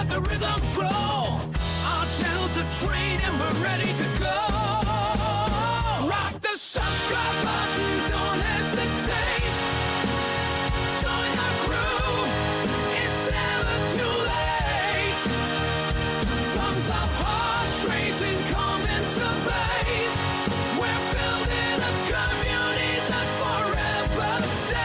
let the rhythm flow. Our channel's a train and we're ready to go. Rock the subscribe button, don't hesitate. Join our crew, it's never too late. Thumbs up, hearts racing, comments ablaze. We're building a community that forever stays.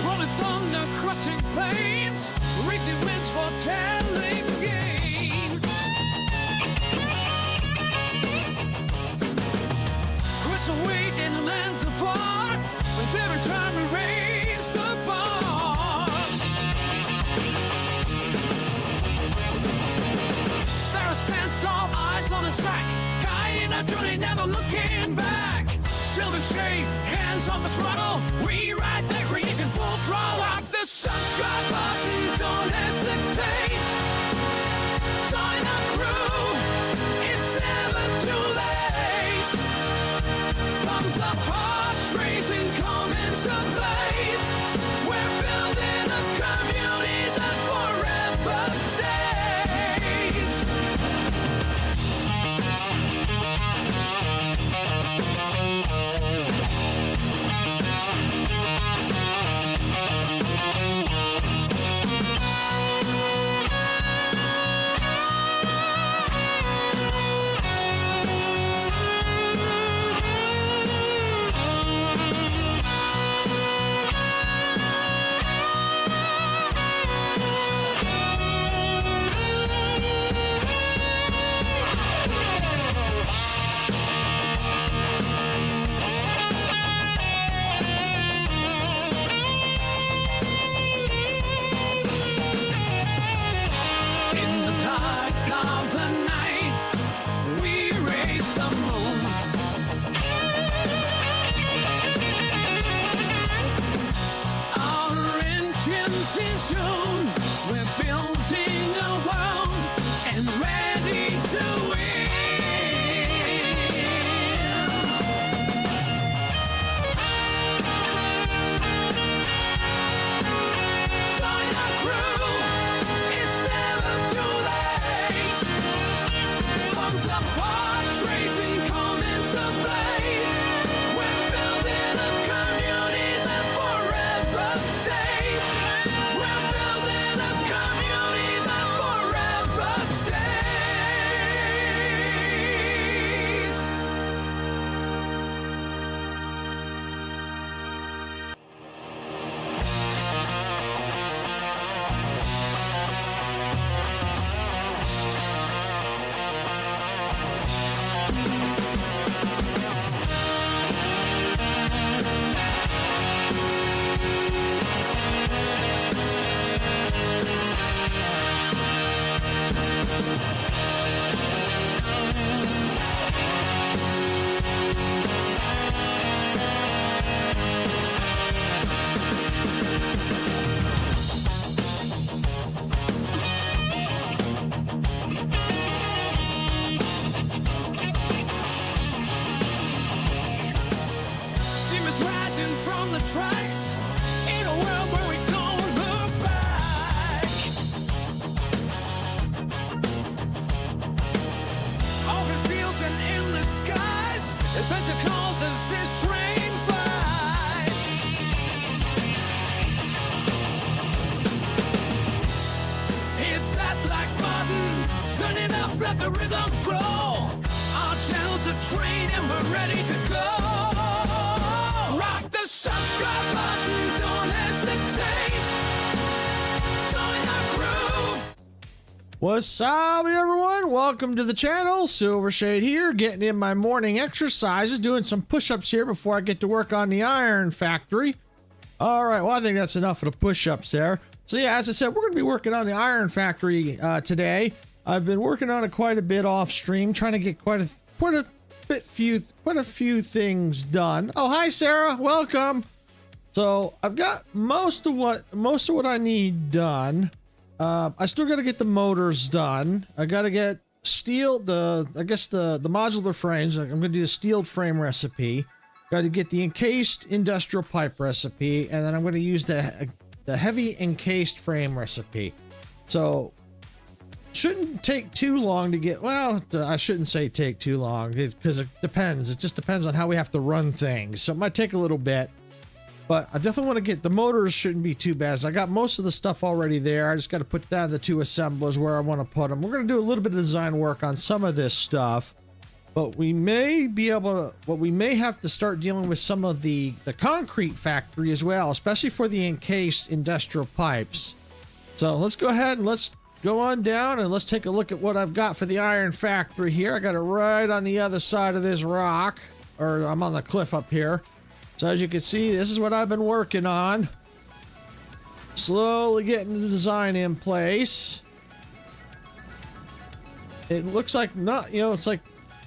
Rolling thunder, crushing plains, reaching winds for telling gains. Crystal weight in lands afar, with every time we raise the bar. Sarah stands tall, eyes on the track, guiding our journey, never looking back. Silver shade, hands on the throttle, we ride the creation full throttle. Rock the subscribe button, don't hesitate. Join our crew, it's never too late. Thumbs up, hearts racing, comments ablaze. We're building a community that forever stays. In the dark of the night, we raise the moon. Our engines in tune, we're building a world and ready to win. Join our crew, it's never too late. Thumbs up, hearts racing, comments ablaze. We're building a community that forever stays. We're building a community that forever stays. Steamers rising from the tracks in a world where we don't look back. Open fields and endless skies, adventure calls as this train flies. Hit that black button, turn it up, let the rhythm flow. Our channel's a train and we're ready to go. Rock the subscribe button, don't hesitate. Join our crew. What's up, everyone? Welcome to the channel. Silvershade here, getting in my morning exercises, doing some push-ups here before I get to work on the iron factory. All right, well, I think that's enough of the push-ups there. So yeah, as I said, we're going to be working on the iron factory today. I've been working on it quite a bit off stream, trying to get quite a few things done. Oh, hi, Sarah. Welcome. So I've got most of what I need done. I still got to get the motors done. I got to get steel, the modular frames. I'm going to do the steel frame recipe. Got to get the encased industrial pipe recipe, and then I'm going to use the heavy encased frame recipe. So shouldn't take too long to get. Well, I shouldn't say take too long because it depends. It just depends on how we have to run things. So it might take a little bit. But I definitely want to get the motors. Shouldn't be too bad. So I got most of the stuff already there. I just got to put down the two assemblers where I want to put them. We're going to do a little bit of design work on some of this stuff, but we may be able to, we may have to start dealing with some of the concrete factory as well, especially for the encased industrial pipes. So let's go ahead and let's go on down and let's take a look at what I've got for the iron factory here. I got it right on the other side of this rock, or I'm on the cliff up here. So as you can see, this is what I've been working on. Slowly getting the design in place. It looks like not, it's like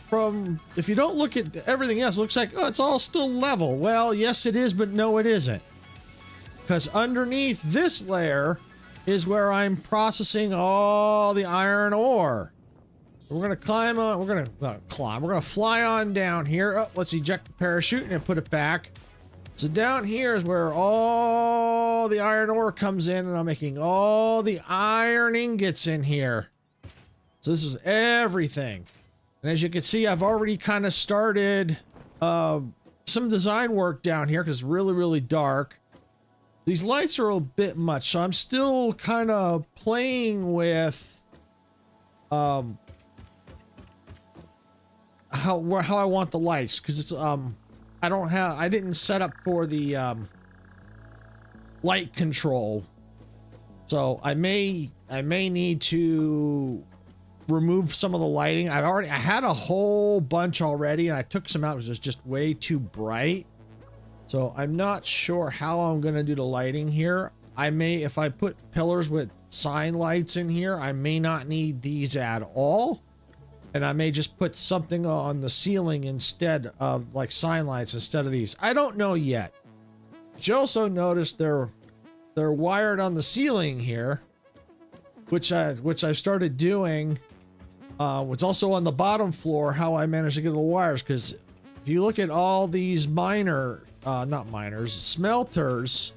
from, if you don't look at everything else, it looks like, oh, it's all still level. Well, yes, it is, but no, it isn't. Because underneath this layer is where I'm processing all the iron ore. We're going to climb on, we're going to fly on down here. Oh, let's eject the parachute and then put it back. So down here is where all the iron ore comes in, and I'm making all the iron ingots in here. So this is everything. And as you can see, I've already kind of started some design work down here because it's really, really dark. These lights are a bit much, so I'm still kind of playing with how I want the lights, because it's I didn't set up for the light control, so I may need to remove some of the lighting. I had a whole bunch already, and I took some out because it was just way too bright. So I'm not sure how I'm going to do the lighting here. I may, if I put pillars with sign lights in here, I may not need these at all. And I may just put something on the ceiling instead of like sign lights instead of these. I don't know yet. But you also notice they're wired on the ceiling here, which I started doing. What's also on the bottom floor, how I managed to get the wires, because if you look at all these smelters,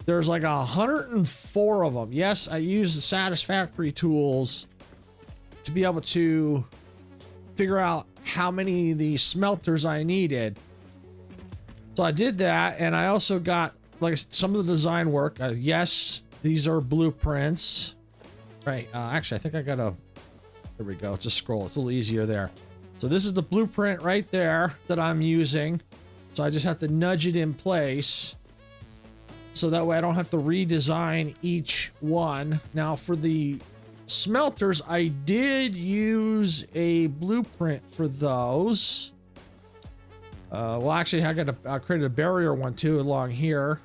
there's like 104 of them. Yes, I use the Satisfactory tools to be able to figure out how many of these smelters I needed. So I did that, and I also got like some of the design work. Yes, these are blueprints. Right, actually, I think I got a, there we go, just scroll, it's a little easier there. So this is the blueprint right there that I'm using. So I just have to nudge it in place, so that way I don't have to redesign each one. Now for the smelters, I did use a blueprint for those. Well, actually, I created a barrier one too along here.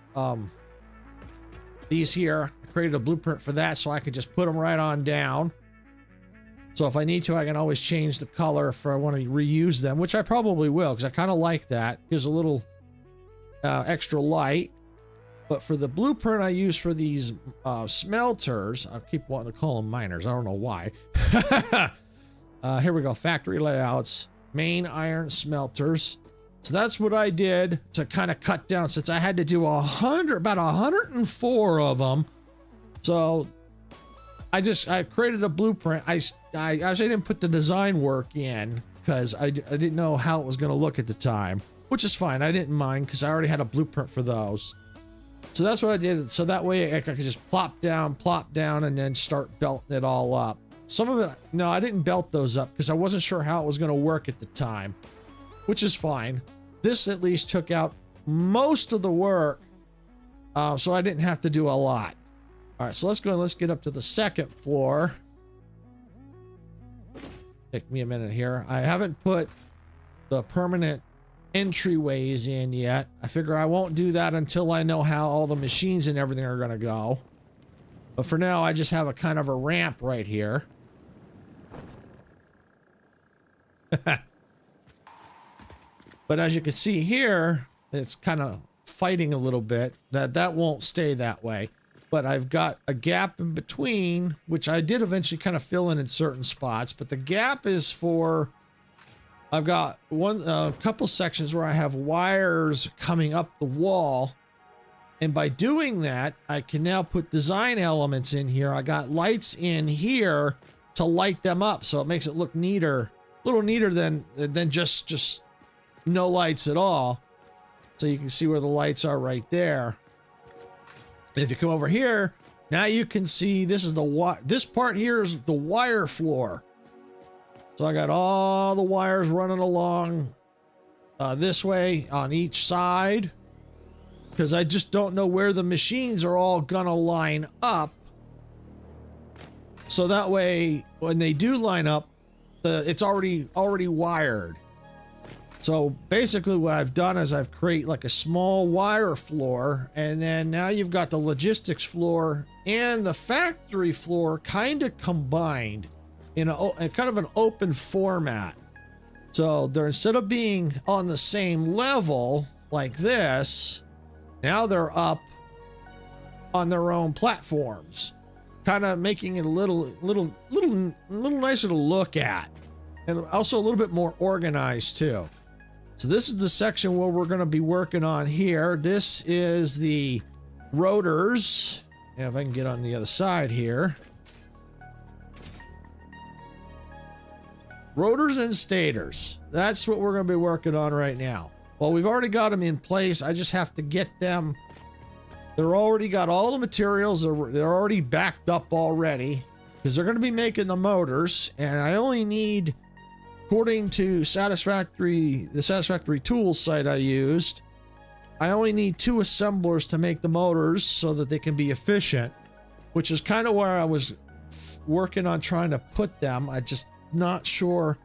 These here, I created a blueprint for that, so I could just put them right on down. So if I need to, I can always change the color if I want to reuse them, which I probably will, because I kind of like that. Gives a little extra light. But for the blueprint I use for these smelters, I keep wanting to call them miners. I don't know why. Here we go. Factory layouts, main iron smelters. So that's what I did to kind of cut down, since I had to do about 104 of them. So I created a blueprint. I actually didn't put the design work in because I didn't know how it was going to look at the time, which is fine. I didn't mind because I already had a blueprint for those. So that's what I did. So that way I could just plop down, and then start belting it all up. Some of it, no, I didn't belt those up because I wasn't sure how it was going to work at the time, which is fine. This at least took out most of the work, so I didn't have to do a lot. All right, so let's go and let's get up to the second floor. Take me a minute here. I haven't put the permanent entryways in yet. I figure I won't do that until I know how all the machines and everything are going to go. But for now, I just have a kind of a ramp right here. But as you can see here, it's kind of fighting a little bit. That won't stay that way. But I've got a gap in between, which I did eventually kind of fill in certain spots. But the gap is for, I've got a couple sections where I have wires coming up the wall. And by doing that, I can now put design elements in here. I got lights in here to light them up. So it makes it look neater, a little neater than just no lights at all. So you can see where the lights are right there. If you come over here, now you can see this part here is the wire floor. So I got all the wires running along this way on each side, because I just don't know where the machines are all gonna line up. So that way, when they do line up, it's already wired. So basically what I've done is I've created like a small wire floor, and then now you've got the logistics floor and the factory floor kind of combined in a kind of an open format. So they're, instead of being on the same level like this, now they're up on their own platforms, kind of making it a little nicer to look at, and also a little bit more organized too. So this is the section where we're going to be working on here. This is the rotors. Yeah, if I can get on the other side here. Rotors and stators. That's what we're going to be working on right now. Well, we've already got them in place. I just have to get them. They're already got all the materials. They're already backed up already, because they're going to be making the motors. And I only need, according to Satisfactory, the Satisfactory tools site I used, I only need 2 assemblers to make the motors so that they can be efficient, which is kind of where I was working on trying to put them. I just not sure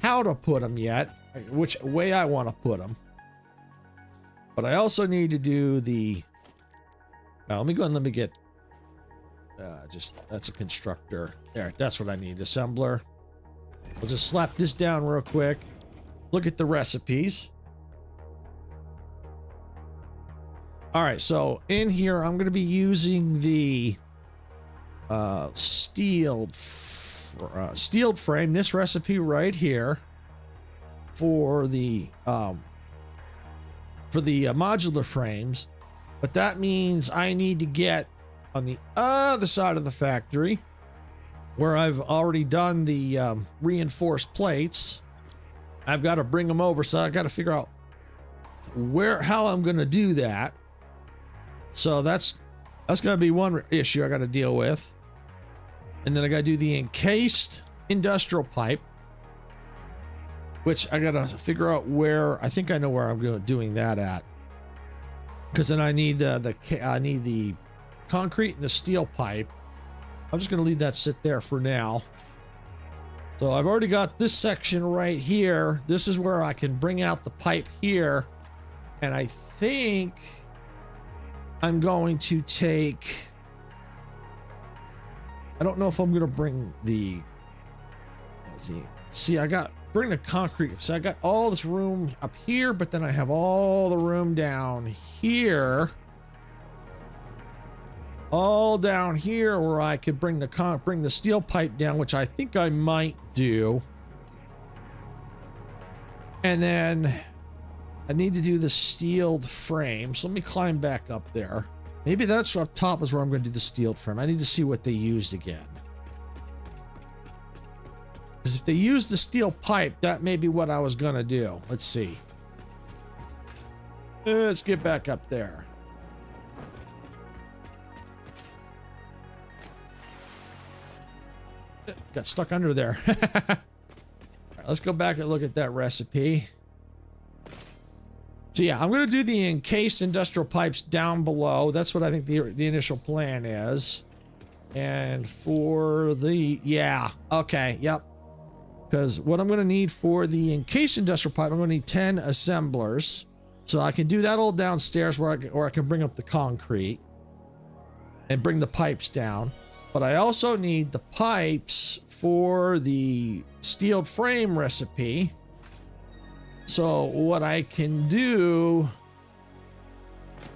how to put them yet, which way I want to put them. But I also need to do the, let me go and let me get, that's a constructor. There, that's what I need, assembler. We'll just slap this down real quick. Look at the recipes. All right, so in here, I'm going to be using the steeled frame, this recipe right here, for the modular frames. But that means I need to get on the other side of the factory, where I've already done the reinforced plates. I've got to bring them over, so I've got to figure out how I'm going to do that. So that's going to be one issue I got to deal with. And then I got to do the encased industrial pipe, which I got to figure out where. I think I know where I'm doing that at, because then I need the concrete and the steel pipe. I'm just going to leave that sit there for now. So I've already got this section right here. This is where I can bring out the pipe here. And I think I'm going to take, I don't know if I'm going to bring the, let's see, bring the concrete. So I got all this room up here, but then I have all the room down here. All down here where I could bring the steel pipe down, which I think I might do. And then I need to do the steeled frame. So let me climb back up there. Maybe that's up top is where I'm going to do the steeled frame. I need to see what they used again. Because if they used the steel pipe, that may be what I was going to do. Let's see. Let's get back up there. Got stuck under there. All right, let's go back and look at that recipe. So yeah, I'm going to do the encased industrial pipes down below. That's what I think the initial plan is. And for the, yeah, okay, yep. Because what I'm going to need for the encased industrial pipe, I'm going to need 10 assemblers. So I can do that all downstairs or I can bring up the concrete and bring the pipes down. But I also need the pipes for the steel frame recipe. So what I can do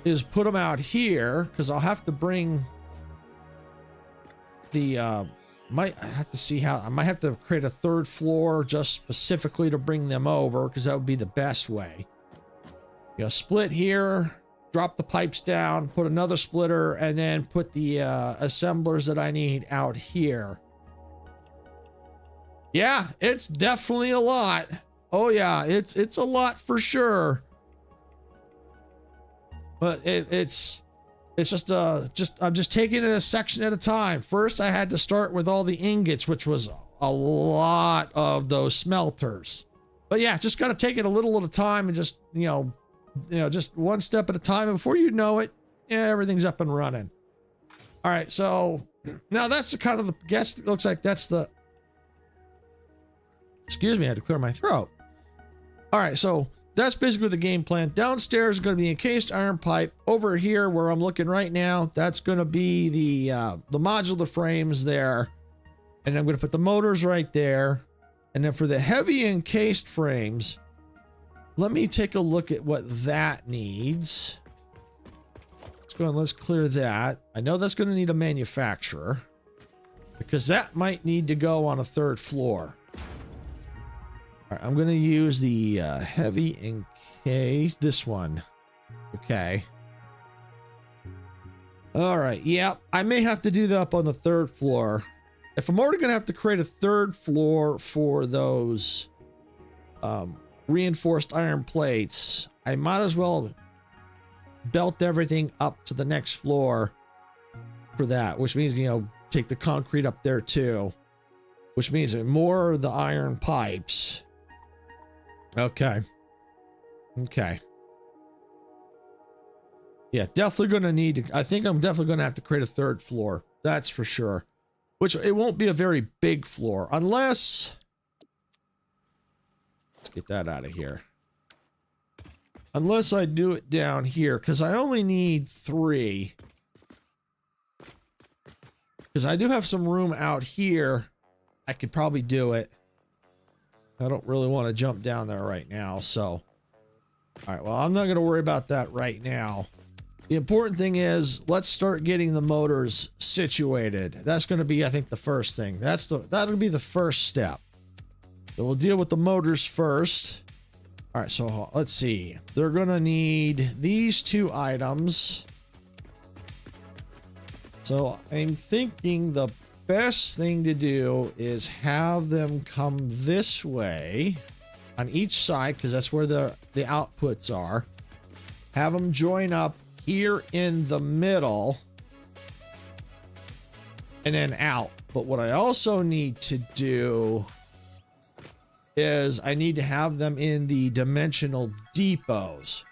is put them out here, because I'll have to bring the might have to see how I might have to create a third floor just specifically to bring them over, because that would be the best way. You know, split here, drop the pipes down, put another splitter, and then put the assemblers that I need out here. Yeah, it's definitely a lot. Oh yeah, it's a lot for sure. But it's just I'm just taking it a section at a time. First, I had to start with all the ingots, which was a lot of those smelters. But yeah, just got to take it a little at a time and just, you know, just one step at a time. And before you know it, yeah, everything's up and running. All right, so now that's the kind of the guess. It looks like that's the. Excuse me, I had to clear my throat. All right, so that's basically the game plan. Downstairs is going to be encased iron pipe. Over here, where I'm looking right now, that's going to be the modular frames there, and I'm going to put the motors right there. And then for the heavy encased frames, let me take a look at what that needs. Let's go and let's clear that. I know that's going to need a manufacturer, because that might need to go on a third floor. All right, I'm going to use the heavy encased, this one. Okay. All right. Yeah, I may have to do that up on the third floor. If I'm already going to have to create a third floor for those reinforced iron plates, I might as well belt everything up to the next floor for that, which means, you know, take the concrete up there too, which means more of the iron pipes. Okay. Okay. Yeah, definitely going to need to, I think I'm definitely going to have to create a third floor. That's for sure. Which it won't be a very big floor unless, let's get that out of here. Unless I do it down here, because I only need 3. Because I do have some room out here. I could probably do it. I don't really want to jump down there right now, so. All right, well, I'm not going to worry about that right now. The important thing is, let's start getting the motors situated. That's going to be, I think, the first thing. That'll be the first step. So we'll deal with the motors first. All right, so let's see. They're going to need these 2 items. So I'm thinking the best thing to do is have them come this way on each side, because that's where the outputs are. Have them join up here in the middle and then out. But what I also need to do is I need to have them in the dimensional depots.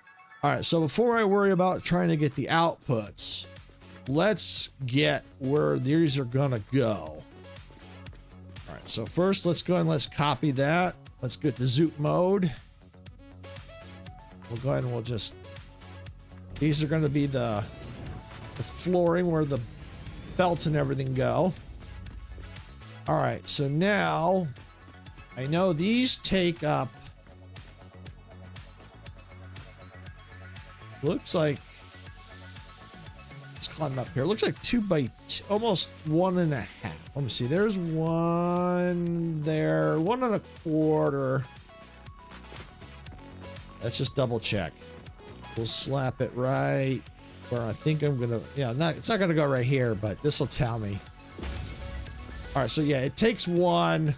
All right, so before I worry about trying to get the outputs, let's get where these are gonna go. All right, so first let's go and let's copy that. Let's get the zoot mode. We'll go ahead and we'll just, these are gonna be the flooring where the belts and everything go. All right, so now I know these take up, looks like, climb up here. Looks like 2 by 2, almost 1.5. Let me see. There's 1 there, 1.25. Let's just double check. We'll slap it right where I think I'm gonna. Yeah, it's not gonna go right here, but this will tell me. All right, so yeah, it takes 1,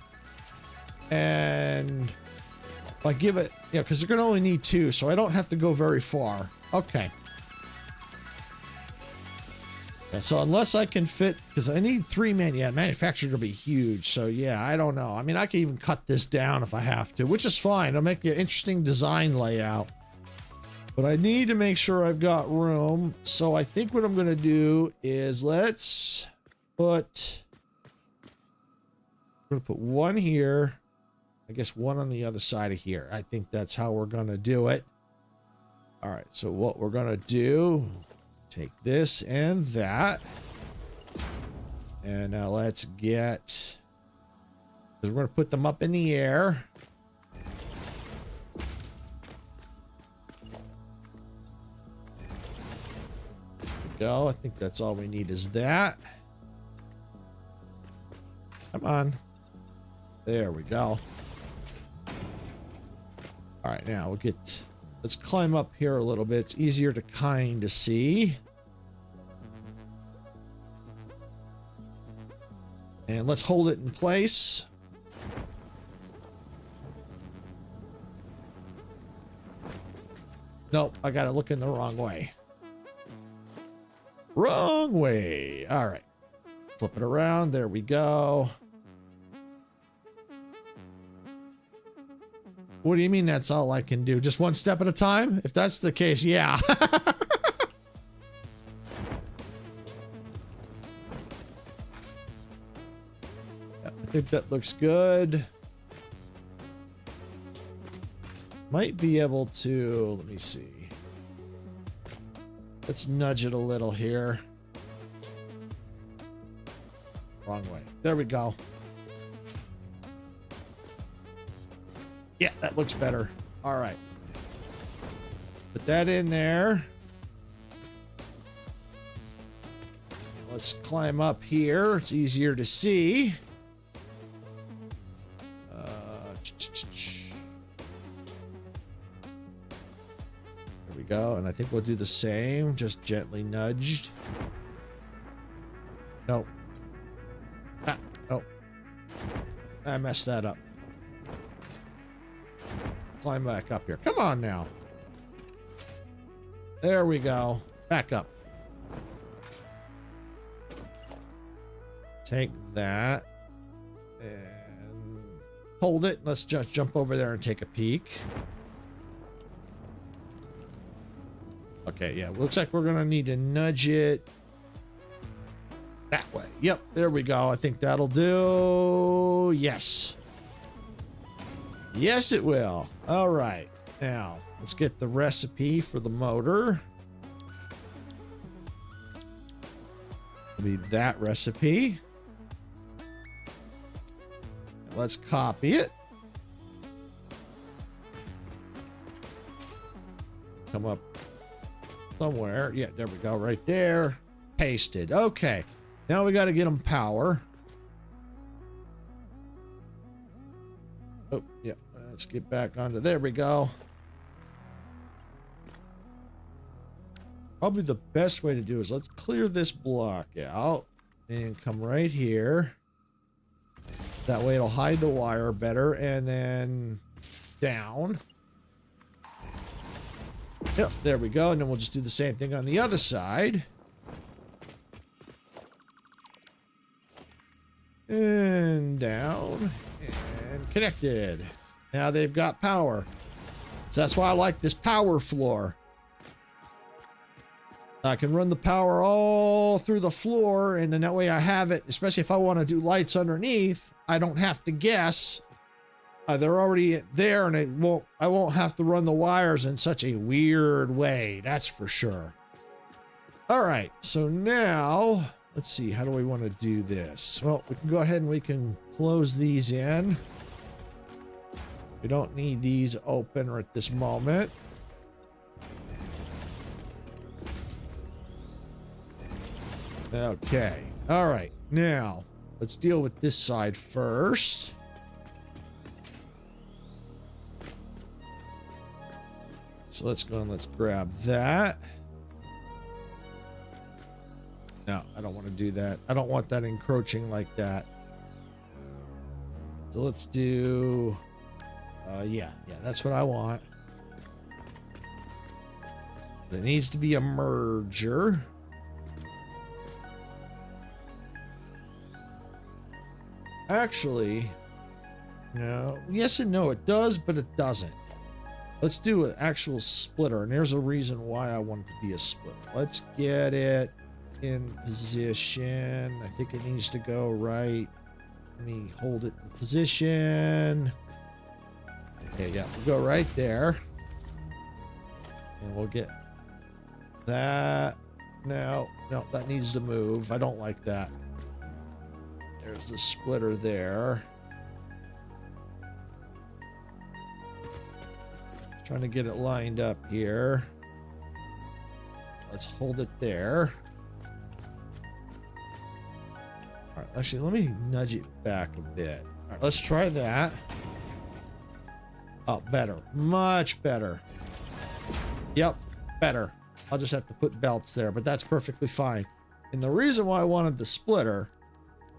and if I give it, yeah, because they're gonna only need 2, so I don't have to go very far. Okay. Yeah, so unless I can fit, because I need 3 manufacturer to be huge. So yeah, I don't know. I mean, I can even cut this down if I have to, which is fine. It'll make an interesting design layout. But I need to make sure I've got room. So I think what I'm going to do is let's put, I'm going to put 1 here. I guess 1 on the other side of here. I think that's how we're going to do it. All right, so what we're going to do, take this and that. And now let's get, because we're going to put them up in the air. go. I think that's all we need is that. Come on. There we go. All right, now let's climb up here a little bit. It's easier to kind of see. And let's hold it in place. Nope, I got it looking the wrong way. Wrong way. All right. Flip it around. There we go. What do you mean that's all I can do? Just one step at a time? If that's the case, yeah. I think that looks good. Might be able to, let me see. Let's nudge it a little here. Wrong way. There we go. Yeah, that looks better. All right. Put that in there. Let's climb up here. It's easier to see. There we go. And I think we'll do the same. Just gently nudged. Nope. Ah, nope. I messed that up. Climb back up here. Come on now. There we go. Back up. Take that and hold it. Let's just jump over there and take a peek. Okay, yeah, looks like we're gonna need to nudge it that way. Yep, there we go. I think that'll do. Yes. Yes, it will. All right. Now, let's get the recipe for the motor. It'll be that recipe. Let's copy it. Come up somewhere. Yeah, there we go. Right there. Pasted. Okay. Now we got to get them power. Oh, yeah. Let's get back onto. There we go. Probably the best way to do is let's clear this block out and come right here. That way it'll hide the wire better, and then down. Yep, there we go. And then we'll just do the same thing on the other side. And down and connected. Now they've got power. So that's why I like this power floor. I can run the power all through the floor, and then that way I have it, especially if I want to do lights underneath, I don't have to guess. They're already there, and I won't have to run the wires in such a weird way. That's for sure. All right, so now let's see, how do we want to do this? Well, we can go ahead and we can close these in. We don't need these open right this moment. Okay. All right. Now, let's deal with this side first. So let's go and let's grab that. No, I don't want to do that. I don't want that encroaching like that. So let's do... yeah, that's what I want. There needs to be a merger. Actually, no. Yes and no, it does, but it doesn't. Let's do an actual splitter, and there's a reason why I want it to be a splitter. Let's get it in position. I think it needs to go right. Let me hold it in position. Okay, yeah, we'll go right there. And we'll get that. No, that needs to move. I don't like that. There's the splitter there. Trying to get it lined up here. Let's hold it there. Actually, let me nudge it back a bit. All right, let's try that. Oh, better. Much better. Yep, better. I'll just have to put belts there, but that's perfectly fine. And the reason why I wanted the splitter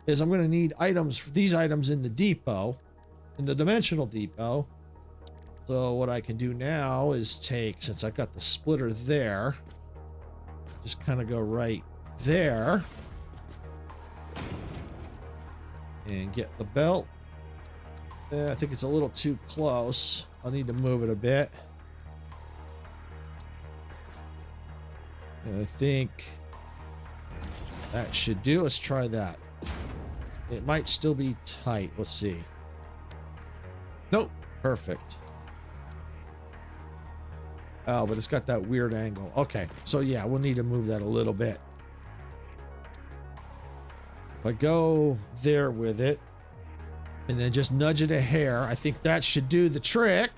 is I'm going to need items, these items in the depot, in the dimensional depot. So what I can do now is take, since I've got the splitter there, just kind of go right there and get the belt. I think it's a little too close. I'll need to move it a bit. And I think that should do. Let's try that. It might still be tight. Let's see. Nope. Perfect. Oh, but it's got that weird angle. Okay. So yeah, we'll need to move that a little bit. If I go there with it and then just nudge it a hair, I think that should do the trick.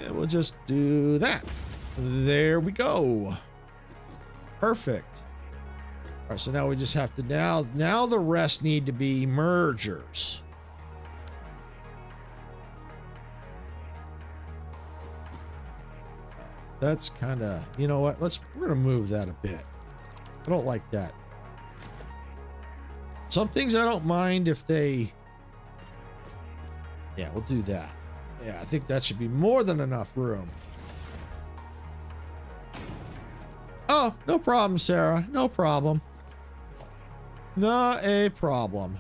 And we'll just do that. There we go. Perfect. All right, so now we just have to, now the rest need to be mergers. That's kind of, you know what? We're gonna move that a bit. I don't like that. Some things I don't mind if they, yeah, we'll do that. Yeah, I think that should be more than enough room. Oh, no problem, Sarah. No problem. Not a problem.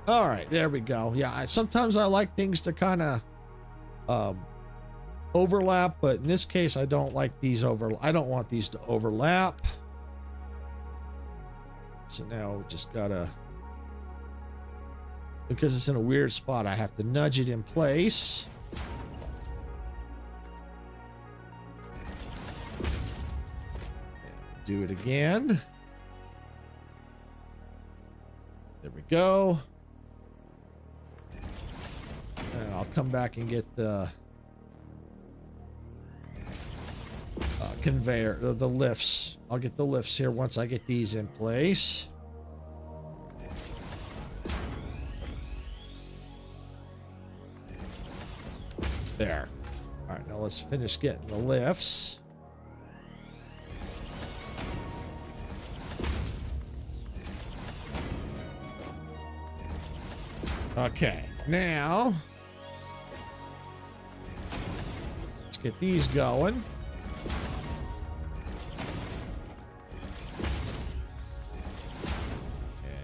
All right, there we go. Yeah, sometimes I like things to kind of overlap, but in this case, I don't like these I don't want these to overlap. So now we just gotta, because it's in a weird spot, I have to nudge it in place. And do it again. There we go. And I'll come back and get the conveyor, the lifts. I'll get the lifts here once I get these in place. There. All right, now let's finish getting the lifts. Okay, now let's get these going.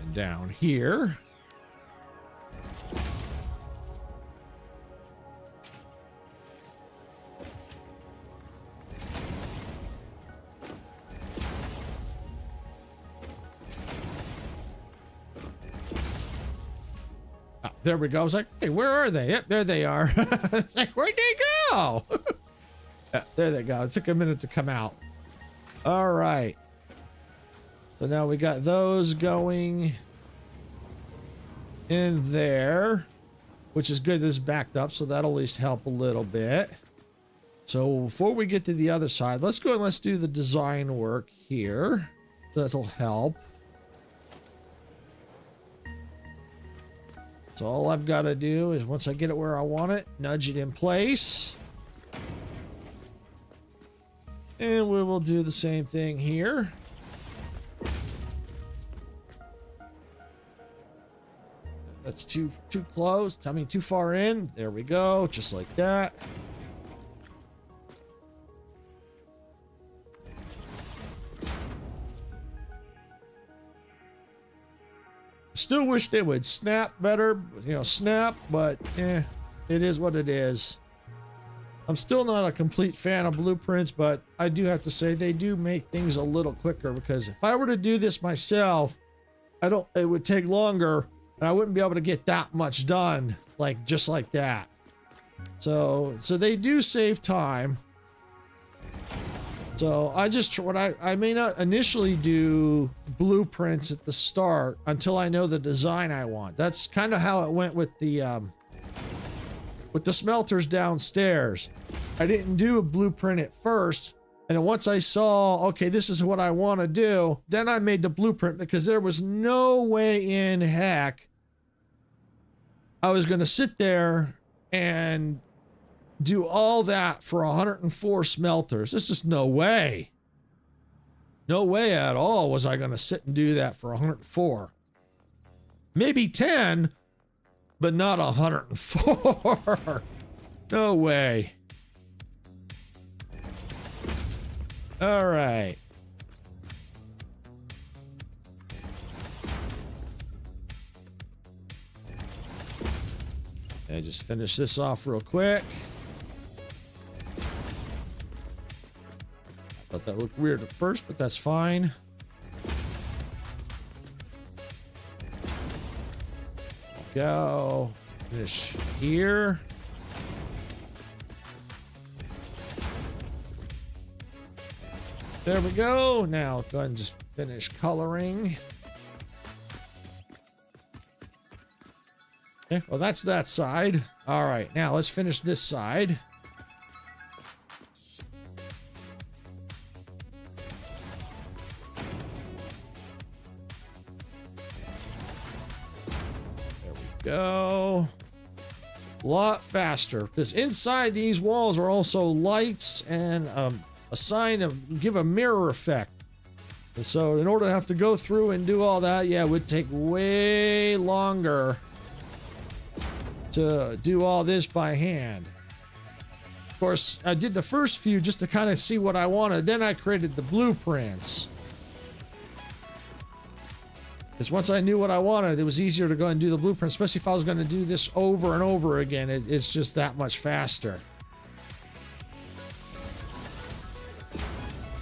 And down here. There we go. I was like, hey, where are they? Yep, there they are. It's like, where'd they go? Yeah, there they go. It took a minute to come out. All right. So now we got those going in there, which is good. This is backed up, so that'll at least help a little bit. So before we get to the other side, let's go and let's do the design work here. That'll help. So all I've got to do is once I get it where I want it, nudge it in place. And we will do the same thing here. That's too close. I mean, too far in. There we go. Just like that. Still wish they would snap better, you know, snap, but it is what it is. I'm still not a complete fan of blueprints, but I do have to say they do make things a little quicker, because if I were to do this myself, it would take longer and I wouldn't be able to get that much done like just like that. So they do save time. So I may not initially do blueprints at the start until I know the design I want. That's kind of how it went with the smelters downstairs. I didn't do a blueprint at first And then once I saw, okay, this is what I want to do, then I made the blueprint because there was no way in heck I was going to sit there and do all that for 104 smelters. There's just no way. No way at all was I going to sit and do that for 104. Maybe 10, but not 104. No way. All right. And just finish this off real quick. I thought that looked weird at first, but that's fine. Go. Finish here. There we go. Now go ahead and just finish coloring. Okay, well that's that side. All right, now let's finish this side. There we go. A lot faster because inside these walls are also lights and a sign of give a mirror effect. And so in order to have to go through and do all that, yeah, it would take way longer to do all this by hand. Of course, I did the first few just to kind of see what I wanted. Then I created the blueprints. Because once I knew what I wanted, it was easier to go and do the blueprint, especially if I was going to do this over and over again. It's just that much faster.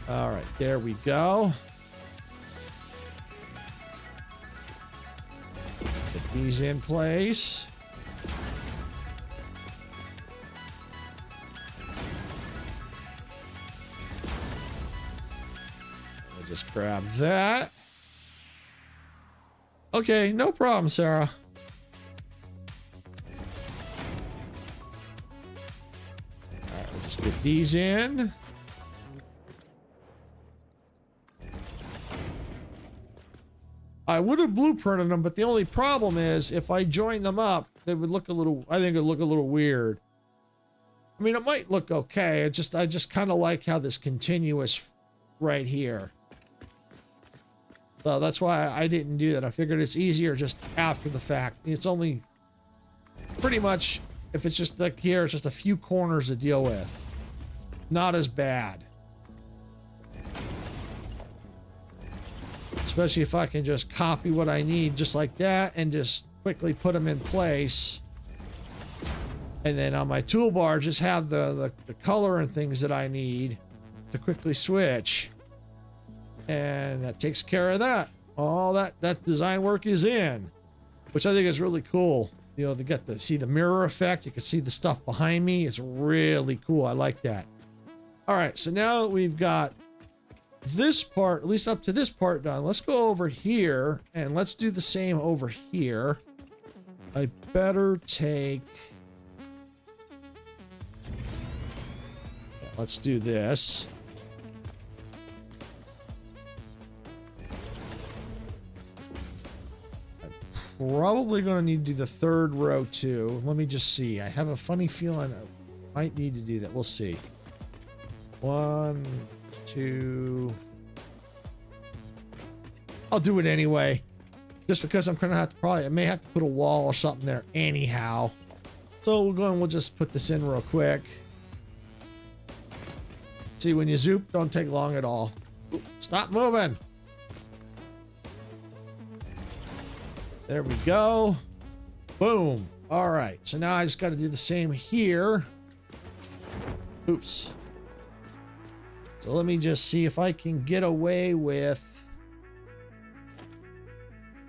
All right, there we go. Put these in place. I'll just grab that. Okay, no problem, Sarah. All right, we'll just get these in. I would have blueprinted them, but the only problem is if I join them up, they would look a little, I think it would look a little weird. I mean, it might look okay. I just kind of like how this continuous right here. So that's why I didn't do that. I figured it's easier just after the fact. It's only pretty much, if it's just like here, it's just a few corners to deal with. Not as bad. Especially if I can just copy what I need just like that and just quickly put them in place. And then on my toolbar, just have the color and things that I need to quickly switch. And that takes care of that. All that design work is in, which I think is really cool. You know, they get to see the mirror effect. You can see the stuff behind me. It's really cool. I like that. All right, so now that we've got this part, at least up to this part done, let's go over here and let's do the same over here. I better take... Yeah, let's do this. I'm probably going to need to do the third row too. Let me just see. I have a funny feeling I might need to do that. We'll see. 1, 2. I'll do it anyway, just because I'm gonna have to I may have to put a wall or something there anyhow. So we'll just put this in real quick. See, when you zoop, don't take long at all. Oop, stop moving. There we go. Boom. All right, so now I just got to do the same here. Oops. So let me just see if I can get away with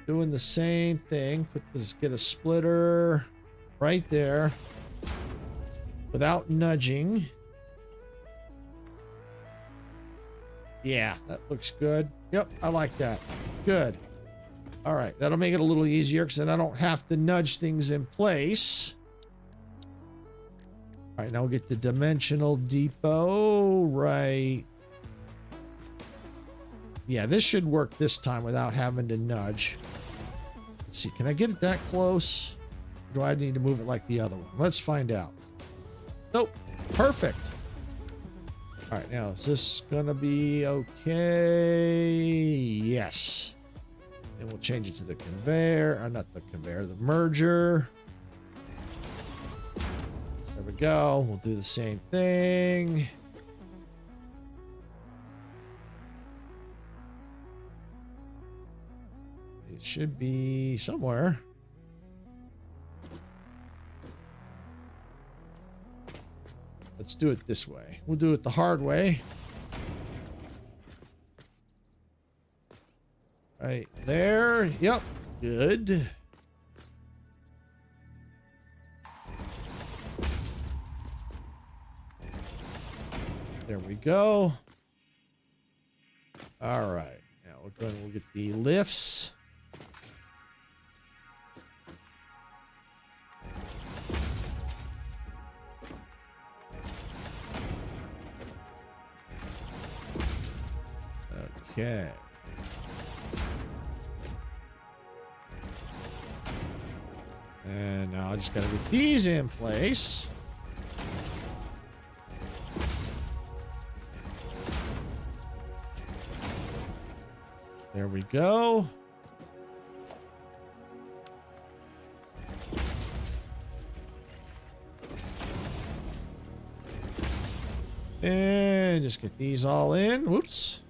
doing the same thing. Put this, get a splitter right there without nudging. Yeah, that looks good. Yep, I like that. Good. All right, that'll make it a little easier because then I don't have to nudge things in place. All right, now we'll get the dimensional depot right Yeah, this should work this time without having to nudge. Let's see, can I get it that close? Or do I need to move it like the other one? Let's find out. Nope, perfect. All right, now is this gonna be okay? Yes. And we'll change it to the conveyor, or not the conveyor, the merger. There we go. We'll do the same thing. It should be somewhere. Let's do it this way. We'll do it the hard way. Right there. Yep. Good. There we go. All right. Now we'll get the lifts. Okay. And now I just gotta get these in place. There we go. And just get these all in. Whoops.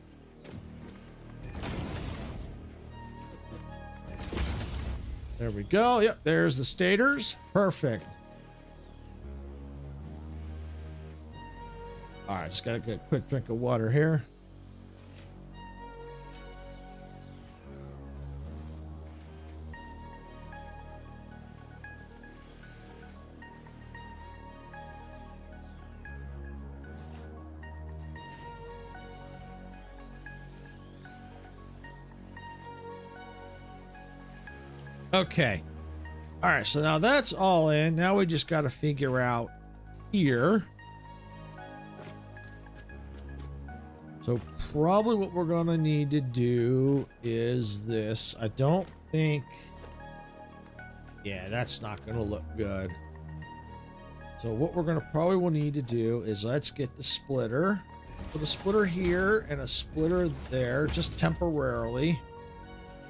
There we go. Yep, there's the stators. Perfect. All right, just gotta get a quick drink of water here. Okay. All right, so now that's all in. Now we just got to figure out here. So probably what we're going to need to do is this. I don't think... Yeah, that's not going to look good. So what we're going to probably will need to do is let's get the splitter. Put a splitter here and a splitter there, just temporarily.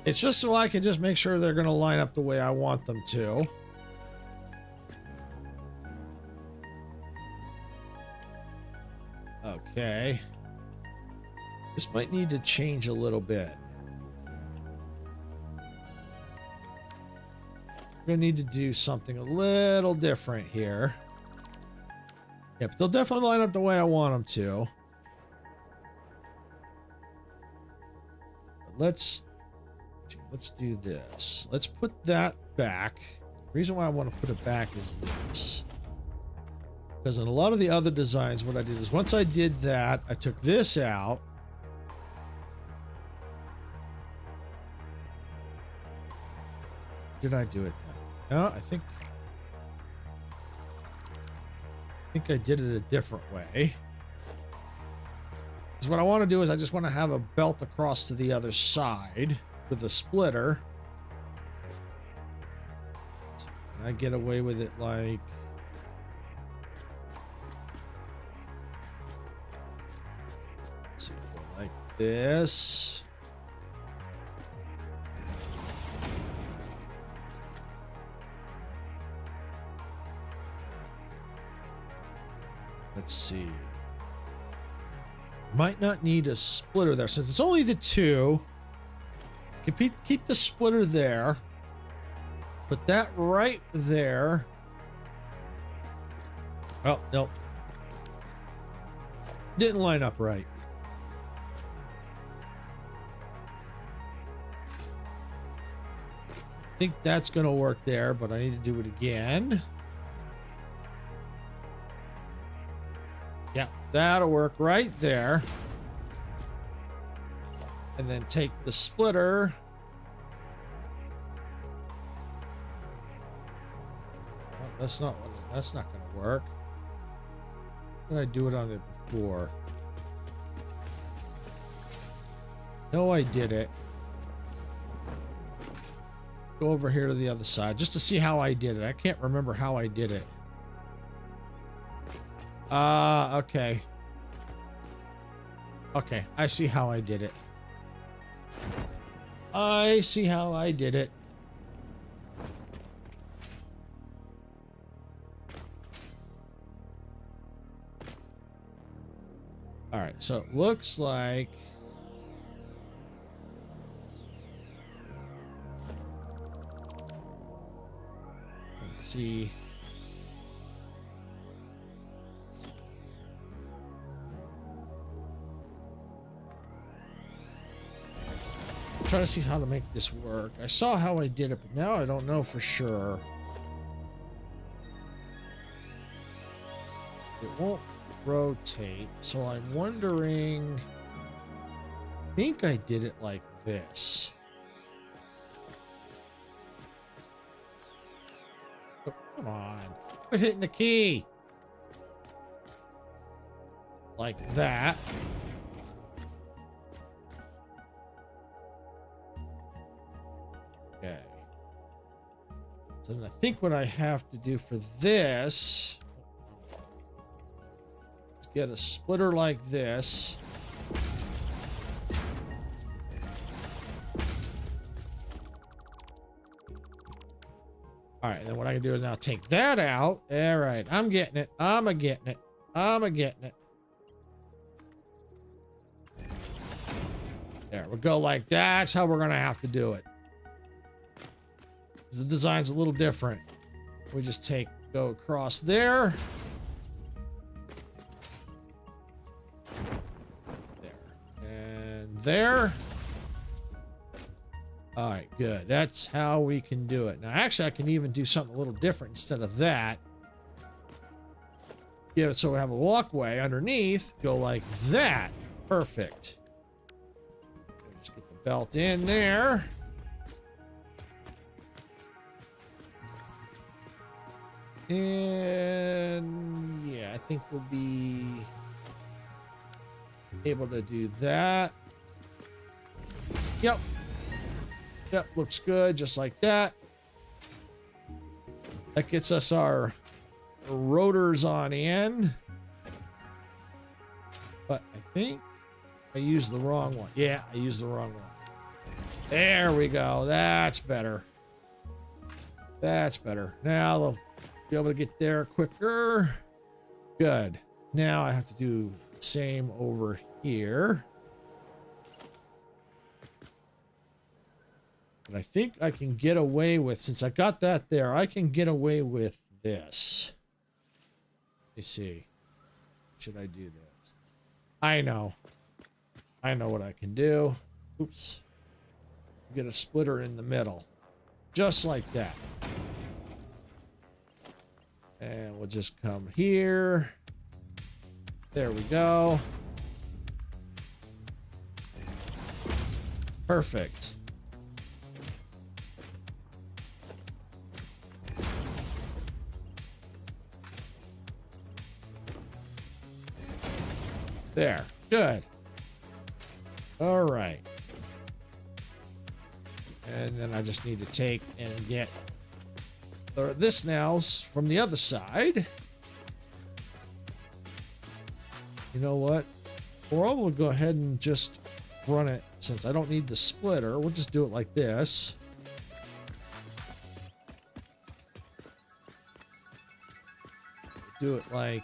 It's just so I can just make sure they're going to line up the way I want them to. Okay. This might need to change a little bit. We're going to need to do something a little different here. Yep, they'll definitely line up the way I want them to. But let's do this. Let's put that back. The reason why I want to put it back is this. Because in a lot of the other designs, what I did is once I did that, I took this out. Did I do it? No, I think I did it a different way. Because what I want to do is I just want to have a belt across to the other side with a splitter. So can I get away with it like... Let's see, like this. Let's see. Might not need a splitter there since it's only the two. Keep the splitter there. Put that right there. Oh, nope. Didn't line up right. I think that's going to work there, but I need to do it again. Yeah, that'll work right there. And then take the splitter. Oh, that's not going to work. How did I do it on it before? No, I did it. Go over here to the other side just to see how I did it. I can't remember how I did it. Okay. Okay, I see how I did it. I see how I did it. All right, so it looks like let's see. Try to see how to make this work. I saw how I did it, but now I don't know for sure. It won't rotate, so I'm wondering. I think I did it like this. Oh, come on. Quit hitting the key. Like that. Okay. So then I think what I have to do for this is get a splitter like this. All right, then what I can do is now take that out. All right, I'm getting it. I'm getting it. I'm getting it. There we go, like that's how we're gonna have to do it. The design's a little different. We just go across there. There. And there. All right, good. That's how we can do it. Now, actually, I can even do something a little different instead of that. Give it so we have a walkway underneath. Go like that. Perfect. Just get the belt in there. And yeah, I think we'll be able to do that. Yep. Yep, looks good, just like that. That gets us our rotors on in. But I think I used the wrong one. Yeah, I used the wrong one. There we go. That's better. That's better. Now they'll be able to get there quicker. Good. Now I have to do the same over here. But I think I can get away with, since I got that there, I can get away with this. Let me see. Should I do this? I know. I know what I can do. Oops. Get a splitter in the middle. Just like that. And we'll just come here. There we go. Perfect. There. Good. All right. And then I just need to take and get this now from the other side. You know what? Or we'll go ahead and just run it, since I don't need the splitter. We'll just do it like this. Do it like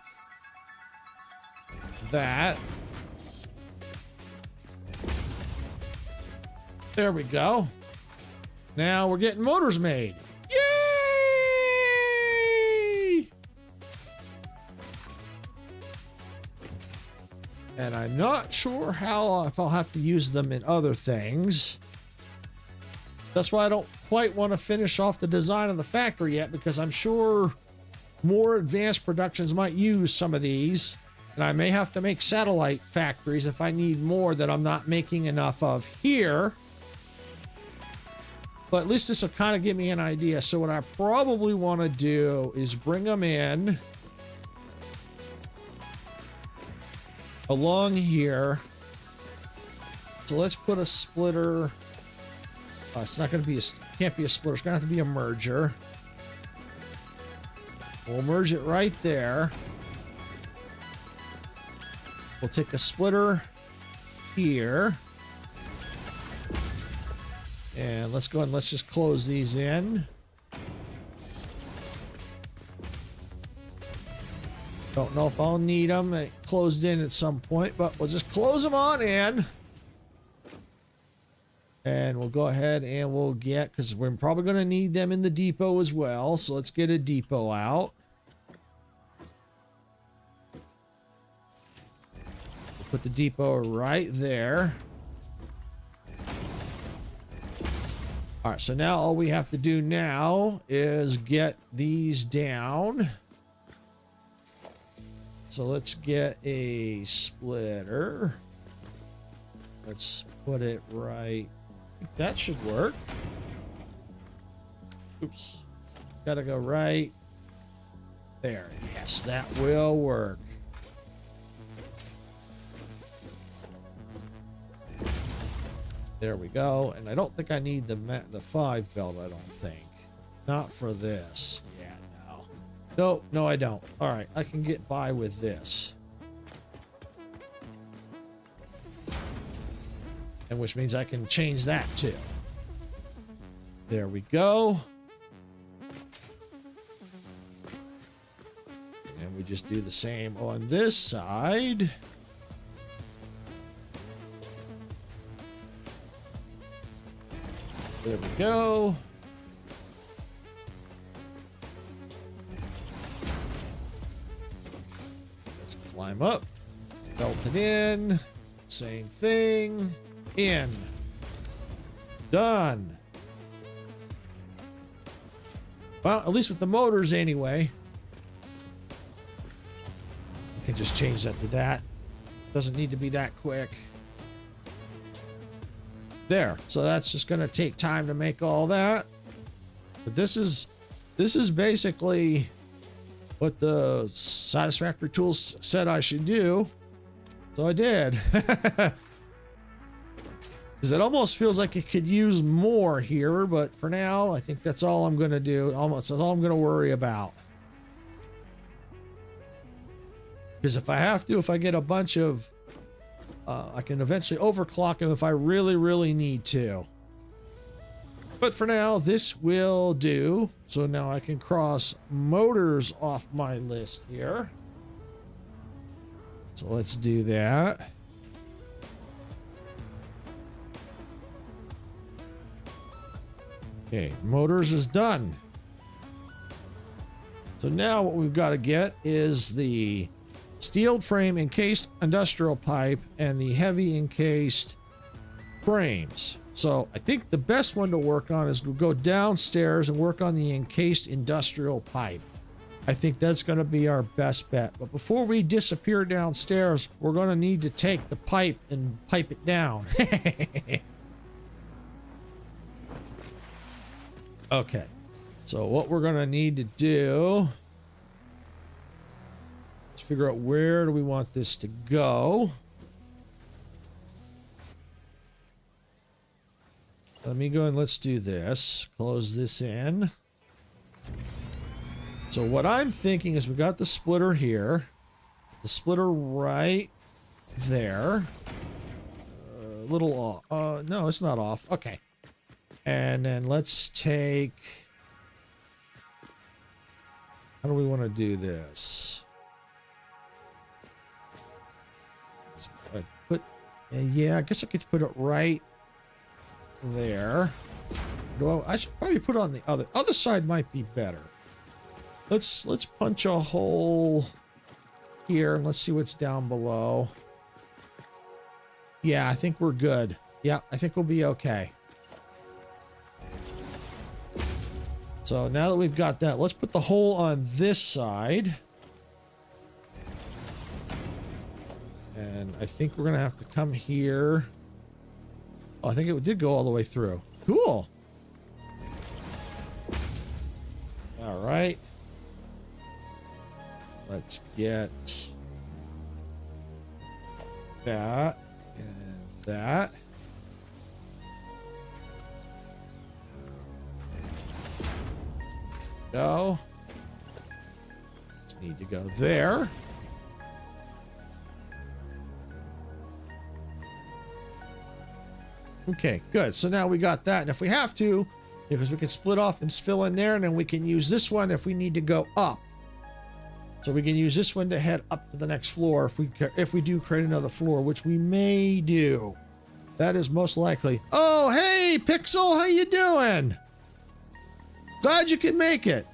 that. There we go. Now we're getting motors made. Yay! And I'm not sure if I'll have to use them in other things. That's why I don't quite want to finish off the design of the factory yet, because I'm sure more advanced productions might use some of these. And I may have to make satellite factories if I need more that I'm not making enough of here. But at least this will kind of give me an idea. So what I probably want to do is bring them in along here. So let's put a splitter. It's not going to be can't be a splitter. It's going to have to be a merger. We'll merge it right there. We'll take a splitter here. And let's go ahead and let's just close these in. Don't know if I'll need them closed in at some point, but we'll just close them on in. And we'll go ahead and we'll get, because we're probably going to need them in the depot as well. So let's get a depot out. We'll put the depot right there. All right, so now all we have to do now is get these down. So let's get a splitter. Let's put it right. I think that should work. Oops. Gotta go right there. Yes, that will work. There we go. And I don't think I need the 5 belt, I don't think. Not for this. Yeah, no. Nope, no, I don't. All right, I can get by with this. And which means I can change that too. There we go. And we just do the same on this side. There we go. Let's climb up. Belt it in. Same thing. In. Done. Well, at least with the motors anyway. I can just change that to that. Doesn't need to be that quick. There. So that's just going to take time to make all that. But this is basically what the Satisfactory tools said I should do. So I did. Because it almost feels like it could use more here, but for now, I think that's all I'm going to do. Almost that's all I'm going to worry about. Because if I have to, if I get a bunch of I can eventually overclock him if I really, really need to. But for now, this will do. So now I can cross motors off my list here. So let's do that. Okay, motors is done. So now what we've got to get is the steel frame encased industrial pipe and the heavy encased frames. So I think the best one to work on is we'll go downstairs and work on the encased industrial pipe. I think that's going to be our best bet. But before we disappear downstairs, we're going to need to take the pipe and pipe it down. Okay. So what we're going to need to do, let's figure out where do we want this to go. Let me go and let's do this. Close this in. So what I'm thinking is we got the splitter here. The splitter right there. A little off. No, it's not off. Okay. And then let's take... How do we want to do this? I put... Yeah, I guess I could put it right there. I should probably put it on the other side. Might be better. Let's punch a hole here and let's see what's down below. Yeah, I think we're good. Yeah, I think we'll be okay. So now that we've got that, let's put the hole on this side. And I think we're gonna have to come here. Oh, I think it did go all the way through. Cool. All right. Let's get that and that. Go. Just need to go there. Okay, good. So now we got that. And if we have to, because we can split off and fill in there, and then we can use this one if we need to go up. So we can use this one to head up to the next floor if we do create another floor, which we may do. That is most likely. Oh, hey, Pixel, how you doing? Glad you could make it.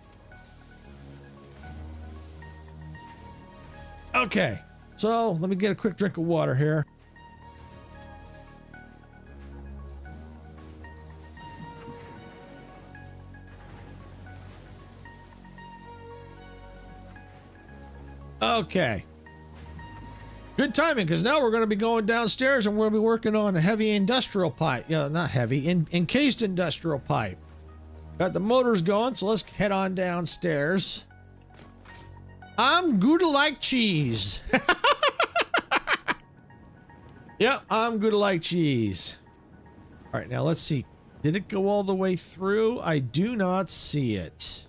Okay, so let me get a quick drink of water here. Okay. Good timing, because now we're going to be going downstairs and we'll be working on a heavy industrial pipe. Yeah, not heavy, encased industrial pipe. Got the motors going, so let's head on downstairs. I'm Gouda like cheese. Yep, I'm Gouda like cheese. All right, now let's see. Did it go all the way through? I do not see it.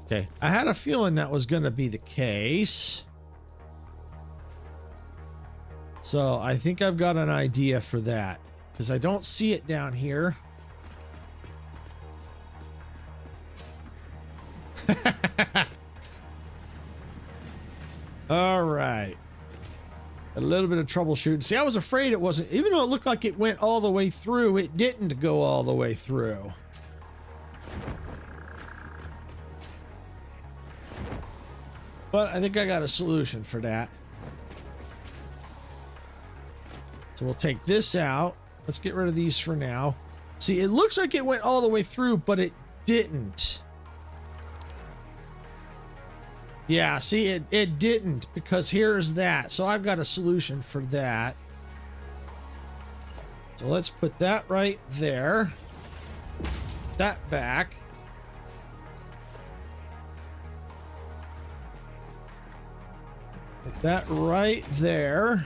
Okay, I had a feeling that was going to be the case. So I think I've got an idea for that, because I don't see it down here. All right. A little bit of troubleshooting. See, I was afraid it wasn't, even though it looked like it went all the way through, it didn't go all the way through. But I think I got a solution for that. So we'll take this out. Let's get rid of these for now. See, it looks like it went all the way through, but it didn't. Yeah, see, it didn't, because here's that. So I've got a solution for that. So let's put that right there. That back. Put that right there.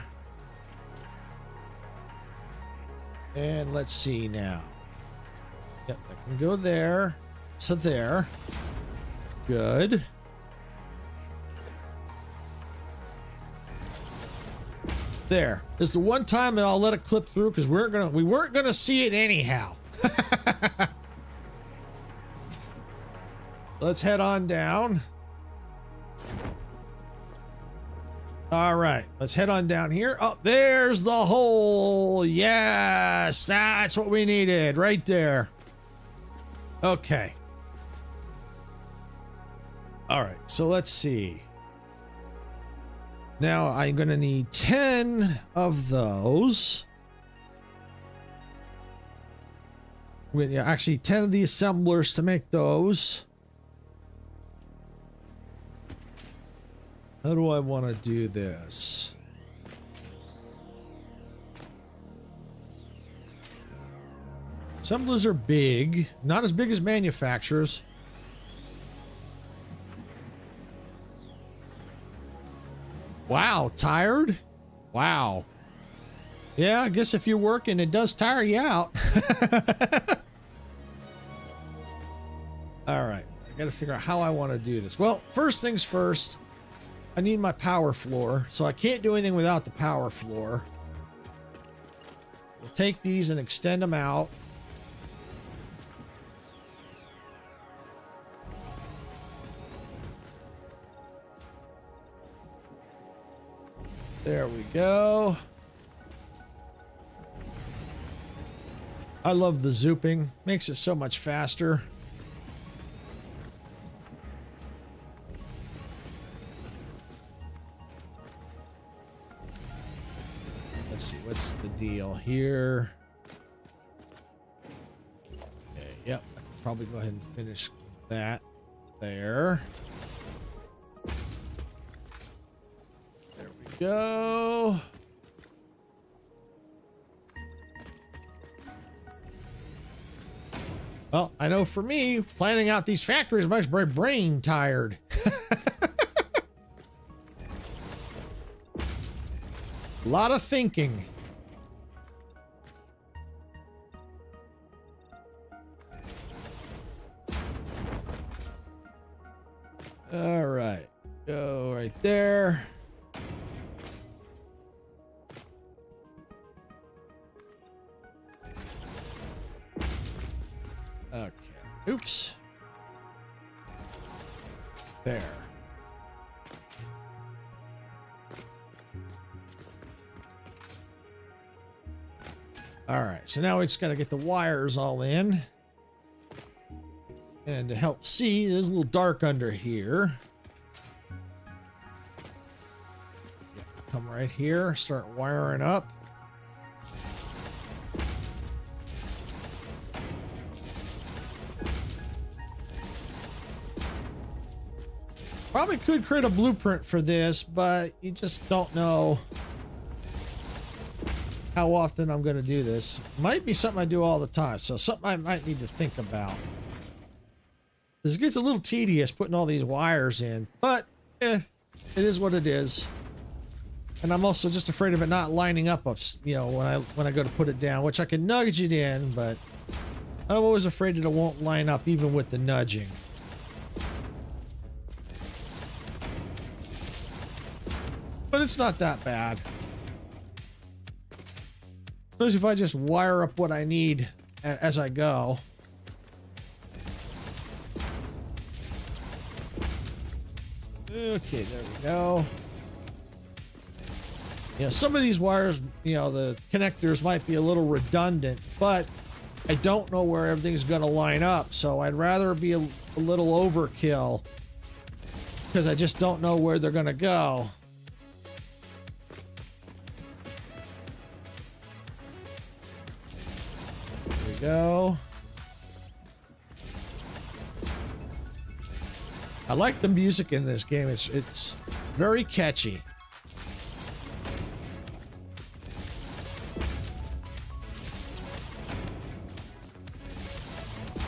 And let's see now. Yep, that can go there to there. Good. There is the one time that I'll let it clip through, because we weren't gonna see it anyhow. Let's head on down. All right, let's head on down here. Oh, there's the hole. Yes, that's what we needed right there. Okay. All right, so let's see. Now I'm going to need 10 of those. Yeah, actually 10 of the assemblers to make those. How do I want to do this? Assemblers are big, not as big as manufacturers. Wow, tired? Wow. Yeah, I guess if you're working, it does tire you out. All right, I got to figure out how I want to do this. Well, first things first. I need my power floor, so I can't do anything without the power floor. We'll take these and extend them out. There we go. I love the zooping. Makes it so much faster. Let's see, what's the deal here? Okay, yep, I can probably go ahead and finish that there. There we go. Well, I know for me, planning out these factories makes my brain tired. A lot of thinking. All right. Go right there. Okay. Oops. There. All right, so now we just got to get the wires all in. And to help see, it is a little dark under here. Come right here, start wiring up. Probably could create a blueprint for this, but you just don't know how often I'm going to do this. Might be something I do all the time, so something I might need to think about. This gets a little tedious putting all these wires in, but it is what it is. And I'm also just afraid of it not lining up, you know, when I go to put it down, which I can nudge it in, but I'm always afraid that it won't line up even with the nudging. But it's not that bad. Especially if I just wire up what I need as I go. Okay, there we go. Yeah, some of these wires, you know, the connectors might be a little redundant, but I don't know where everything's going to line up, so I'd rather be a little overkill because I just don't know where they're going to go. There we go. I like the music in this game. It's very catchy.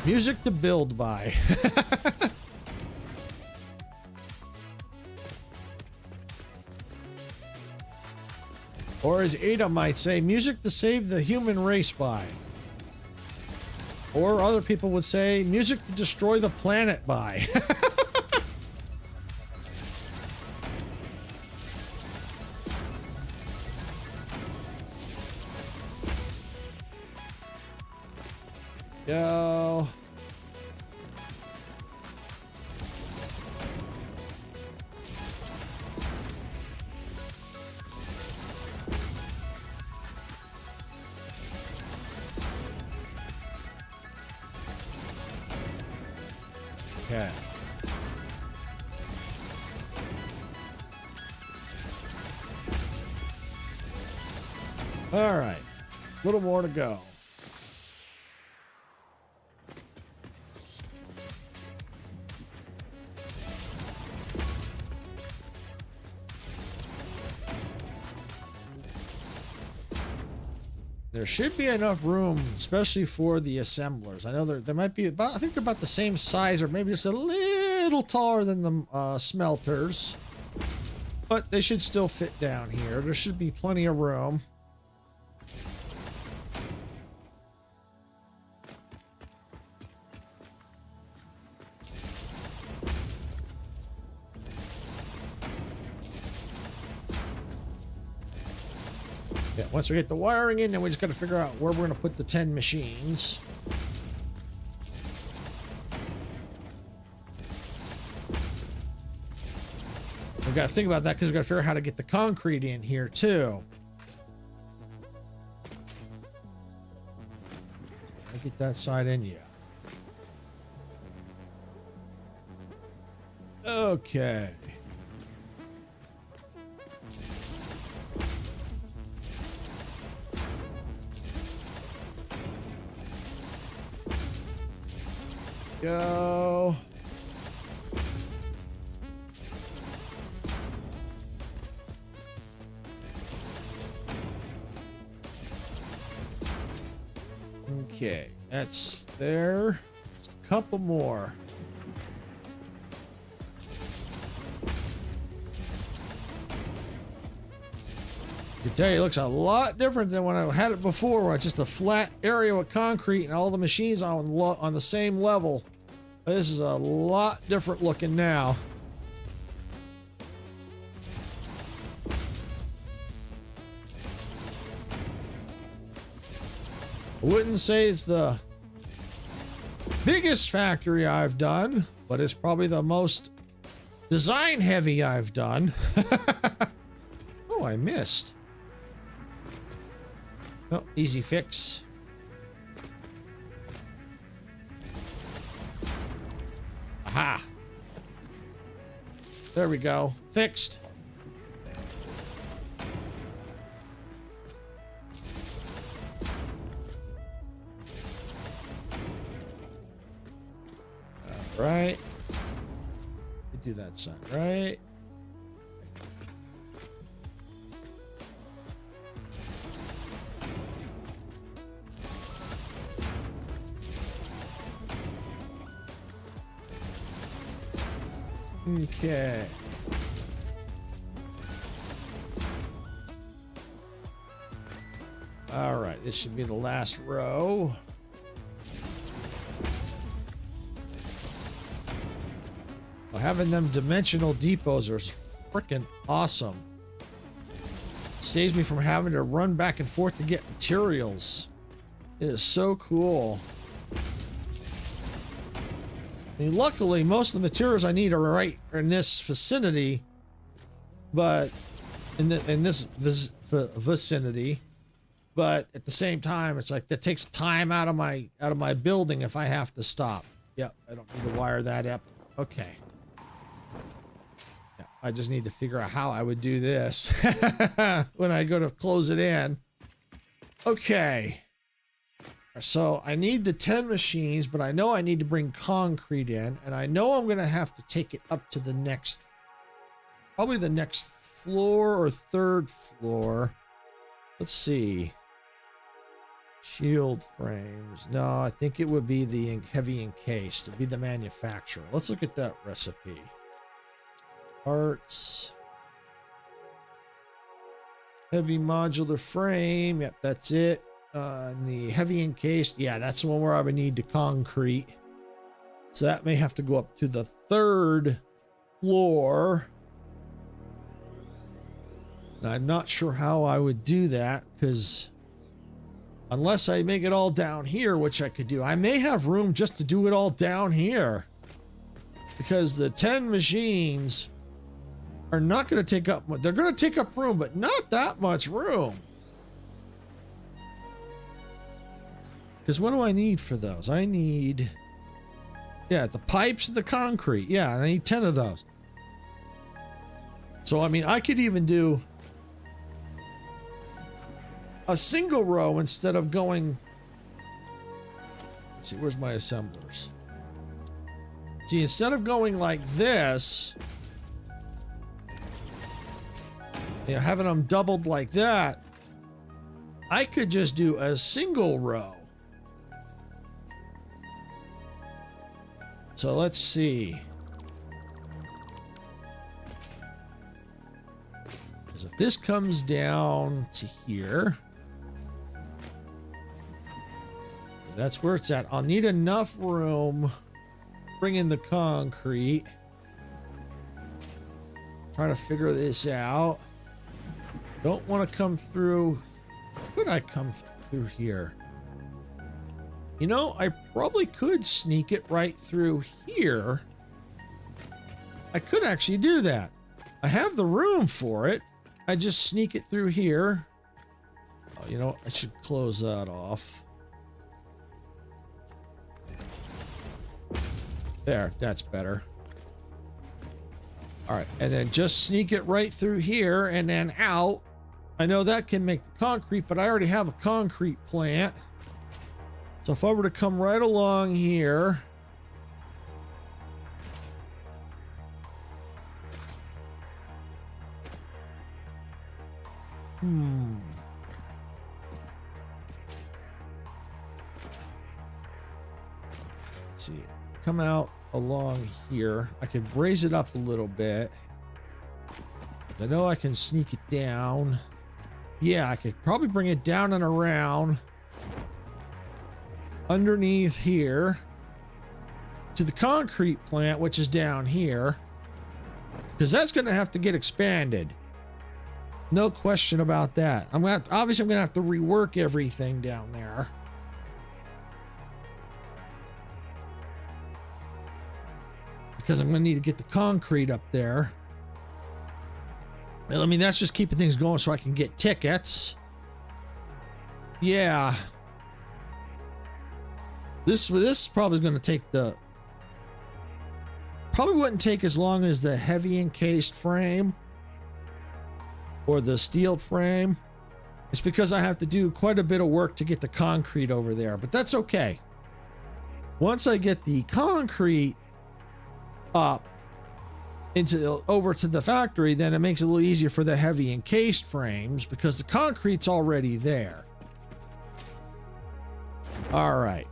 Music to build by. Or as Ada might say, music to save the human race by. Or other people would say, music to destroy the planet by. Go. Okay. All right. A little more to go. There should be enough room, especially for the assemblers. I know there might be about, I think they're about the same size or maybe just a little taller than the smelters. But they should still fit down here. There should be plenty of room. Yeah, once we get the wiring in, then we just got to figure out where we're going to put the 10 machines. We've got to think about that because we've got to figure out how to get the concrete in here too. I'll get that side in, yeah. Okay. Go. Okay, that's there. Just a couple more. I can tell you, it looks a lot different than when I had it before, where it's just a flat area with concrete and all the machines on the same level. This is a lot different looking now. I wouldn't say it's the biggest factory I've done, but it's probably the most design heavy I've done. Oh, I missed. Oh, easy fix. Aha. There we go. Fixed. All right. Do that side, right? Okay. All right, this should be the last row. Well, having them dimensional depots are freaking awesome. Saves me from having to run back and forth to get materials. It is so cool. I mean, luckily, most of the materials I need are right in this vicinity, but in this vicinity. But at the same time, it's like that takes time out of my building if I have to stop. Yep, I don't need to wire that up. Okay. Yeah, I just need to figure out how I would do this when I go to close it in. Okay. So I need the 10 machines, but I know I need to bring concrete in, and I know I'm going to have to take it up to the next, probably the next floor or third floor. Let's see. Shield frames. No, I think it would be the heavy encased. It'd be the manufacturer. Let's look at that recipe. Parts. Heavy modular frame. Yep, that's it. And the heavy encased, yeah, that's the one where I would need the concrete. So that may have to go up to the third floor. And I'm not sure how I would do that, because unless I make it all down here, which I could do, I may have room just to do it all down here. Because the 10 machines are not going to take up, they're going to take up room, but not that much room. Because what do I need for those? I need, yeah, the pipes and the concrete. Yeah, I need 10 of those. So, I mean, I could even do a single row instead of going, let's see, where's my assemblers? See, instead of going like this, you know, having them doubled like that, I could just do a single row. So let's see. Because if this comes down to here, that's where it's at. I'll need enough room. Bring in the concrete. Trying to figure this out. Don't want to come through. Could I come through here? You know, I probably could sneak it right through here. I could actually do that. I have the room for it. I just sneak it through here. Oh, you know, I should close that off. There, that's better. All right, and then just sneak it right through here and then out. I know that can make the concrete, but I already have a concrete plant. So if I were to come right along here, let's see, come out along here. I could raise it up a little bit. I know I can sneak it down. Yeah, I could probably bring it down and around underneath here to the concrete plant, which is down here, because that's going to have to get expanded. No question about that. Obviously I'm going to have to rework everything down there. because I'm going to need to get the concrete up there. I mean, that's just keeping things going so I can get tickets. Yeah. This is probably going to take probably wouldn't take as long as the heavy encased frame or the steel frame. It's because I have to do quite a bit of work to get the concrete over there, but that's okay. Once I get the concrete up over to the factory, then it makes it a little easier for the heavy encased frames because the concrete's already there. All right.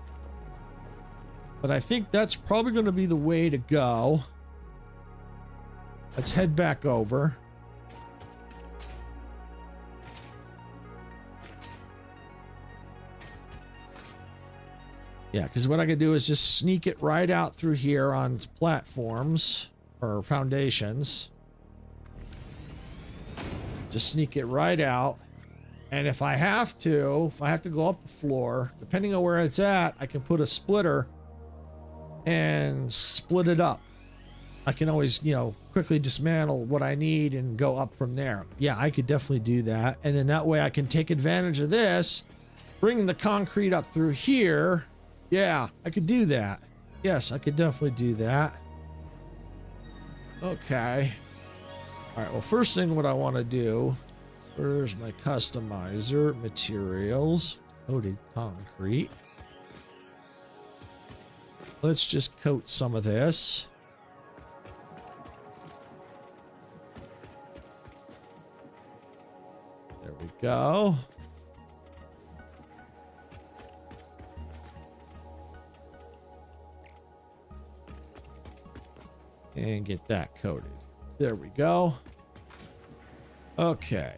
But I think that's probably going to be the way to go. Let's head back over. Yeah, because what I can do is just sneak it right out through here on platforms or foundations. Just sneak it right out. And if I have to go up the floor, depending on where it's at, I can put a splitter and split it up. I can always, quickly dismantle what I need and go up from there. Yeah, I could definitely do that. And then that way I can take advantage of this, bringing the concrete up through here. Yeah, I could do that. Yes, I could definitely do that. Okay. All right, well, first thing what I want to do, where's my customizer? Materials, coated concrete. Let's just coat some of this. There we go. And get that coated. There we go. Okay.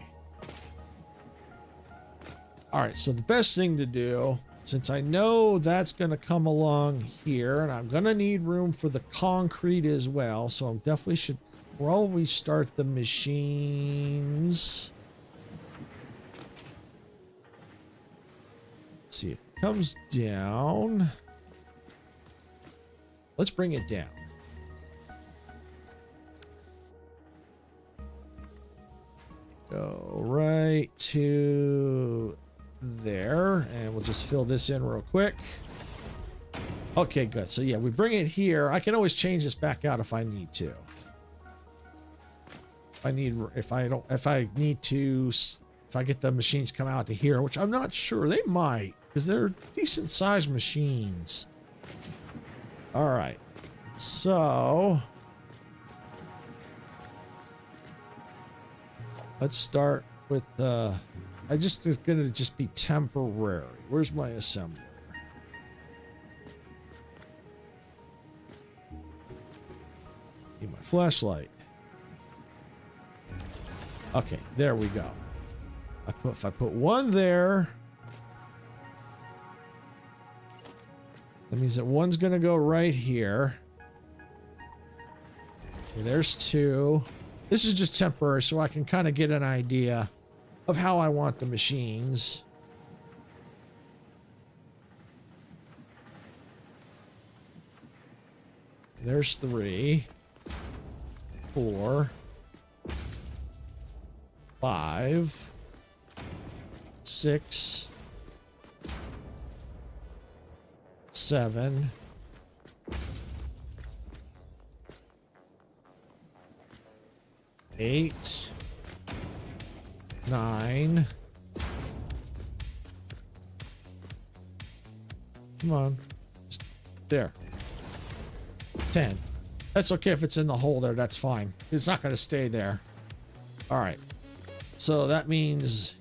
All right, so the best thing to do, since I know that's going to come along here, and I'm going to need room for the concrete as well, so I definitely should probably start the machines. Let's see if it comes down. Let's bring it down. Go right to there, and we'll just fill this in real quick. Okay, good. So yeah, we bring it here. I can always change this back out if I need to. If I get the machines come out to here, which I'm not sure they might, because they're decent sized machines. All right, so let's start with it's gonna just be temporary. Where's my assembler? Need my flashlight. Okay, there we go. If I put one there, that means that one's gonna go right here. Okay, there's two. This is just temporary, so I can kind of get an idea of how I want the machines. There's 3, 4, 5, 6, 7, 8, 9. Come on. Just there. 10. That's okay if it's in the hole there. That's fine. It's not going to stay there. All right. So that means,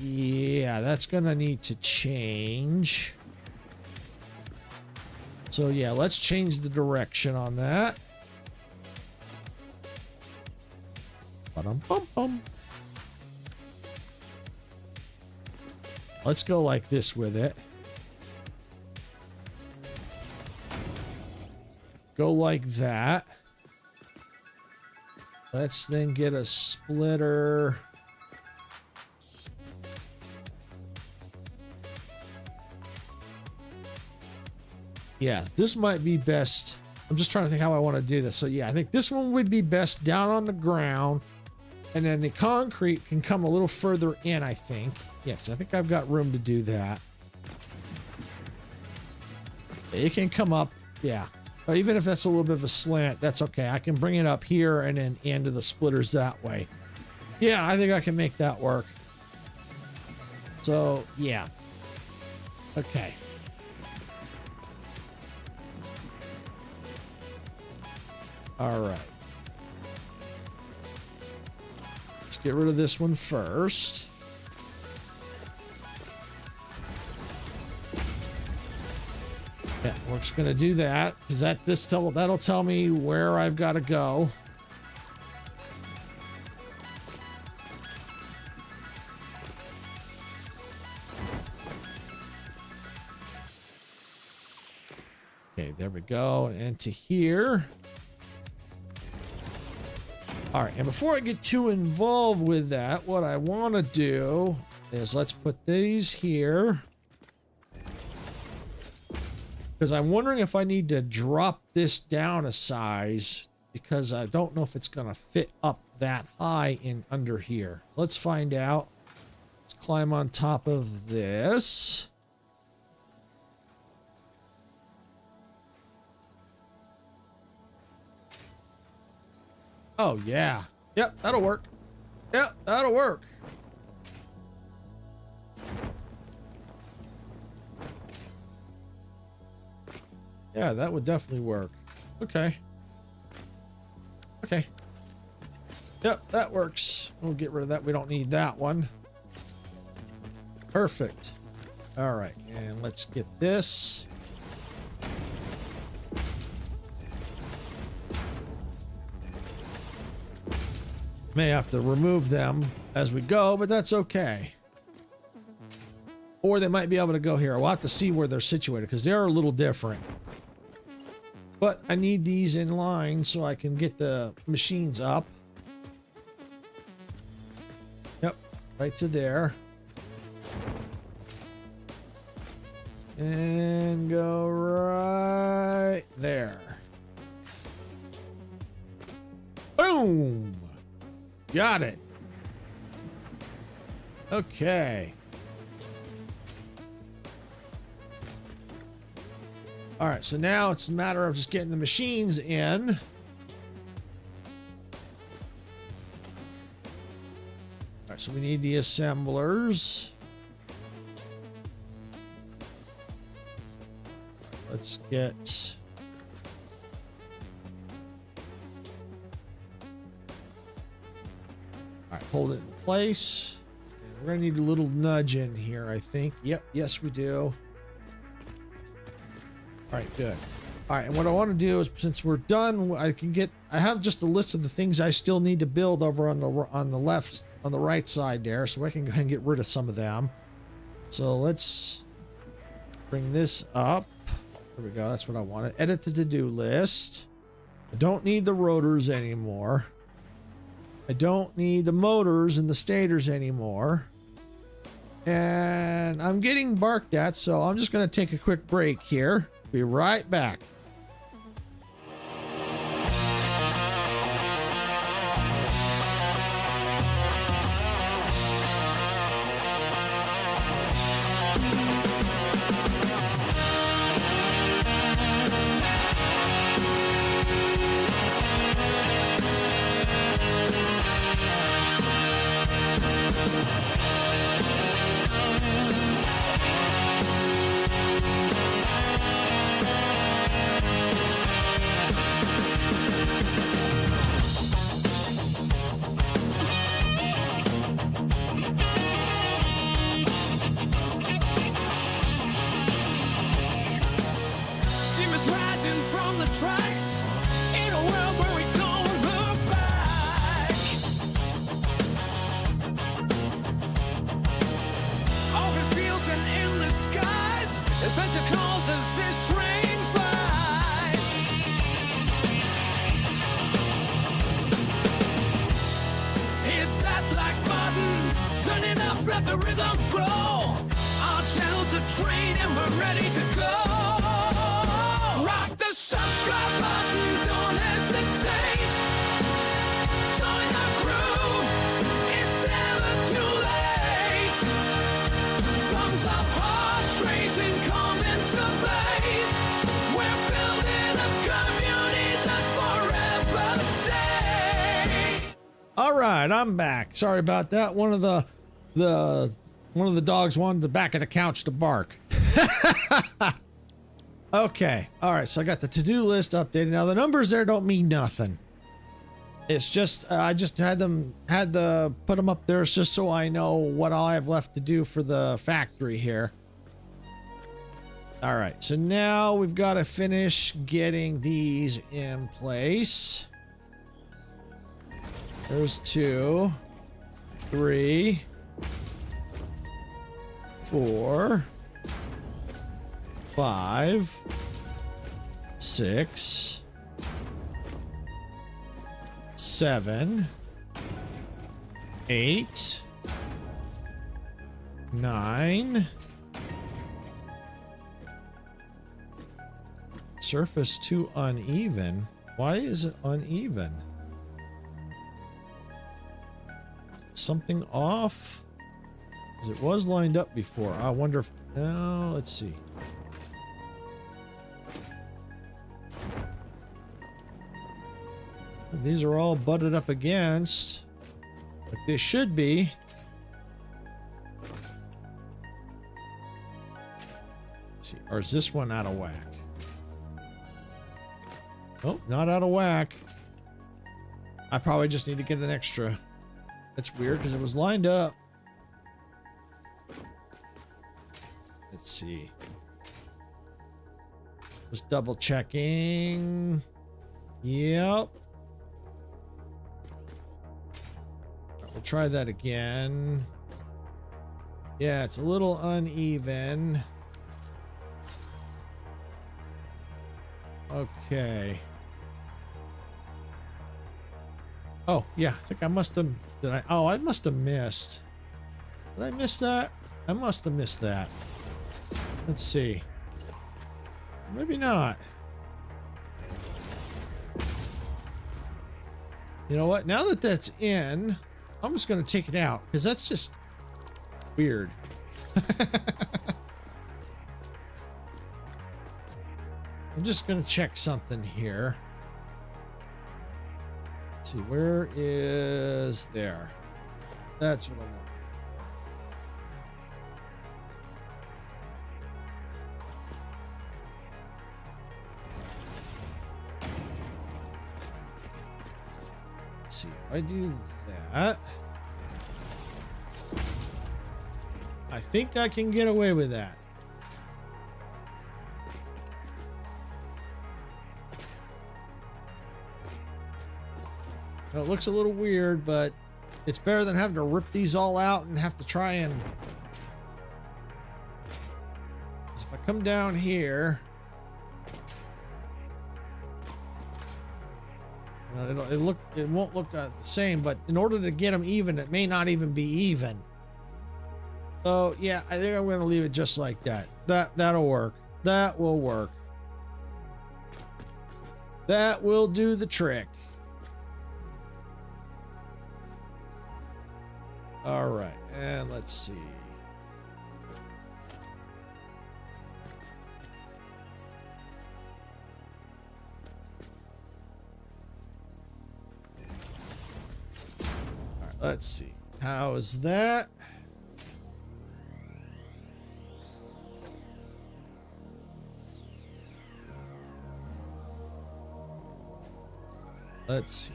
yeah, that's going to need to change. So yeah, let's change the direction on that. Ba-dum-bum-bum. Let's go like this with it. Go like that. Let's then get a splitter. Yeah, this might be best I'm just trying to think how I want to do this. So yeah, I think this one would be best down on the ground, and then the concrete can come a little further in, I think. Yes, I think I've got room to do that. It can come up, yeah. But even if that's a little bit of a slant, that's okay. I can bring it up here and then into the splitters that way. Yeah, I think I can make that work. So, yeah. Okay. All right. Let's get rid of this one first. Yeah, we're just gonna do that because that'll tell me where I've got to go. Okay, there we go, and to here. All right, and before I get too involved with that, what I want to do is let's put these here. Because I'm wondering if I need to drop this down a size because I don't know if it's going to fit up that high in under here. Let's find out. Let's climb on top of this. Oh, yeah. Yep, that'll work. Yep, that'll work. Yeah, that would definitely work. Okay. Okay. Yep, that works. We'll get rid of that. We don't need that one. Perfect. All right, and let's get this. May have to remove them as we go, but that's okay. Or they might be able to go here. We'll have to see where they're situated because they're a little different. But I need these in line so I can get the machines up. Yep, right to there. And go right there. Boom! Got it. Okay. All right, so now it's a matter of just getting the machines in. All right, so we need the assemblers. Let's get... All right, hold it in place. And we're gonna need a little nudge in here, I think. Yep, yes we do. All right, good. All right, and what I want to do is, since we're done, I have just a list of the things I still need to build over on the left, on the right side there, so I can go ahead and get rid of some of them. So let's bring this up. There we go. That's what I wanted. Edit the to-do list. I don't need the rotors anymore. I don't need the motors and the stators anymore. And I'm getting barked at, so I'm just going to take a quick break here. Be right back. Tracks in a world where we don't look back. Open fields and endless skies. Adventure calls as this train flies. Hit that black button, turn it up, let the rhythm flow. Our channel's a train and we're ready to go. Rock the subscribe button. right, I'm back. Sorry about that. One of the dogs wanted the back of the couch to bark. Okay. All right. So I got the to-do list updated. Now the numbers there don't mean nothing. It's just I just had to put them up there just so I know what all I have left to do for the factory here. All right. So now we've got to finish getting these in place. There's 2, 3, 4, 5, 6, 7, 8, 9. Surface too uneven. Why is it uneven? Something off? Because it was lined up before. I wonder if... No, let's see. These are all butted up against, like they should be. Let's see, or is this one out of whack? Oh, not out of whack. I probably just need to get an extra. That's weird because it was lined up. Let's see. Just double checking. Yep. We'll try that again. Yeah, it's a little uneven. Okay. Oh, yeah, I think I must have... I must have missed. Did I miss that? I must have missed that. Let's see. Maybe not. You know what? Now that that's in, I'm just going to take it out because that's just weird. I'm just going to check something here. Let's see, where is there? That's what I want. Let's see, if I do that, I think I can get away with that. Now, it looks a little weird, but it's better than having to rip these all out and have to try and... If I come down here... It won't look the same, but in order to get them even, it may not even be even. So yeah, I think I'm going to leave it just like that. That'll work. That will work. That will do the trick. All right, and let's see. All right, let's see. How is that? Let's see.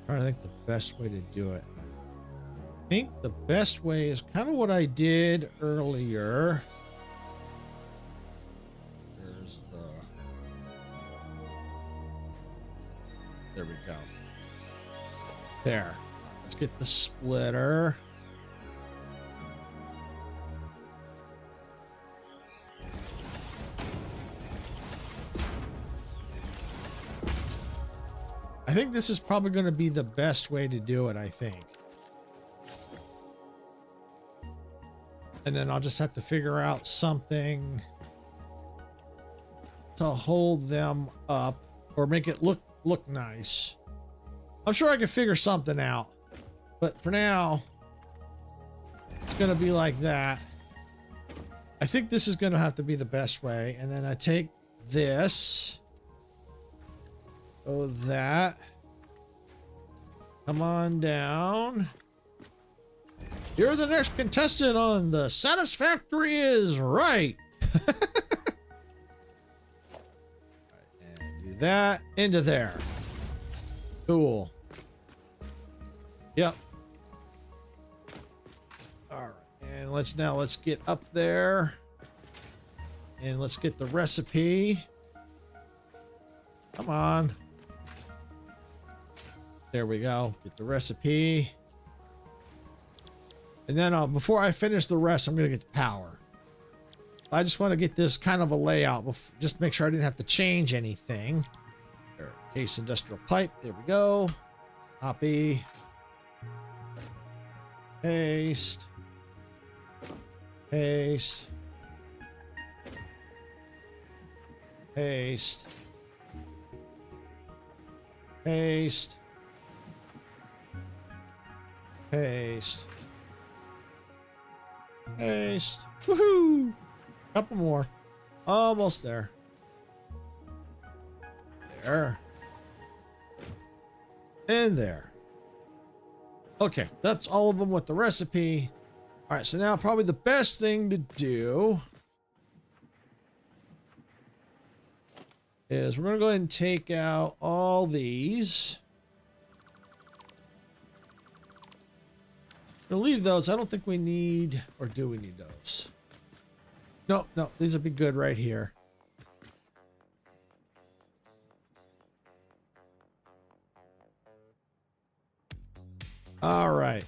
I'm trying to think the best way to do it. I think the best way is kind of what I did earlier. There's there we go. There. Let's get the splitter. I think this is probably going to be the best way to do it, I think. And then I'll just have to figure out something to hold them up or make it look nice. I'm sure I can figure something out, but for now, it's going to be like that. I think this is going to have to be the best way. And then I take this. Oh, that. Come on down. You're the next contestant on the Satisfactory is right. And do that into there. Cool. Yep. All right. And let's get up there. And let's get the recipe. Come on. There we go. Get the recipe. And then before I finish the rest, I'm going to get the power. I just want to get this kind of a layout. Just make sure I didn't have to change anything. There, case industrial pipe. There we go. Copy. Paste. Paste. Paste. Paste. Paste. Paste. Woohoo! Couple more. Almost there. There. And there. Okay, that's all of them with the recipe. All right, so now probably the best thing to do is we're going to go ahead and take out all these. We'll leave those. I don't think we need, or do we need those? No, no, these would be good right here. All right.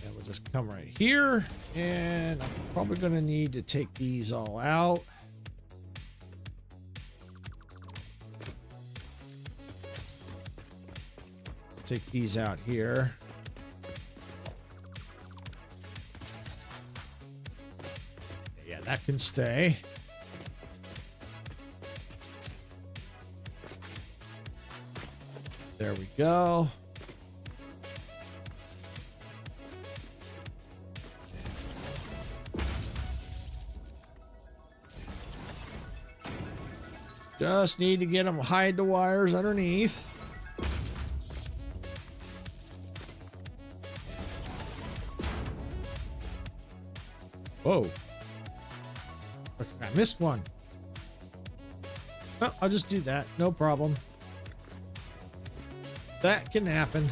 And we'll just come right here. And I'm probably going to need to take these all out. Take these out here. Yeah, that can stay. There we go. Just need to get them, hide the wires underneath. Whoa. I missed one. Oh, I'll just do that. No problem. That can happen.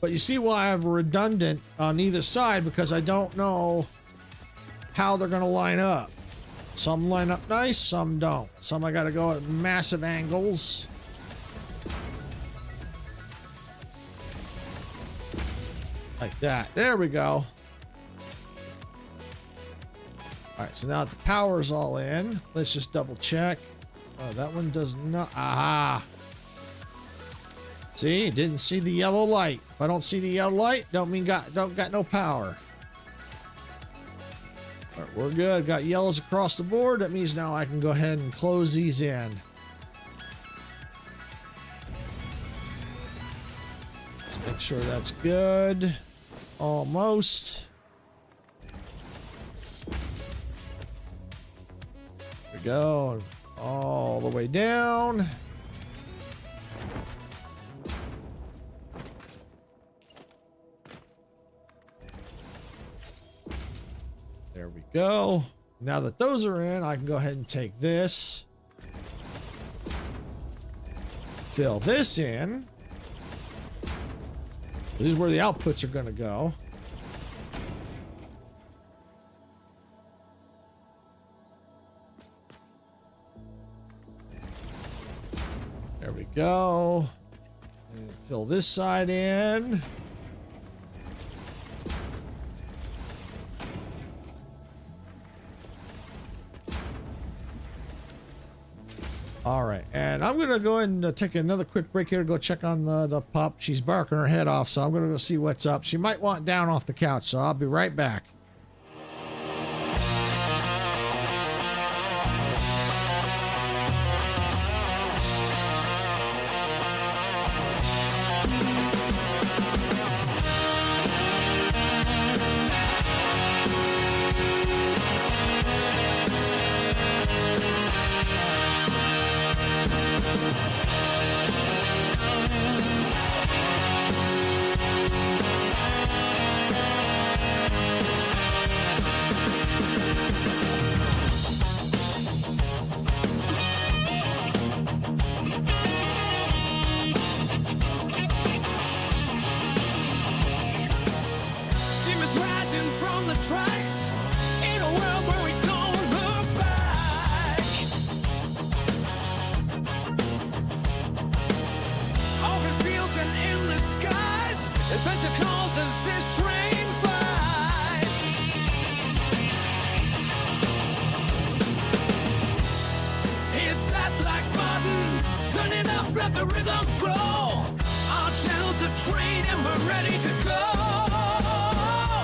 But you see why I have redundant on either side, because I don't know how they're going to line up. Some line up nice, some don't. Some I got to go at massive angles. Like that. There we go. All right, so now the power's all in. Let's just double check. Oh, that one does not. Aha. See, didn't see the yellow light. If I don't see the yellow light, don't got no power. All right, we're good. Got yellows across the board. That means now I can go ahead and close these in. Let's make sure that's good. Almost. There we go. All the way down. There we go. Now that those are in, I can go ahead and take this. Fill this in. This is where the outputs are going to go. There we go. And fill this side in. All right, and I'm gonna go ahead and take another quick break here to go check on the pup. She's barking her head off, so I'm gonna go see what's up. She might want down off the couch, so I'll be right back. train and we're ready to go.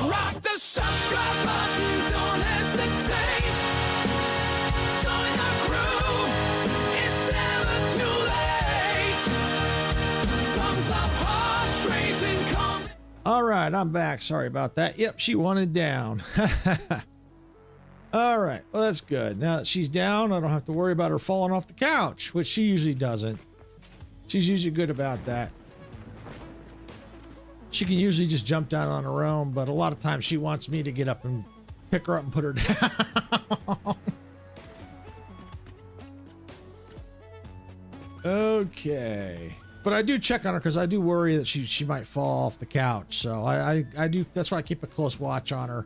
Rock the subscribe button, don't hesitate. Join the crew, it's never too late. Thumbs up, hearts racing, come. All right, I'm back. Sorry about that. Yep, she wanted down. All right, well, that's good. Now that she's down, I don't have to worry about her falling off the couch, which she usually doesn't. She's usually good about that. She can usually just jump down on her own, but a lot of times she wants me to get up and pick her up and put her down. Okay. But I do check on her because I do worry that she might fall off the couch. So I do. That's why I keep a close watch on her.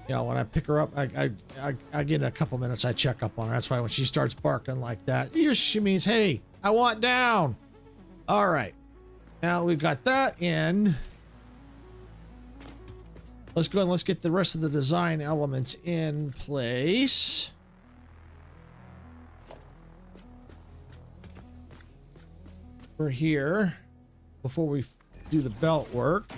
You know, when I pick her up, I get in a couple minutes, I check up on her. That's why when she starts barking like that, she means, hey, I want down. All right. Now we've got that in. Let's go and let's get the rest of the design elements in place. We're here before we do the belt work.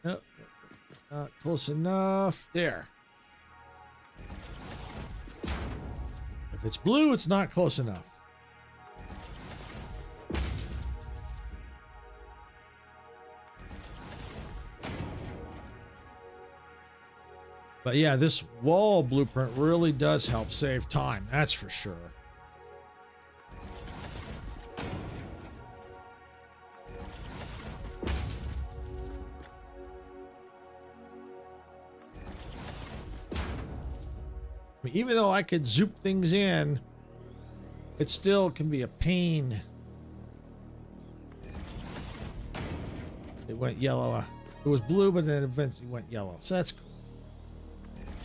Nope, not close enough. There. If it's blue, it's not close enough. But yeah, this wall blueprint really does help save time. That's for sure. I mean, even though I could zoop things in, it still can be a pain. It went yellow. It was blue, but then eventually went yellow. So that's cool.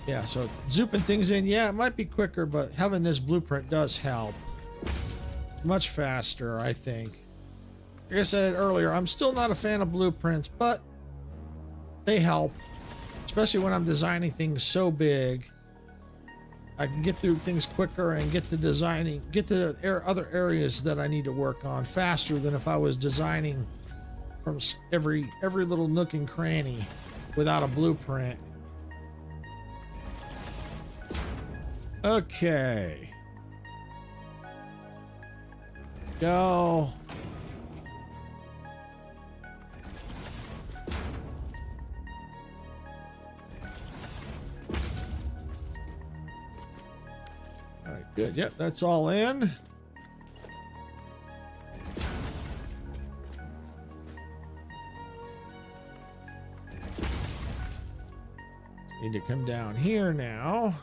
Yeah, so zooping things in, yeah, it might be quicker, but having this blueprint does help. It's much faster, I think. Like I said earlier, I'm still not a fan of blueprints, but they help. Especially when I'm designing things so big. I can get through things quicker and get to designing, get to other areas that I need to work on faster than if I was designing from every little nook and cranny without a blueprint. Okay. Go. All right, good. Yep, that's all in. Need to come down here now.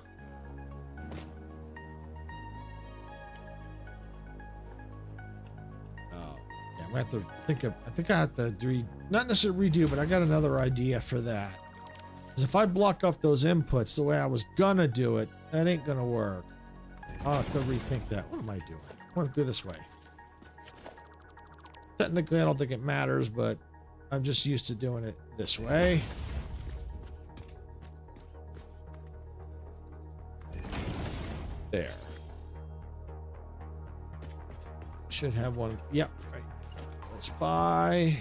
I have to think of, I think I have to not necessarily redo, but I got another idea for that. Because if I block off those inputs the way I was gonna do it, that ain't gonna work. I'll have to rethink that. What am I doing? I want to go this way. Technically, I don't think it matters, but I'm just used to doing it this way. There. Should have one. Yep, right. By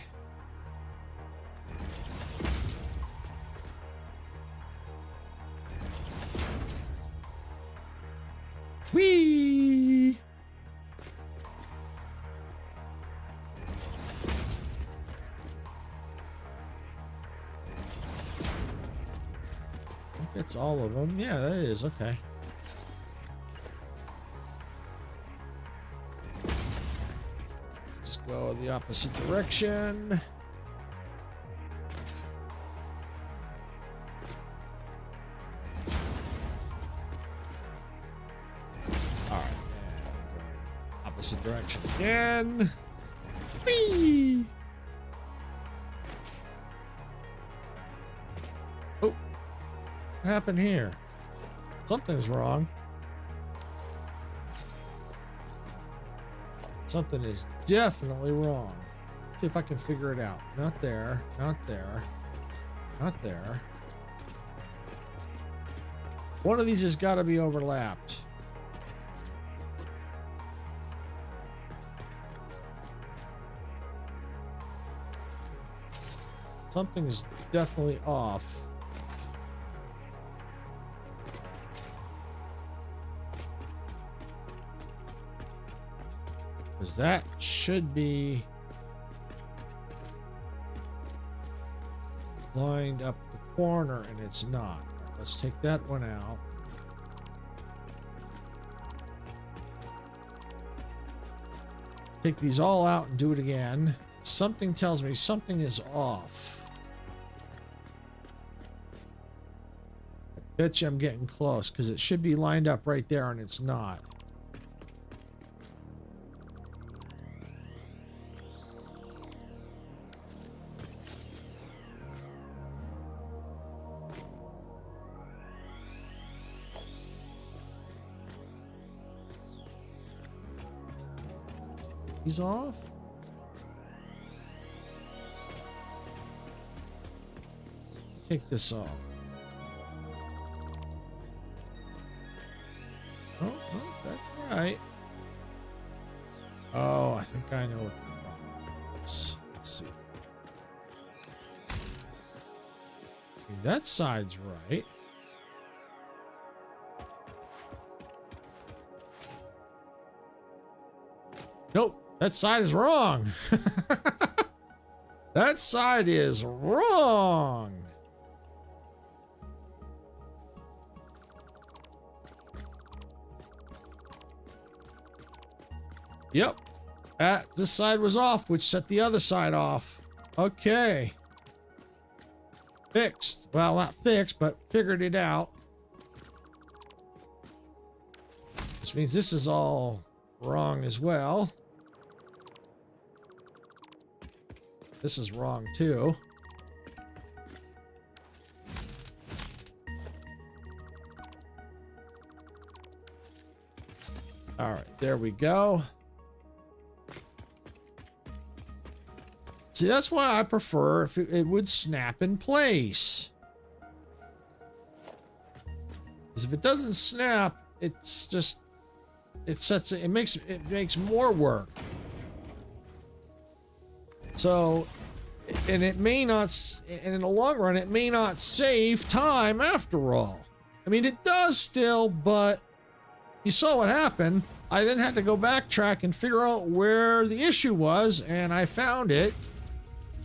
whee. I think that's all of them. Yeah, that is okay. Go the opposite direction. All right, opposite direction again. Whee! Oh, what happened here? Something's wrong. Something is definitely wrong. See if I can figure it out. Not there, not there, not there. One of these has got to be overlapped. Something is definitely off. Because that should be lined up the corner, and it's not. Right, let's take that one out. Take these all out and do it again. Something tells me something is off. I bet you I'm getting close because it should be lined up right there and it's not. He's off. Take this off. Oh, that's all right. Oh, I think I know what the problem is. Let's see. Okay, that side's right. Nope, that side is wrong. That side is wrong. Yep. This side was off, which set the other side off. Okay. Fixed. Well, not fixed, but figured it out. Which means this is all wrong as well. This is wrong too. All right, there we go. See, that's why I prefer if it would snap in place. Because if it doesn't snap, it's just it makes more work. So, and it may not, and in the long run, it may not save time after all. I mean, it does still, but you saw what happened. I then had to go backtrack and figure out where the issue was, and I found it.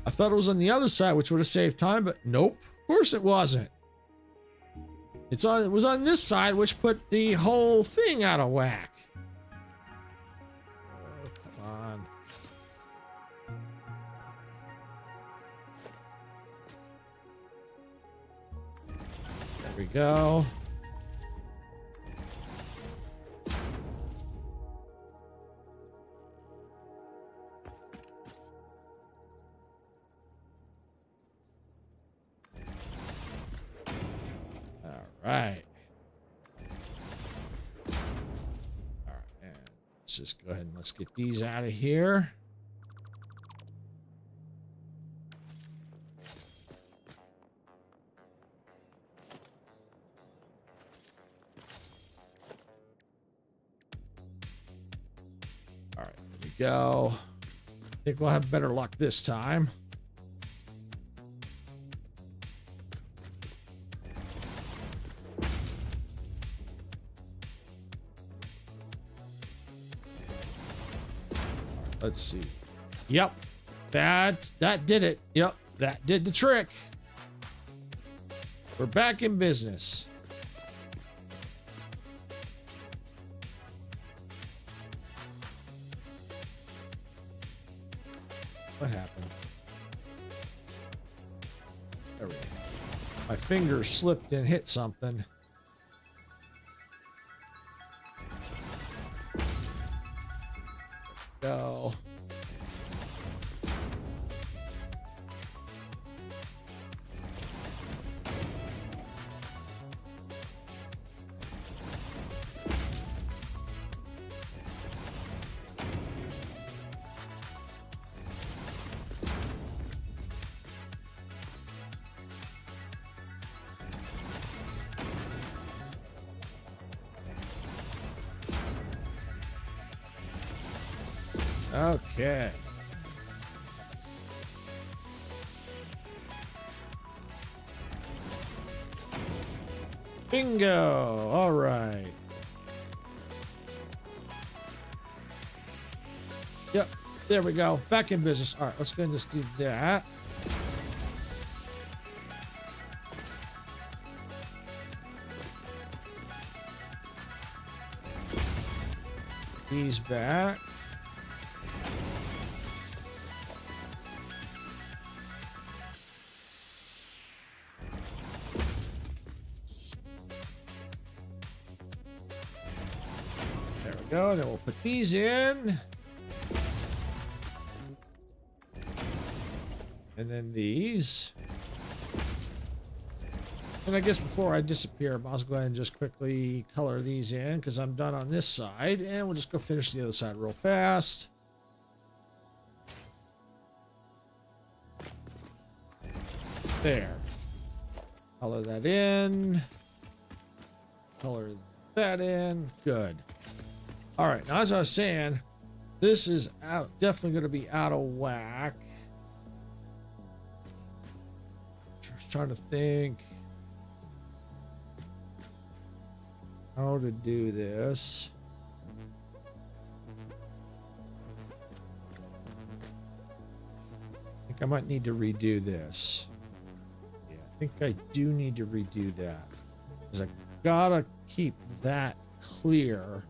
I thought it was on the other side, which would have saved time, but nope. Of course it wasn't. It was on this side, which put the whole thing out of whack. Oh, come on. There we go. All right. And let's just go ahead and let's get these out of here. All right, there we go. I think we'll have better luck this time. Let's see. Yep. That did it. Yep. That did the trick. We're back in business. What happened? There we go. My finger slipped and hit something. Go. Okay. Bingo. All right. Yep. There we go. Back in business. All right. Let's go and just do that. These back. There we go. And then we'll put these in. And then these. And I guess before I disappear, I'll go ahead and just quickly color these in because I'm done on this side. And we'll just go finish the other side real fast. There. Color that in. Color that in. Good. All right. Now, as I was saying, this is definitely going to be out of whack. Just trying to think how to do this. I think I might need to redo this. Yeah, I think I do need to redo that because I gotta keep that clear.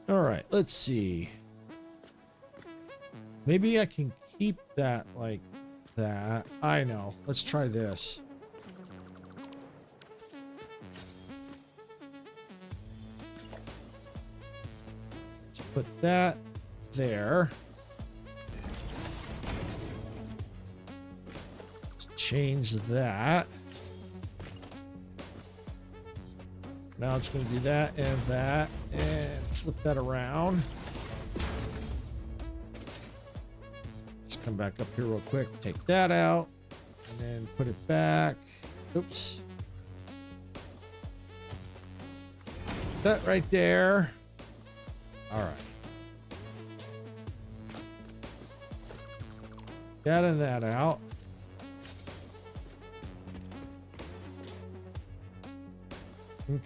All right, let's see. Maybe I can keep that like that. I know. Let's try this. Put that there. Let's change that. Now it's going to do that and flip that around. Just come back up here real quick, take that out, and then put it back. Oops. That right there. All right. That and that out.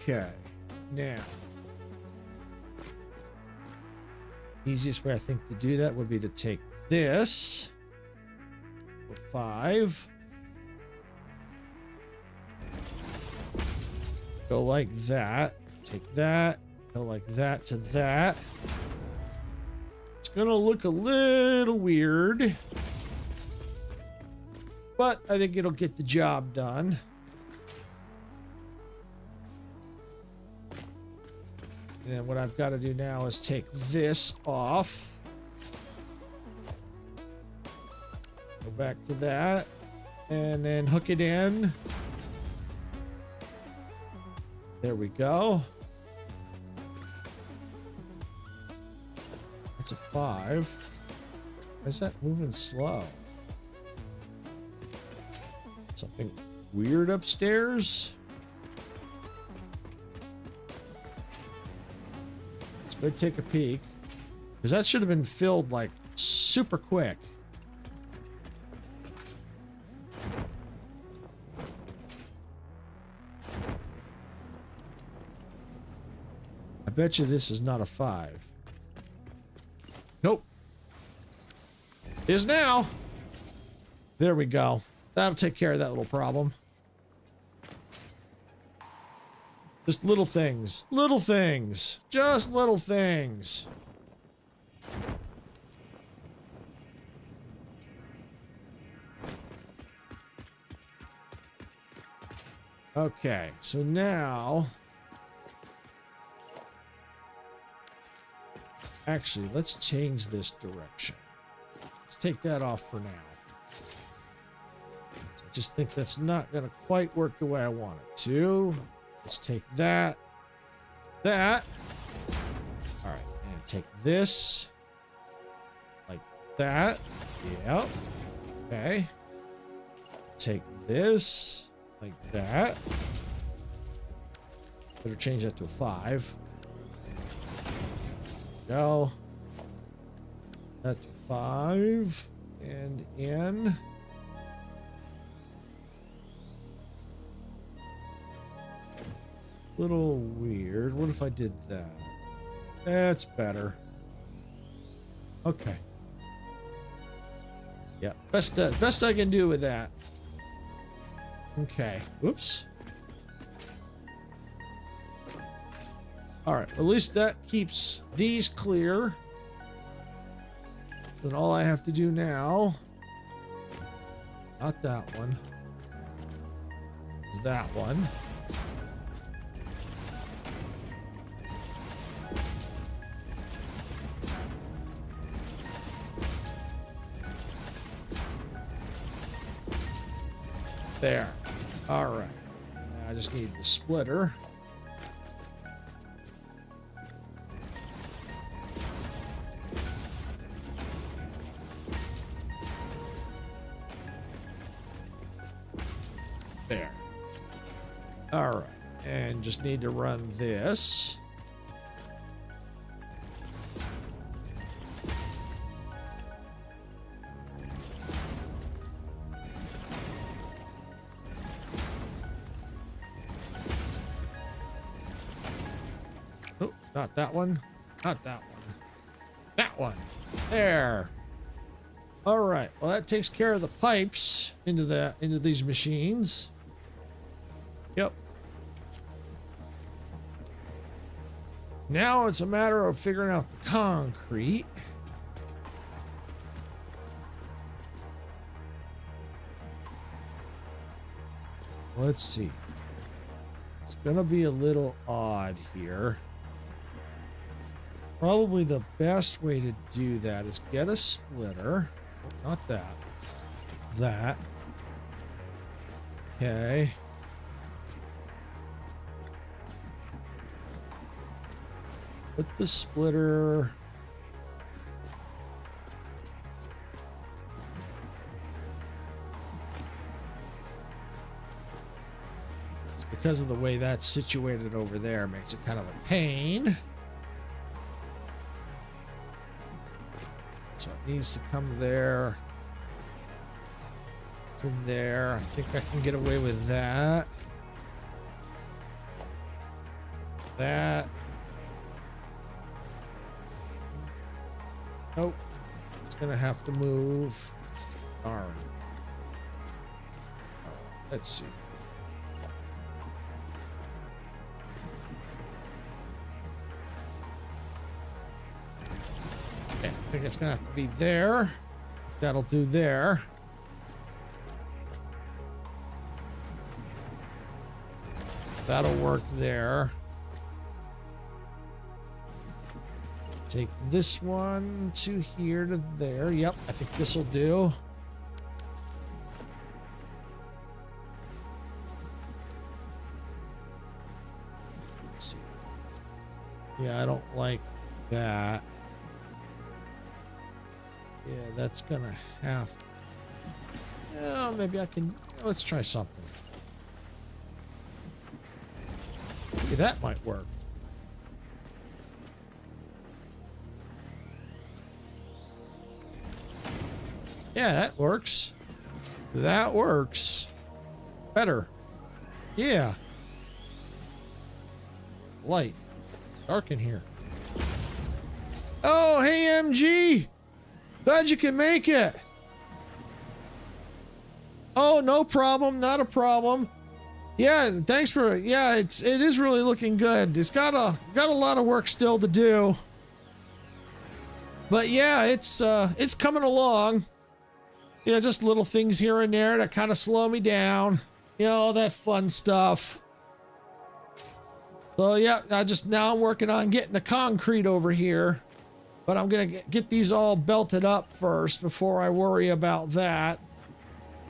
Okay. Now, easiest way I think to do that would be to take this for 5. Go like that. Take that. Go like that to that. It's gonna look a little weird, but I think it'll get the job done. And then what I've got to do now is take this off. Go back to that and then hook it in. There we go. That's a 5. Why is that moving slow? Something weird upstairs? Let's go take a peek. Because that should have been filled like super quick. I bet you this is not a 5. Nope. Is now. There we go. That'll take care of that little problem. Just little things. Little things. Just little things. Okay, so now... Actually, let's change this direction. Let's take that off for now. I just think that's not going to quite work the way I want it to. Let's take that. That. All right, and take this. Like that. Yep. Okay. Take this. Like that. Better change that to a 5. go. That's 5 and in. Little weird. What if I did that? That's better. Okay. Yeah, best I can do with that. Okay. Whoops. All right. At least that keeps these clear. Then all I have to do now, not that one, is that one. There. All right. Now I just need the splitter. There. All right. And just need to run this. Oh, not that one. Not that one. That one. There. All right. Well, that takes care of the pipes into these machines. Yep. Now it's a matter of figuring out the concrete. Let's see. It's gonna be a little odd here. Probably the best way to do that is get a splitter. Not that. That. Okay. Put the splitter. It's because of the way that's situated over there, makes it kind of a pain. So it needs to come there to there. I think I can get away with that. That. Nope. It's gonna have to move. Darn. Let's see. Okay, I think it's gonna have to be there. That'll do there. That'll work there. Take this one to here to there. Yep, I think this will do. Let's see. Yeah, I don't like that. Yeah, that's gonna have to. Yeah, maybe I can. Let's try something. Maybe that might work. Yeah, that works. That works. Better. Yeah. Light. Dark in here. Oh, hey, MG. Glad you can make it. Oh, no problem. Not a problem. Yeah, thanks for, yeah, it is really looking good. It's got a lot of work still to do. But yeah, it's coming along. Yeah, just little things here and there that kind of slow me down. You know, all that fun stuff. So yeah, now I'm working on getting the concrete over here. But I'm gonna get these all belted up first before I worry about that.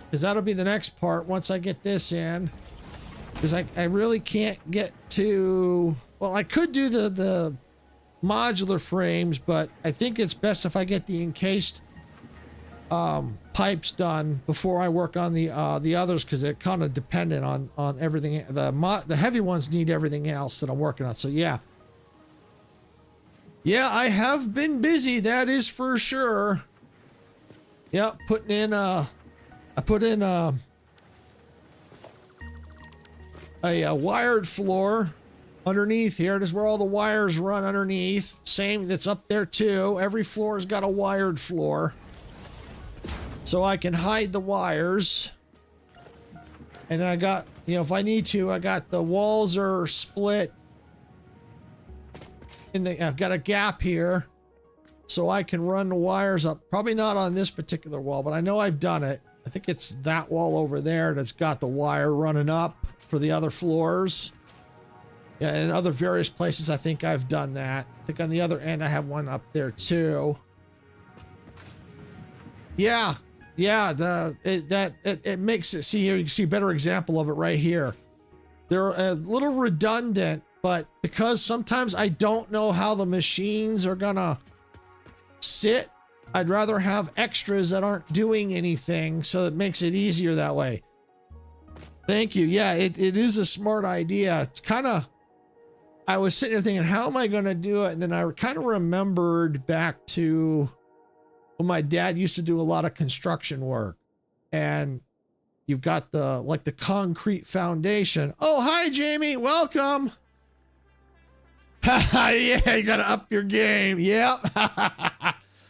Because that'll be the next part once I get this in. Because I really can't get to... Well, I could do the modular frames, but I think it's best if I get the encased pipes done before I work on the others, because they're kind of dependent on everything. The heavy ones need everything else that I'm working on. So yeah. Yeah, I have been busy, that is for sure. Yep, putting in I put in a wired floor underneath here. This is where all the wires run underneath. Same that's up there too. Every floor's got a wired floor. So I can hide the wires. And I got, you know, if I need to, I got the walls are split. I've got a gap here. So I can run the wires up. Probably not on this particular wall, but I know I've done it. I think it's that wall over there that's got the wire running up for the other floors. Yeah, and other various places I think I've done that. I think on the other end I have one up there too. Yeah, it makes it, see here, you can see a better example of it right here. They're a little redundant, but because sometimes I don't know how the machines are gonna sit, I'd rather have extras that aren't doing anything, so it makes it easier that way. Thank you. Yeah, it is a smart idea. It's kind of, I was sitting there thinking, how am I going to do it? And then I kind of remembered back to when my dad used to do a lot of construction work, and you've got the, like the concrete foundation. Oh, hi, Jamie. Welcome. Yeah, you got to up your game. Yep.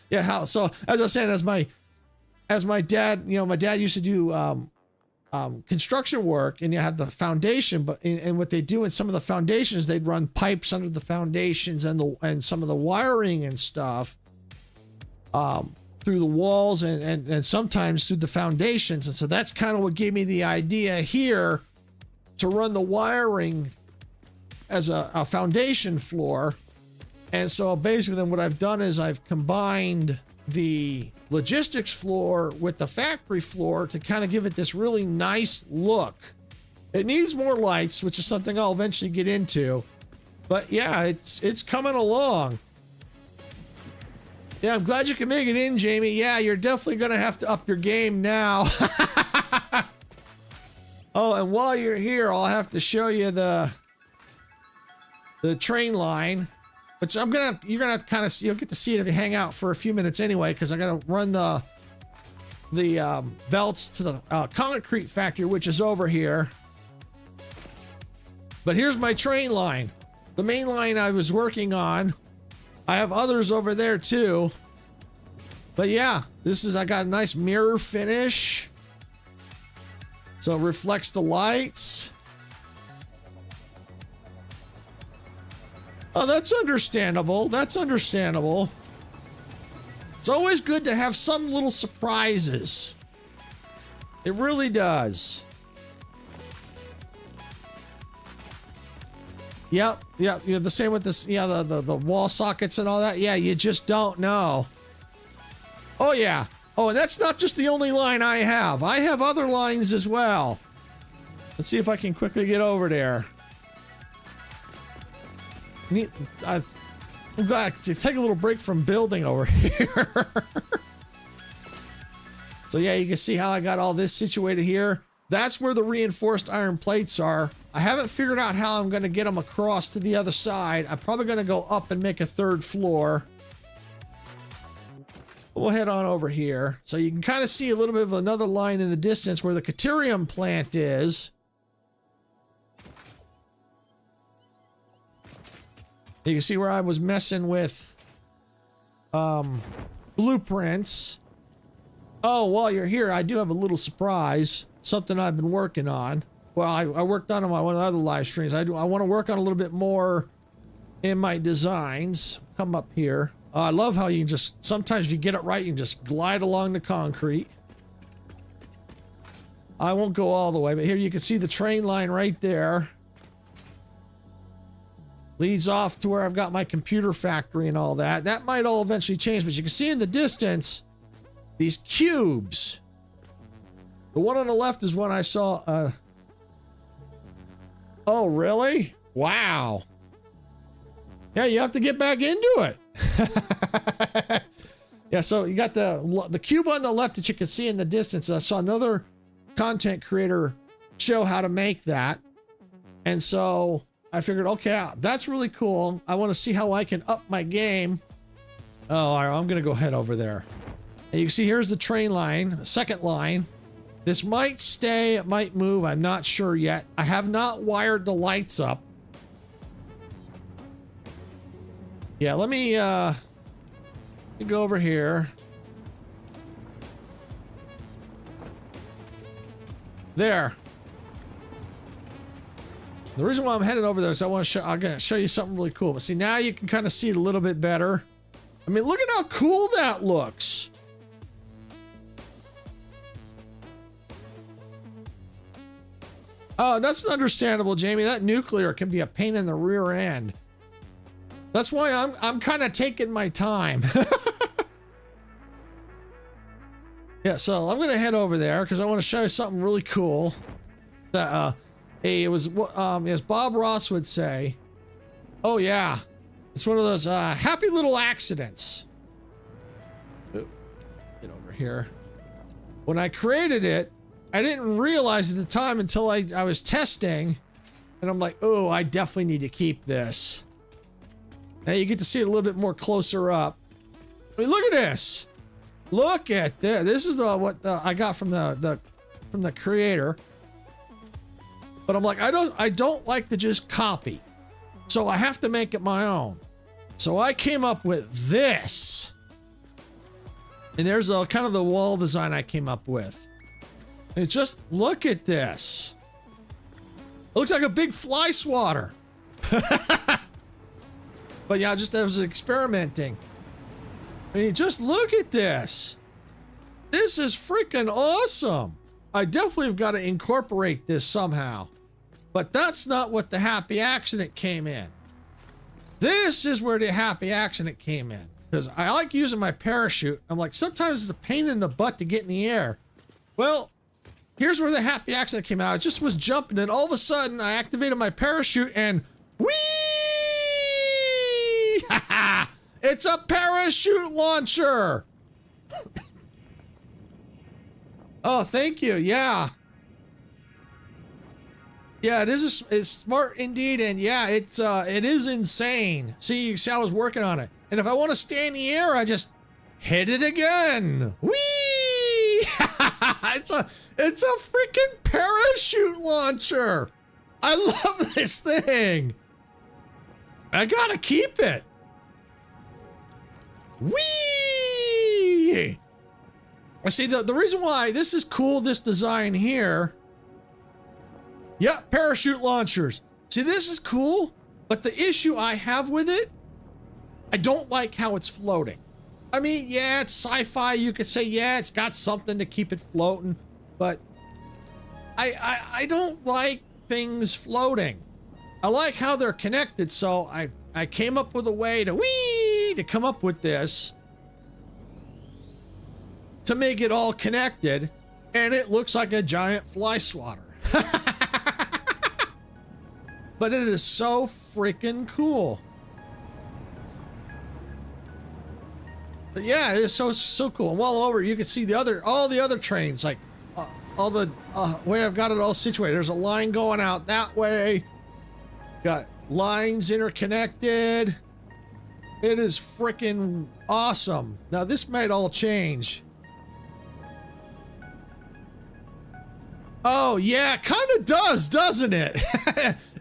Yeah. How? So as I was saying, as my dad, you know, my dad used to do, construction work, and you have the foundation, but and what they do in some of the foundations, they'd run pipes under the foundations and some of the wiring and stuff through the walls and sometimes through the foundations. And so that's kind of what gave me the idea here to run the wiring as a foundation floor. And so basically then what I've done is I've combined the logistics floor with the factory floor to kind of give it this really nice look. It needs more lights, which is something I'll eventually get into, but yeah, it's coming along. Yeah, I'm glad you can make it in, Jamie. Yeah, you're definitely gonna have to up your game now. Oh, and while you're here, I'll have to show you the train line. Which you're gonna have to kind of see, you'll get to see it if you hang out for a few minutes anyway, because I gotta run the belts to the concrete factory, which is over here. But here's my train line, the main line I was working on. I have others over there too. But yeah, I got a nice mirror finish, so it reflects the lights. Oh, that's understandable. That's understandable. It's always good to have some little surprises. It really does. Yep. Yeah, the same with this. Yeah, the wall sockets and all that. Yeah, you just don't know. Oh yeah. Oh, and that's not just the only line I have. I have other lines as well. Let's see if I can quickly get over there. I'm glad to take a little break from building over here. So yeah, you can see how I got all this situated here. That's where the reinforced iron plates are. I haven't figured out how I'm going to get them across to the other side. I'm probably going to go up and make a third floor. We'll head on over here. So you can kind of see a little bit of another line in the distance where the Caterium plant is. You can see where I was messing with blueprints. Oh, while you're here, I do have a little surprise. Something I've been working on. Well, I worked on my one of the other live streams. I want to work on a little bit more in my designs. Come up here. I love how you can just, sometimes if you get it right, you can just glide along the concrete. I won't go all the way, but here you can see the train line right there. Leads off to where I've got my computer factory and all that. That might all eventually change, but you can see in the distance, these cubes. The one on the left is one I saw. Oh, really? Wow. Yeah, you have to get back into it. Yeah, so you got the cube on the left that you can see in the distance. I saw another content creator show how to make that. And so I figured, okay, that's really cool. I want to see how I can up my game. Oh, all right, I'm going to go head over there. And you can see here's the train line, the second line. This might stay, it might move. I'm not sure yet. I have not wired the lights up. Yeah, let me go over here. There. The reason why I'm heading over there is I'm going to show you something really cool. But see, now you can kind of see it a little bit better. I mean, look at how cool that looks. Oh, that's understandable, Jamie. That nuclear can be a pain in the rear end. That's why I'm kind of taking my time. Yeah, so I'm gonna head over there because I want to show you something really cool. That it was as Bob Ross would say. Oh yeah, it's one of those happy little accidents. Ooh, get over here. When I created it, I didn't realize at the time until I was testing, and I'm like, oh, I definitely need to keep this. Now you get to see it a little bit more closer up. I mean, look at this. Look at this. This is what I got from the creator. But I'm like, I don't like to just copy, so I have to make it my own. So I came up with this, and there's kind of the wall design I came up with. And just look at this. It looks like a big fly swatter. But yeah, I was experimenting. I mean, just look at this. This is freaking awesome. I definitely have got to incorporate this somehow. But that's not what the happy accident came in. This is where the happy accident came in. Because I like using my parachute. I'm like, sometimes it's a pain in the butt to get in the air. Well, here's where the happy accident came out. I just was jumping, and all of a sudden, I activated my parachute, and whee! It's a parachute launcher. Oh, thank you. Yeah. Yeah, it's smart indeed, and yeah, it is insane. See, you see, I was working on it, and if I want to stay in the air, I just hit it again. Whee! It's a freaking parachute launcher. I love this thing. I gotta keep it. Whee! I see the reason why this is cool, this design here. Yeah, parachute launchers. See, this is cool, but the issue I have with it, I don't like how it's floating. I mean, yeah, it's sci-fi. You could say, yeah, it's got something to keep it floating, but I don't like things floating. I like how they're connected, so I came up with a way to come up with this to make it all connected, and it looks like a giant fly swatter. But it is so freaking cool. But yeah, it is so cool. And while over, you can see all the other trains, like all the way I've got it all situated. There's a line going out that way. Got lines interconnected. It is freaking awesome. Now this might all change. Oh yeah, kind of does, doesn't it?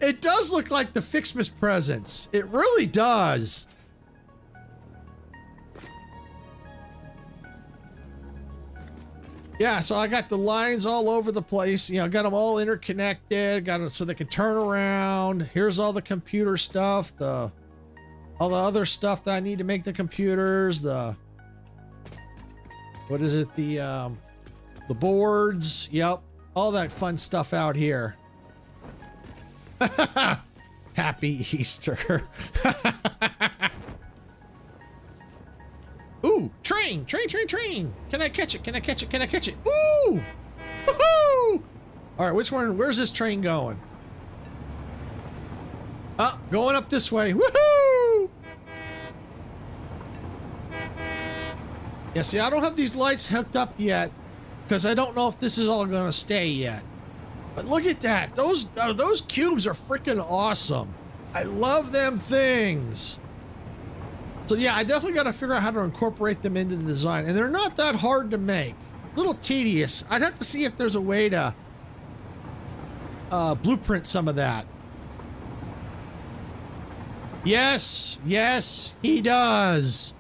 It does look like the Fixmas presents. It really does. Yeah, so I got the lines all over the place. You know, got them all interconnected. Got them so they can turn around. Here's all the computer stuff. All the other stuff that I need to make the computers. What is it? The boards. Yep. All that fun stuff out here. Happy Easter. Ooh, train. Can I catch it? Can I catch it? Ooh! Woohoo! All right, which one? Where's this train going? Going up this way. Woohoo! Yeah, see, I don't have these lights hooked up yet because I don't know if this is all going to stay yet. But look at that. Those cubes are freaking awesome. I love them things. So yeah, I definitely got to figure out how to incorporate them into the design. And they're not that hard to make. A little tedious. I'd have to see if there's a way to blueprint some of that. Yes, yes, he does.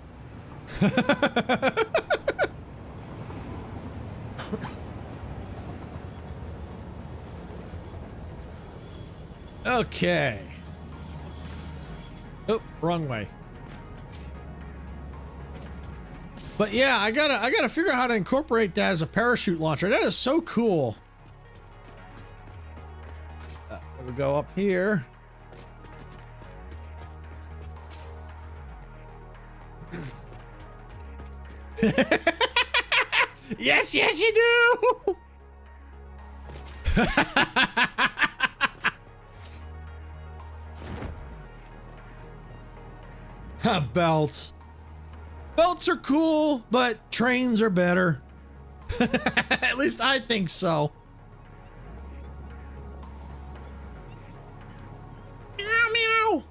Okay. Oh, wrong way. But yeah, I gotta figure out how to incorporate that as a parachute launcher. That is so cool. We'll go up here. Yes, yes, you do. Belts. Belts are cool, but trains are better. At least I think so. Meow, meow.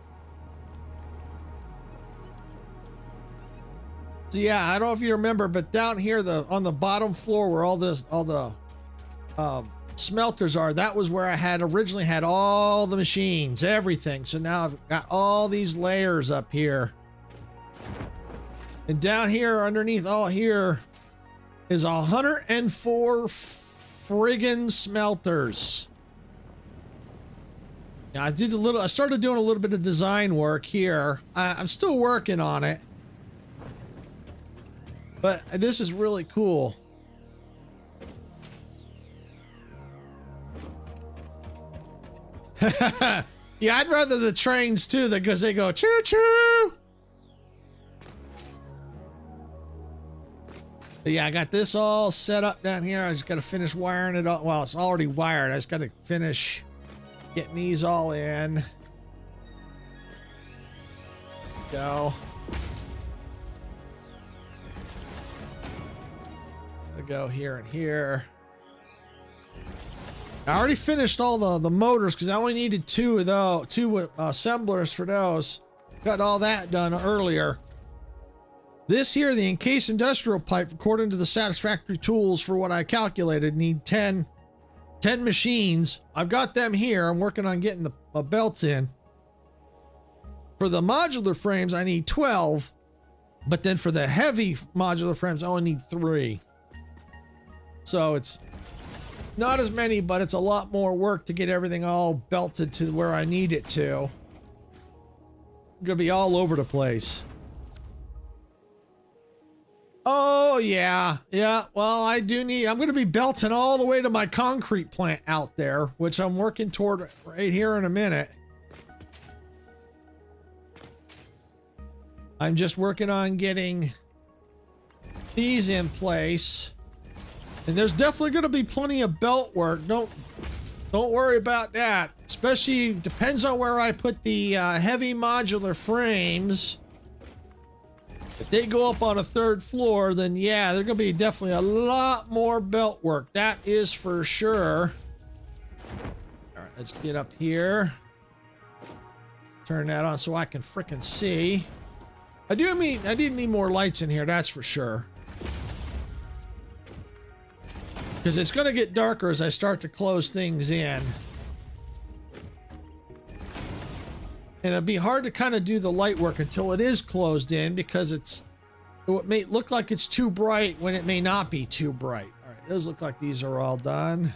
So yeah, I don't know if you remember, but down here, on the bottom floor where all the smelters are, that was where I had originally had all the machines, everything. So now I've got all these layers up here. And down here, underneath all here, is 104 friggin' smelters. Now I started doing a little bit of design work here. I'm still working on it. But this is really cool. Yeah, I'd rather the trains too, because they go choo choo. But yeah, I got this all set up down here. I just got to finish wiring it all. Well, it's already wired. I just got to finish getting these all in. Go. I'll go here and here. I already finished all the motors because I only needed two assemblers for those. Got all that done earlier. This here, the encased industrial pipe, according to the Satisfactory tools for what I calculated, need 10 machines. I've got them here. I'm working on getting the belts in. For the modular frames, I need 12. But then for the heavy modular frames, I only need 3. So it's not as many, but it's a lot more work to get everything all belted to where I need it to. I'm gonna be all over the place. Oh yeah, yeah. Well, I'm gonna be belting all the way to my concrete plant out there, which I'm working toward right here in a minute. I'm just working on getting these in place. And there's definitely going to be plenty of belt work. Don't worry about that. Especially depends on where I put the heavy modular frames. If they go up on a 3rd floor, then yeah, there's going to be definitely a lot more belt work. That is for sure. All right, let's get up here. Turn that on so I can frickin' see. I did need more lights in here, that's for sure. Because it's going to get darker as I start to close things in. And it'll be hard to kind of do the light work until it is closed in, because it may look like it's too bright when it may not be too bright. All right, those look like these are all done.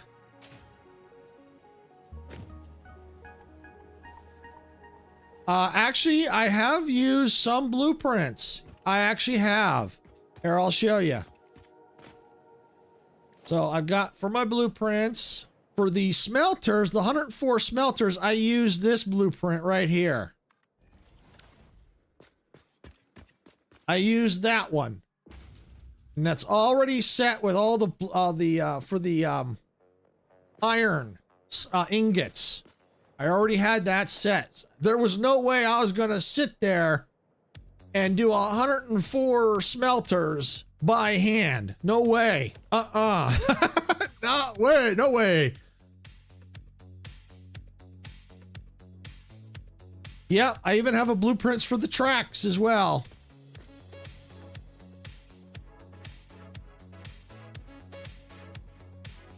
Actually, I have used some blueprints. I actually have. Here, I'll show you. So I've got, for my blueprints, for the smelters, the 104 smelters, I use this blueprint right here. I use that one. And that's already set with all the iron ingots. I already had that set. There was no way I was going to sit there and do 104 smelters by hand. No way. No way. No way. Yep, I even have a blueprints for the tracks as well.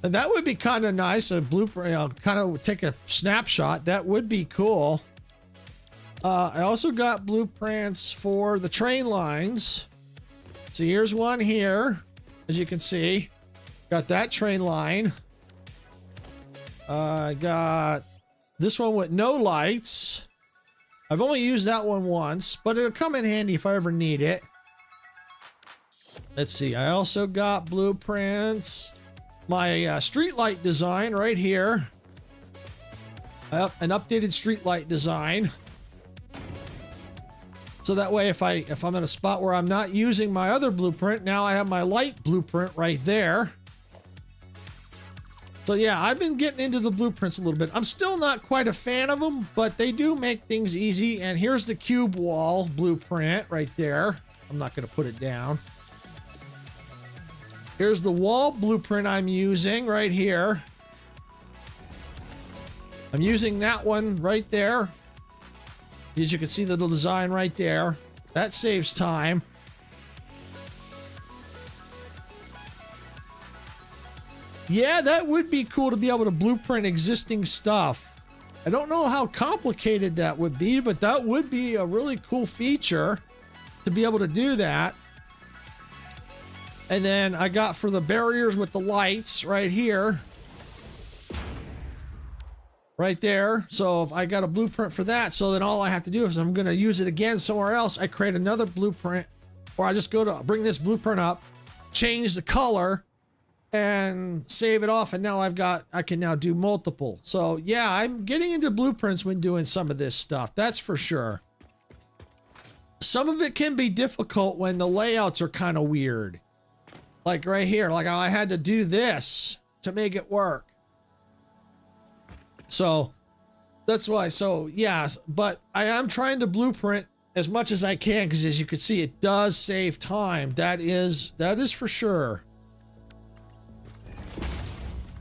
And that would be kind of nice, a blueprint, you know, kind of take a snapshot. That would be cool. I also got blueprints for the train lines. So here's one here, as you can see. Got that train line. I got this one with no lights. I've only used that one once, but it'll come in handy if I ever need it. Let's see. I also got blueprints. My street light design right here. An updated street light design. So that way, if I'm in a spot where I'm not using my other blueprint, now I have my light blueprint right there. So yeah, I've been getting into the blueprints a little bit. I'm still not quite a fan of them, but they do make things easy. And here's the cube wall blueprint right there. I'm not going to put it down. Here's the wall blueprint I'm using right here. I'm using that one right there. As you can see the little design right there. That saves time. Yeah, that would be cool to be able to blueprint existing stuff. I don't know how complicated that would be, but that would be a really cool feature to be able to do that. And then I got for the barriers with the lights right here. Right there. So if I got a blueprint for that, so then all I have to do is I'm going to use it again somewhere else. I create another blueprint, or I just go to bring this blueprint up, change the color, and save it off. And now I can now do multiple. So yeah, I'm getting into blueprints when doing some of this stuff. That's for sure. Some of it can be difficult when the layouts are kind of weird. Like right here, like I had to do this to make it work. So that's why. So yeah, but I am trying to blueprint as much as I can, because as you can see, it does save time. That is for sure.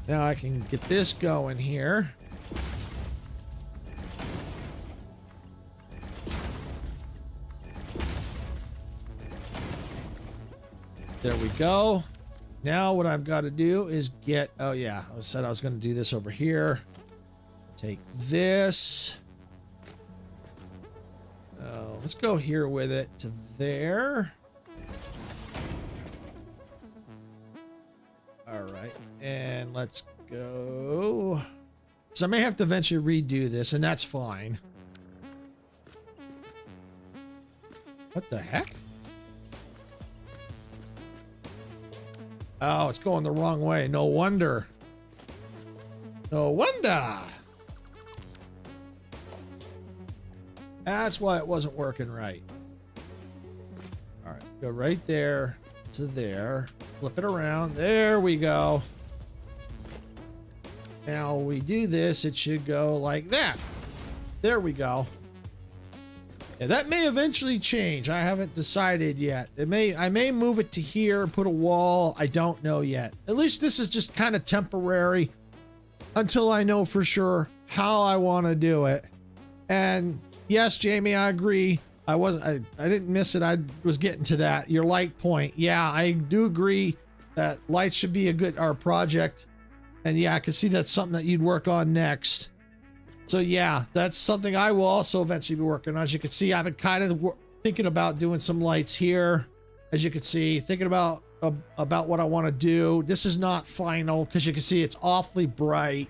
Now I can get this going here. There we go. Now what I've got to do is get, oh yeah, I said I was going to do this over here. Take this. Let's go here with it to there. All right, and let's go. So I may have to eventually redo this, and that's fine. What the heck? Oh, it's going the wrong way. No wonder. No wonder. That's why it wasn't working right. All right, go right there to there. Flip it around. There we go. Now we do this, it should go like that. There we go. Yeah, that may eventually change. I haven't decided yet. I may move it to here, put a wall. I don't know yet. At least this is just kind of temporary until I know for sure how I want to do it. And yes, Jamie, I agree. I didn't miss it. I was getting to that. Your light point. Yeah, I do agree that lights should be our project. And yeah, I can see that's something that you'd work on next. So yeah, that's something I will also eventually be working on. As you can see, I've been kind of thinking about doing some lights here. As you can see, thinking about what I want to do. This is not final, because you can see it's awfully bright.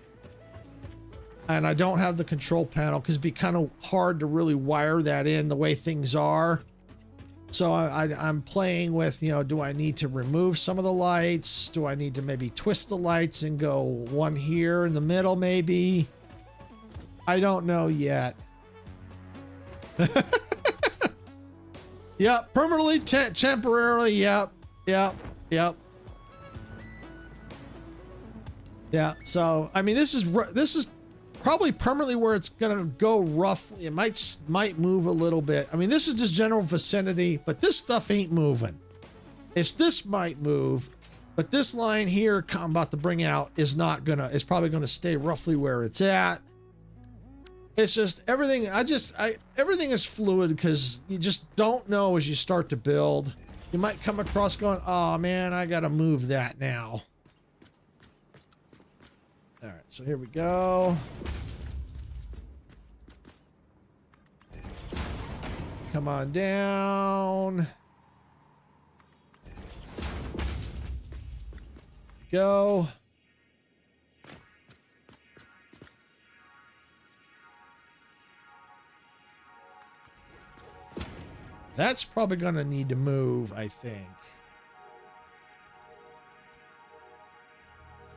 And I don't have the control panel, because it'd be kind of hard to really wire that in the way things are. So I'm playing with, you know, do I need to remove some of the lights? Do I need to maybe twist the lights and go one here in the middle maybe? I don't know yet. Yep, permanently, temporarily, yep. Yeah, so, I mean, this is probably permanently where it's gonna go roughly. It might move a little bit. I mean, this is just general vicinity, but this stuff ain't moving. This might move, but this line here I'm about to bring out is probably gonna stay roughly where it's at. It's just everything. Everything is fluid because you just don't know as you start to build. You might come across going, oh man, I got to move that now. All right, so here we go. Come on down. Go. That's probably going to need to move, I think.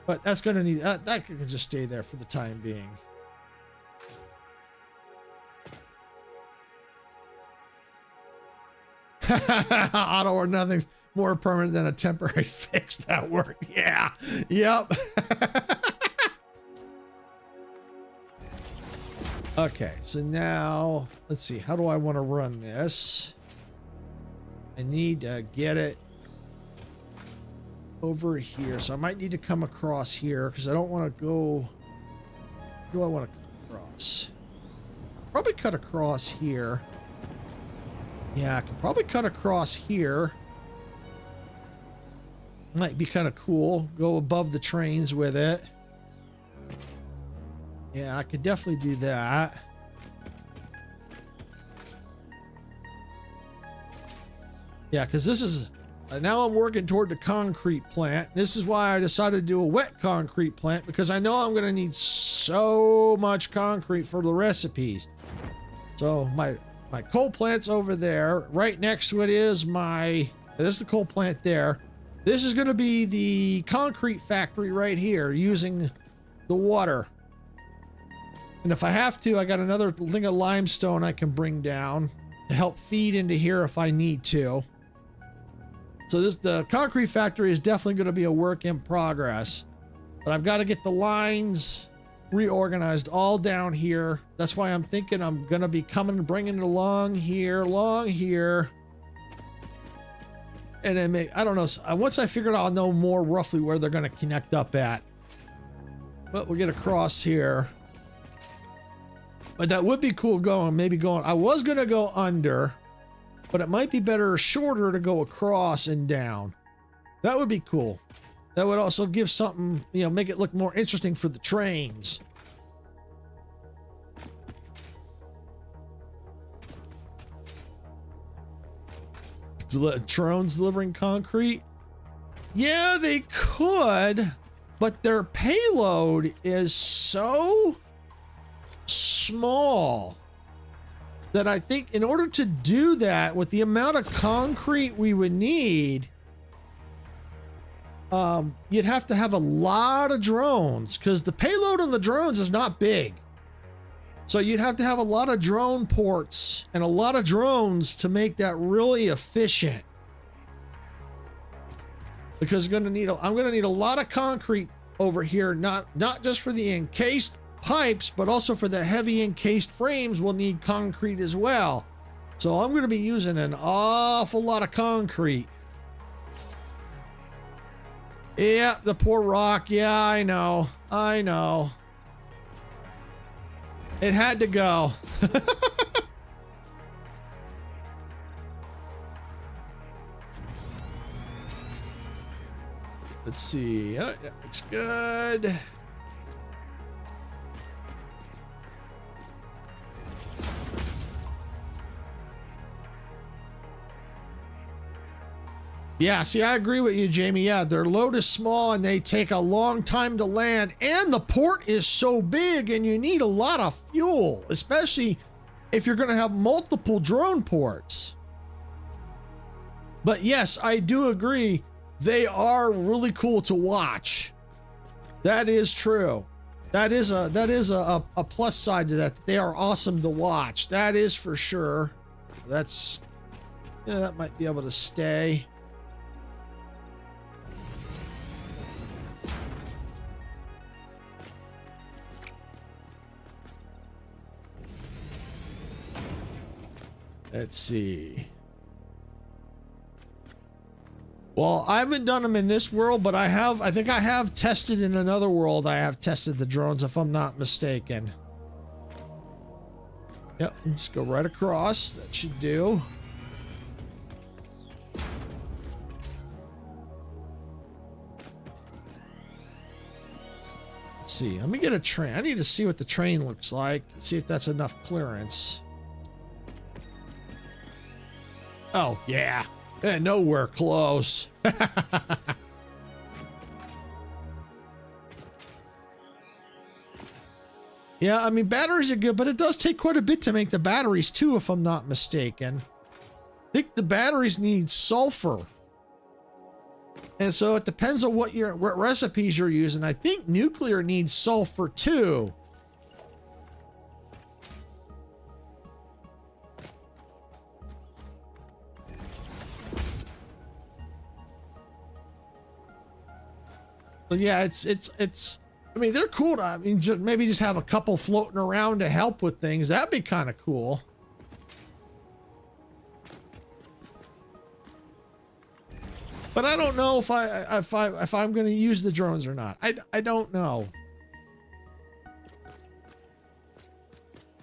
But that's going to need... that can just stay there for the time being. Auto or nothing's more permanent than a temporary fix. That worked. Yeah. Yep. Okay, so now, let's see. How do I want to run this? I need to get it over here. So I might need to come across here because I don't want to go... Who do I want to cut across? Probably cut across here. Yeah, I can probably cut across here. Might be kind of cool. Go above the trains with it. Yeah, I could definitely do that. Yeah, because this is... now I'm working toward the concrete plant. This is why I decided to do a wet concrete plant, because I know I'm going to need so much concrete for the recipes. So my coal plant's over there. Right next to it is my... This is the coal plant there. This is going to be the concrete factory right here, using the water. And if I have to, I got another thing of limestone I can bring down to help feed into here if I need to. So the concrete factory is definitely going to be a work in progress. But I've got to get the lines reorganized all down here. That's why I'm thinking I'm going to be bringing it along here. And then I don't know. Once I figure it out, I'll know more roughly where they're going to connect up at. But we'll get across here. But that would be cool going. I was going to go under, but it might be better or shorter to go across and down. That would be cool. That would also give something, make it look more interesting for the trains. Drones delivering concrete? Yeah, they could, but their payload is so small that I think in order to do that with the amount of concrete we would need, you'd have to have a lot of drones, because the payload on the drones is not big. So you'd have to have a lot of drone ports and a lot of drones to make that really efficient. Because I'm going to need a lot of concrete over here, not just for the encased pipes, but also for the heavy encased frames. We'll need concrete as well. So I'm going to be using an awful lot of concrete. Yeah, the poor rock. Yeah, I know. It had to go. Let's see. Oh, that looks good. Yeah, see, I agree with you, Jamie. Yeah, their load is small and they take a long time to land, and the port is so big and you need a lot of fuel, especially if you're going to have multiple drone ports. But yes, I do agree. They are really cool to watch. That is true. That is a plus side to that. They are awesome to watch. That is for sure. That might be able to stay. Let's see. Well, I haven't done them in this world, but I think I have tested in another world. I have tested the drones, if I'm not mistaken. Yep, let's go right across. That should do. Let's see. Let me get a train. I need to see what the train looks like. See if that's enough clearance. Oh, yeah. Nowhere close. Yeah, I mean, batteries are good, but it does take quite a bit to make the batteries too, if I'm not mistaken. I think the batteries need sulfur. And so it depends on what recipes you're using. I think nuclear needs sulfur too. But yeah, it's I mean, they're cool to, I mean, maybe just have a couple floating around to help with things. That'd be kind of cool. But I don't know if I'm going to use the drones or not. I don't know.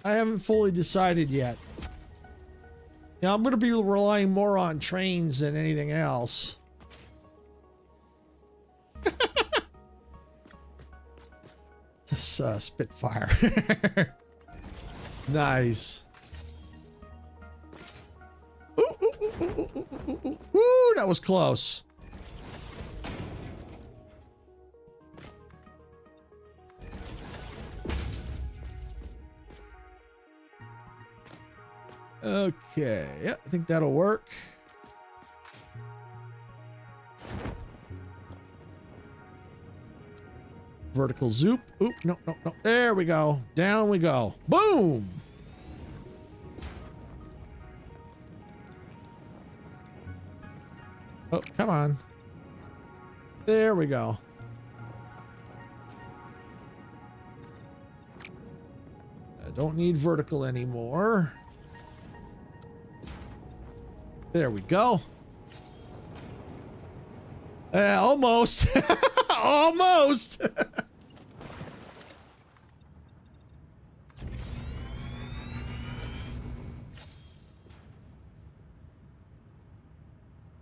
I haven't fully decided yet. Yeah, I'm going to be relying more on trains than anything else. This Spitfire. Nice. Ooh, ooh, ooh, ooh, ooh, ooh, ooh, ooh, that was close. Okay, yeah, I think that'll work. Vertical zoop. Oop, no, no, no. There we go. Down we go. Boom! Oh, come on. There we go. I don't need vertical anymore. There we go. Almost. Almost.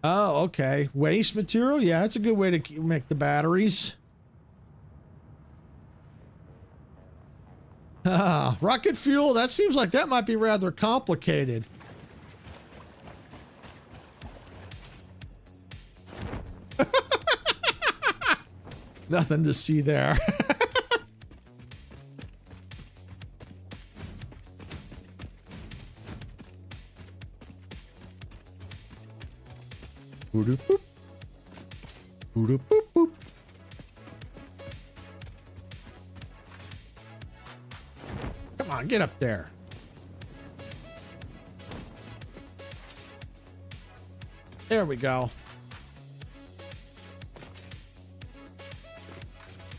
Oh, okay. Waste material? Yeah, that's a good way to make the batteries. Rocket fuel? That seems like that might be rather complicated. Nothing to see there. Boop, boop. Boop, boop, boop. Come on, get up there. There we go.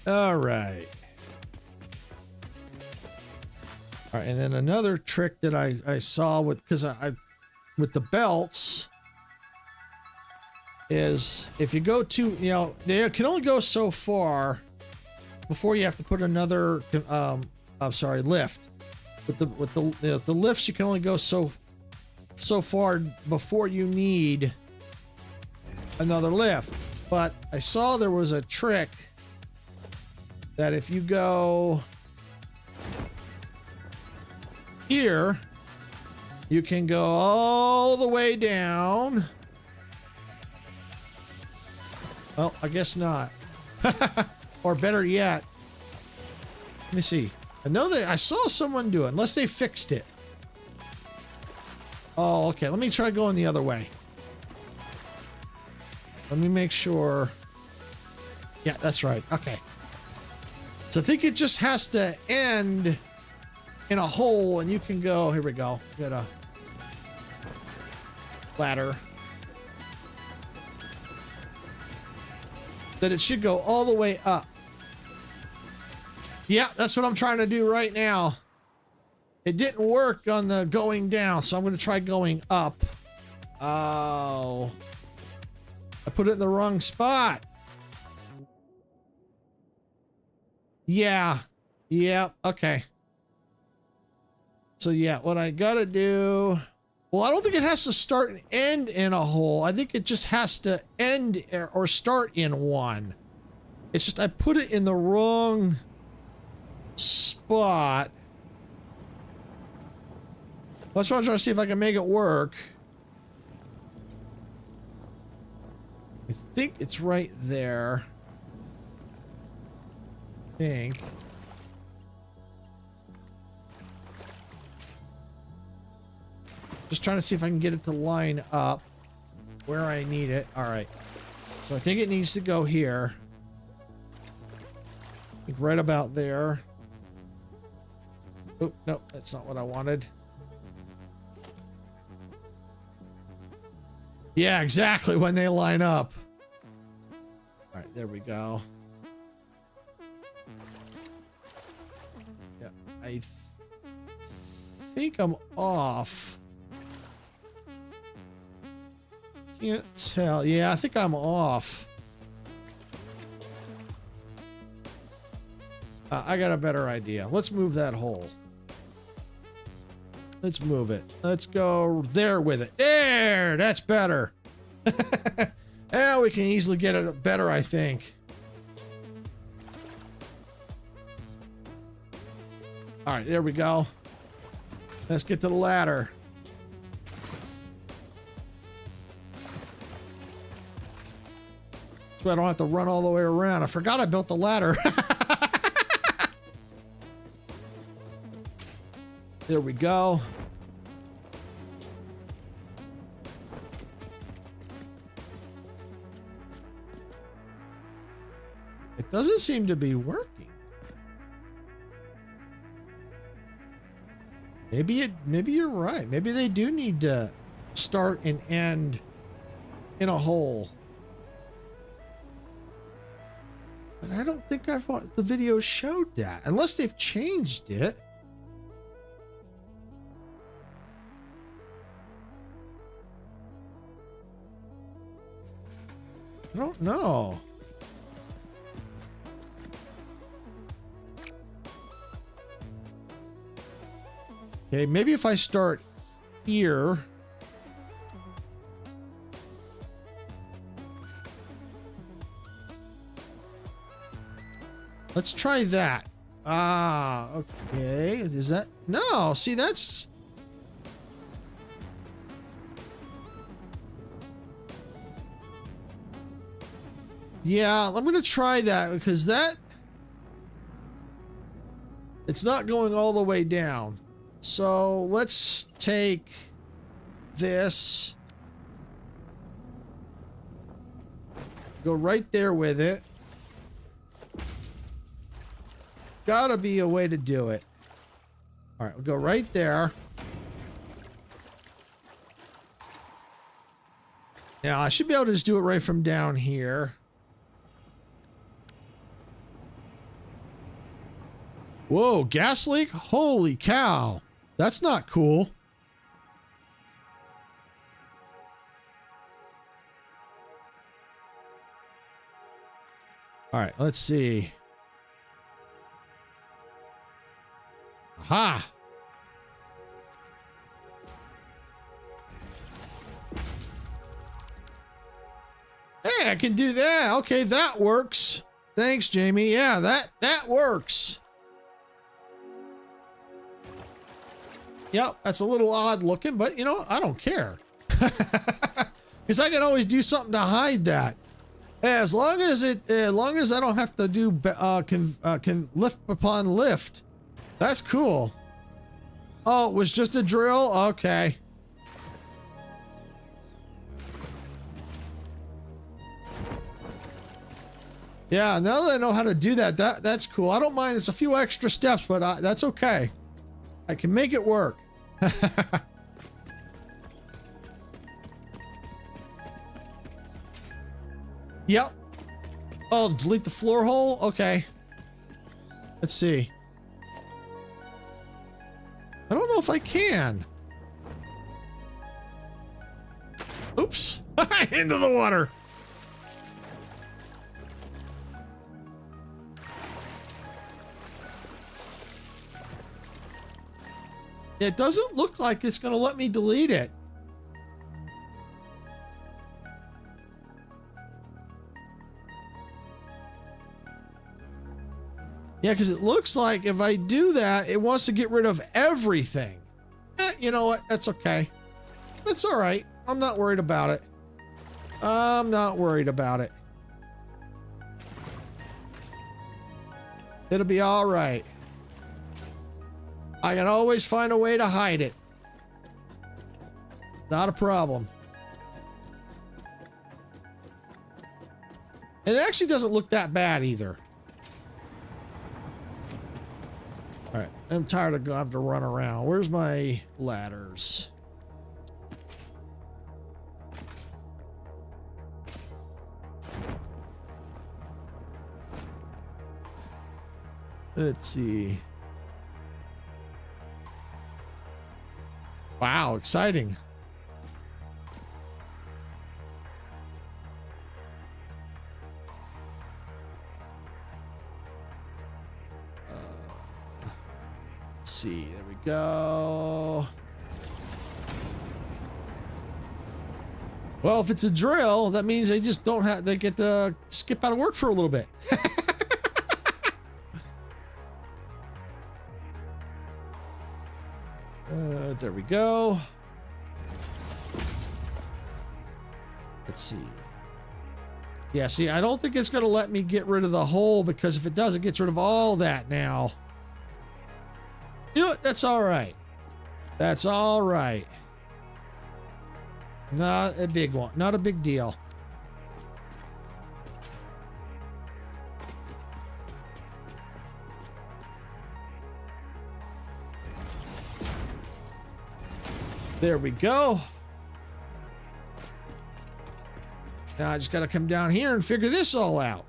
All right. All right, and then another trick that I saw with, because I with the belts, is if you go to, you know, they can only go so far before you have to put another I'm sorry, lift. With the lifts, you can only go so far before you need another lift. But I saw there was a trick that if you go here, you can go all the way down. Well, I guess not. Or better yet, let me see. I know that I saw someone do it, unless they fixed it. Oh, okay. Let me try going the other way. Let me make sure. Yeah, that's right. Okay. So I think it just has to end in a hole, and you can go. Here we go. Get a ladder. That it should go all the way up. Yeah, that's what I'm trying to do right now. It didn't work on the going down, so I'm going to try going up. Oh. I put it in the wrong spot. Yeah. Yeah, okay. So yeah, what I gotta do, well, I don't think it has to start and end in a hole. I think it just has to end or start in one. It's just I put it in the wrong spot. That's why I'm trying to see if I can make it work. I think it's right there. I think. Just trying to see if I can get it to line up where I need it. All right. So I think it needs to go here. I think right about there. Oh, no, that's not what I wanted. Yeah, exactly when they line up. All right, there we go. Yeah, I think I'm off. Can't tell. Yeah, I think I'm off. I got a better idea. Let's move that hole. Let's move it. Let's go there with it. There! That's better. Yeah, we can easily get it better, I think. All right, there we go. Let's get to the ladder. So I don't have to run all the way around. I forgot I built the ladder. There we go. It doesn't seem to be working. Maybe you're right. Maybe they do need to start and end in a hole. But I don't think the video showed that, unless they've changed it. I don't know. Okay, maybe if I start here. Let's try that. Ah, okay. Is that? No, see, that's... Yeah, I'm going to try that because it's not going all the way down. So let's take this, go right there with it. Gotta be a way to do it. All right, we'll go right there. Now I should be able to just do it right from down here. Whoa, gas leak? Holy cow. That's not cool. All right, let's see. Aha. Hey, I can do that. Okay, that works. Thanks, Jamie. Yeah, that works. Yep, that's a little odd looking, but you know, I don't care. Because I can always do something to hide that. As long as I don't have to do can lift upon lift. That's cool. Oh, it was just a drill? Okay. Yeah, now that I know how to do that's cool. I don't mind. It's a few extra steps, but that's okay. I can make it work. Yep. Oh, delete the floor hole? Okay. Let's see. I don't know if I can. Oops. Into the water. It doesn't look like it's going to let me delete it. Yeah, because it looks like if I do that, it wants to get rid of everything. You know what? That's okay. That's all right. I'm not worried about it. I'm not worried about it. It'll be all right. I can always find a way to hide it. Not a problem. It actually doesn't look that bad either. All right, I'm tired of having to run around. Where's my ladders? Let's see. Wow, exciting. Let's see, there we go. Well, if it's a drill, that means they just don't have, they get to skip out of work for a little bit. There we go. Let's see. Yeah, see, I don't think it's going to let me get rid of the hole, because if it does, it gets rid of all that now. You know what? That's all right. That's all right. Not a big one. Not a big deal. There we go. Now I just got to come down here and figure this all out.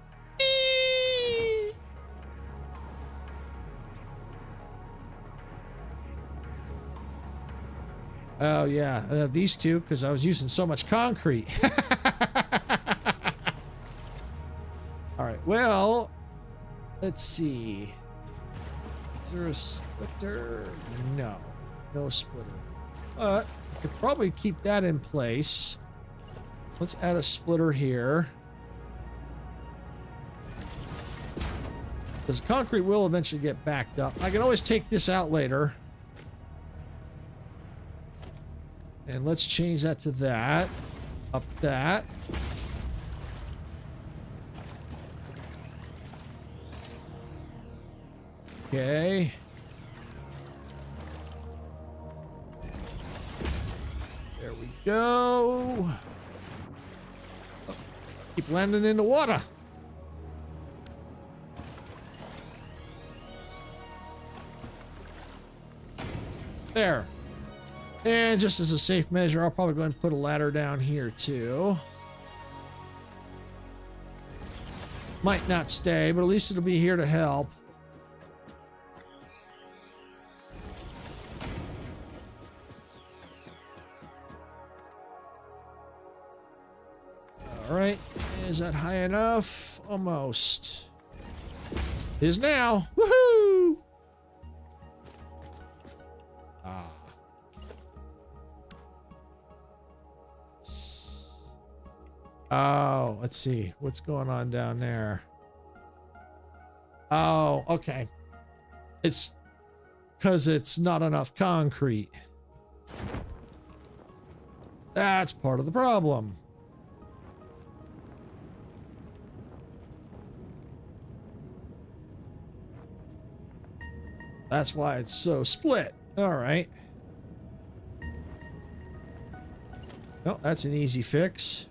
Oh yeah, these two, because I was using so much concrete. All right, well, let's see. Is there a splitter? No, no splitter. But I could probably keep that in place. Let's add a splitter here. Because concrete will eventually get backed up. I can always take this out later. And let's change that to that. Up that. Okay. There we go. Oh, keep landing in the water. There. And just as a safe measure, I'll probably go ahead and put a ladder down here too. Might not stay, but at least it'll be here to help. All right, is that high enough? Almost. Is now. Woohoo! Ah. Oh, let's see. What's going on down there? Oh, okay. It's because it's not enough concrete. That's part of the problem. That's why it's so split. All right. Oh, that's an easy fix.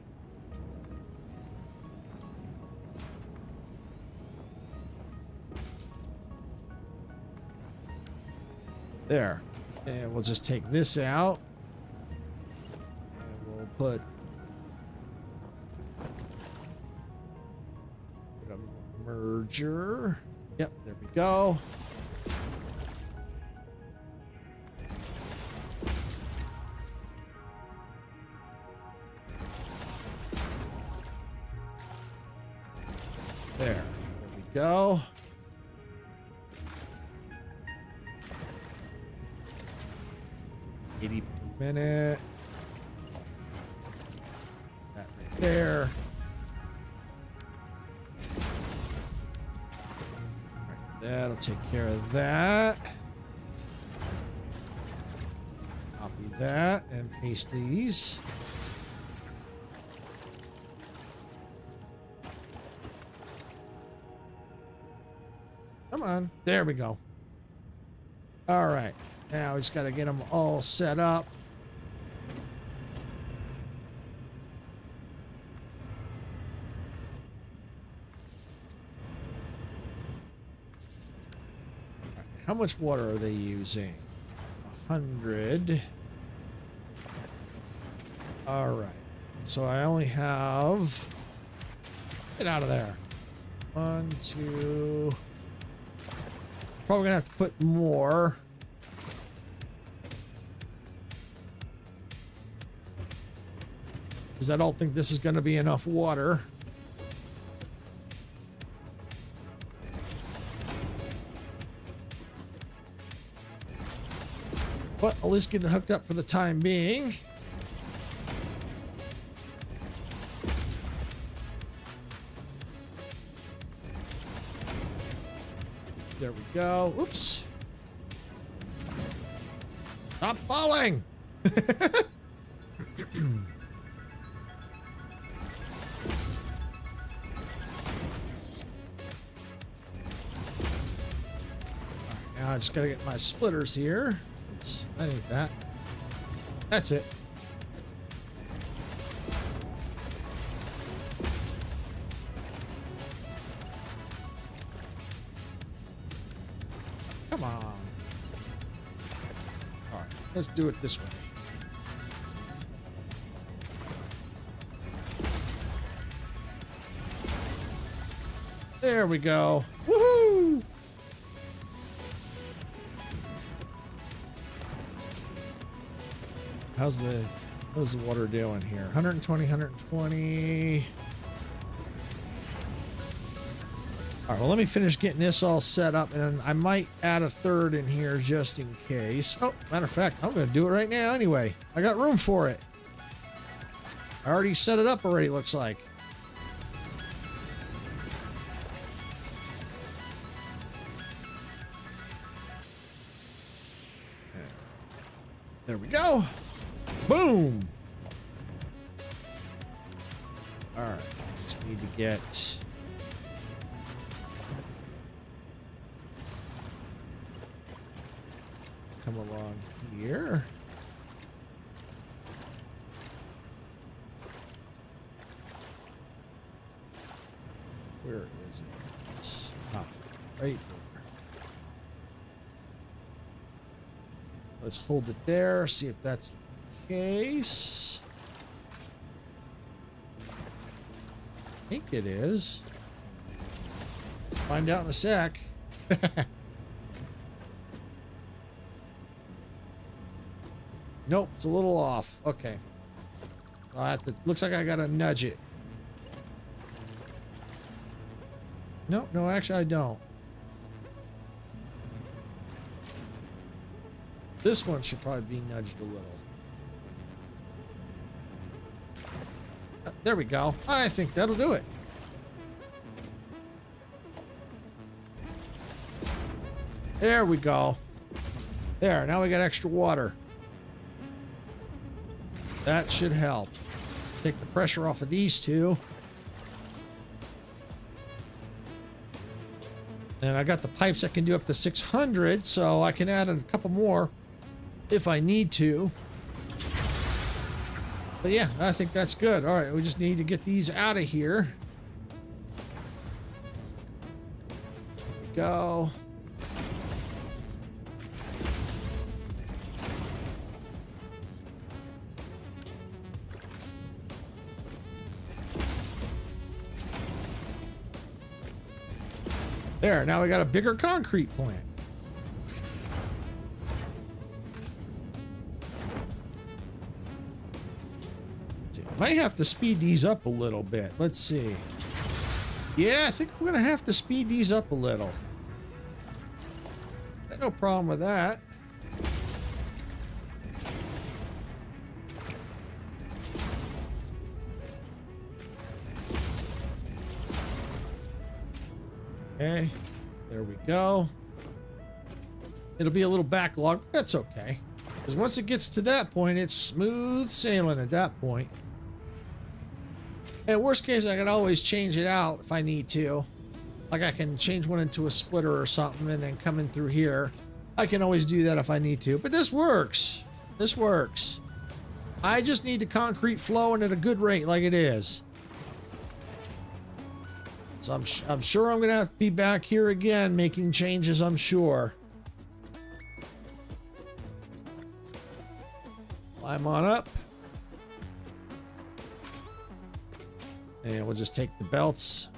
There. And we'll just take this out. And we'll put a merger. Yep, there we go. There we go. 80 per minute. That right there. All right, that'll take care of that. Copy that and paste these. Come on. There we go. All right. Now we just got to get them all set up. All right, how much water are they using? 100. All right. So I only have... Get out of there. 1, 2... Probably gonna have to put more. Because I don't think this is gonna be enough water. But I'll just get it hooked up for the time being. There we go. Oops. Stop falling. Now I just gotta get my splitters here. Oops, I need that. That's it. Come on. All right, let's do it this way. There we go. Woohoo! How's the water doing here? 120, 120. All right, well, let me finish getting this all set up, and I might add a third in here just in case. Oh, matter of fact, I'm going to do it right now anyway. I got room for it. I already set it up already, looks like. There we go. Boom. All right, just need to get... Come along here. Where is it? Ah, right there. Let's hold it there, see if that's the case. I think it is. Find out in a sec. Nope, it's a little off. Okay. I'll have to, looks like I gotta nudge it. Nope, no, actually I don't. This one should probably be nudged a little. There we go. I think that'll do it. There we go. There, now we got extra water. That should help. Take the pressure off of these two. And I got the pipes that can do up to 600, so I can add a couple more if I need to. But yeah, I think that's good. All right, we just need to get these out of here. There we go. There, now we got a bigger concrete plant. Might have to speed these up a little bit. Let's see. Yeah, I think we're gonna have to speed these up a little. Got no problem with that. Okay, there we go. It'll be a little backlog. That's okay. Because once it gets to that point, it's smooth sailing at that point. And worst case, I can always change it out if I need to. Like I can change one into a splitter or something and then come in through here. I can always do that if I need to. But this works. This works. I just need the concrete flowing at a good rate like it is. So I'm sure I'm going to have to be back here again making changes, I'm sure. Climb on up. And we'll just take the belts.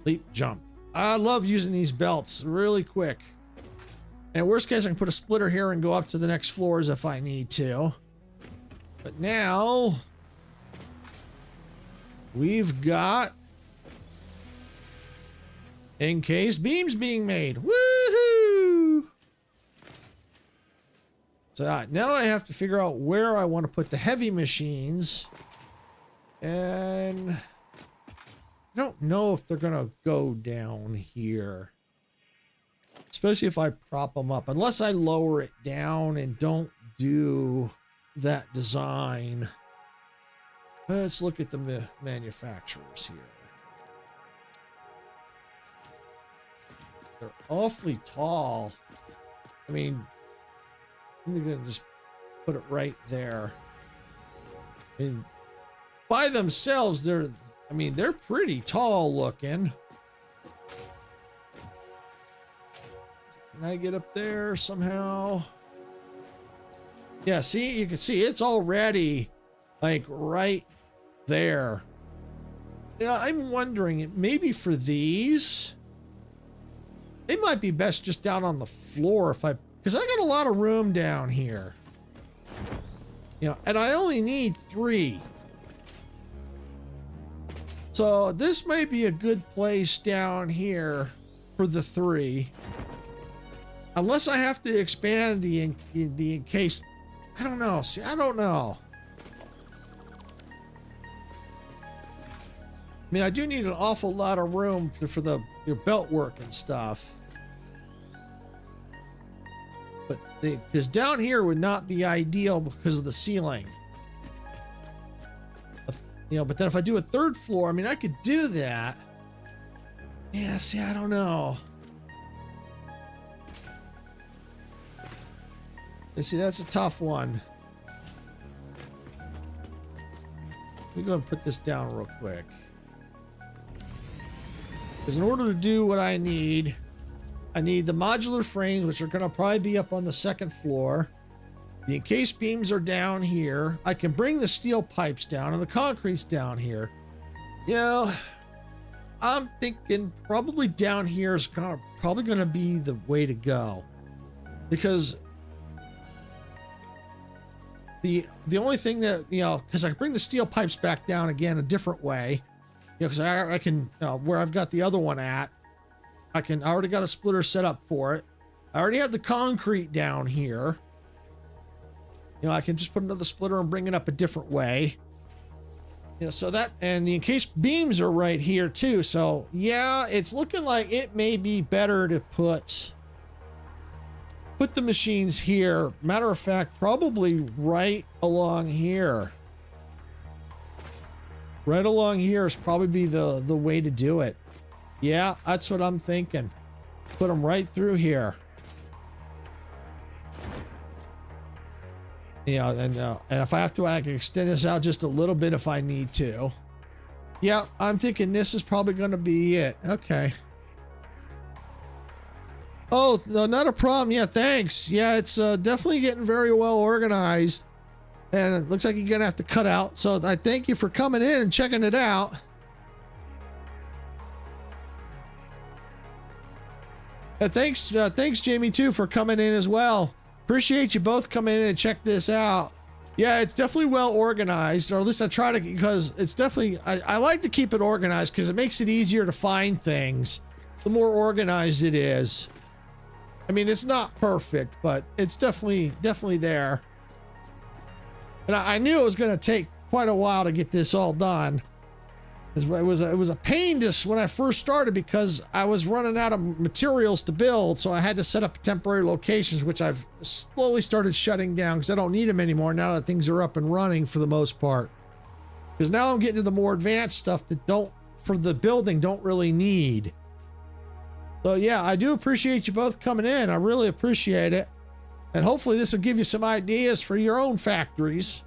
Leap, jump. I love using these belts really quick. And worst case, I can put a splitter here and go up to the next floors if I need to. But now we've got encased beams being made. Woohoo! So now I have to figure out where I want to put the heavy machines. And I don't know if they're going to go down here. Especially if I prop them up. Unless I lower it down and don't do that design. Let's look at the manufacturers here. They're awfully tall. I mean, I'm going to just put it right there. I mean, by themselves, they're pretty tall looking. Can I get up there somehow? Yeah, see, you can see it's already like right there. You know, I'm wondering, maybe for these, they might be best just down on the floor because I got a lot of room down here. You know, and I only need 3. So this might be a good place down here for the 3. Unless I have to expand the encased. I don't know. See, I don't know. I mean, I do need an awful lot of room for the belt work and stuff. But because down here would not be ideal because of the ceiling. You know, but then if I do a 3rd floor, I mean, I could do that. Yeah, see, I don't know. You see, that's a tough one. Let me go and put this down real quick. Because in order to do what I need the modular frames, which are going to probably be up on the 2nd floor. The encased beams are down here. I can bring the steel pipes down and the concrete's down here. You know, I'm thinking probably down here is probably going to be the way to go. Because the only thing that, you know, because I can bring the steel pipes back down again a different way. You know, because I can, where I've got the other one at, I already got a splitter set up for it. I already have the concrete down here. You know, I can just put another splitter and bring it up a different way. You know, so that, and the encased beams are right here too. So yeah, it's looking like it may be better to put the machines here. Matter of fact, probably right along here. Right along here is probably be the way to do it. Yeah, that's what I'm thinking. Put them right through here. Yeah, and if I have to, I can extend this out just a little bit if I need to. Yeah, I'm thinking this is probably going to be it. Okay. Oh, no, not a problem. Yeah, thanks. Yeah, it's definitely getting very well organized. And it looks like you're going to have to cut out. So I thank you for coming in and checking it out. Thanks, Jamie, too, for coming in as well. Appreciate you both coming in and check this out. Yeah, it's definitely well organized, or at least I try to, because it's definitely, I like to keep it organized because it makes it easier to find things the more organized it is. I mean, it's not perfect, but it's definitely there. And I knew it was going to take quite a while to get this all done. It was a pain when I first started because I was running out of materials to build, so I had to set up temporary locations, which I've slowly started shutting down because I don't need them anymore now that things are up and running for the most part. Because now I'm getting to the more advanced stuff that for the building don't really need. So yeah, I do appreciate you both coming in. I really appreciate it. And hopefully this will give you some ideas for your own factories.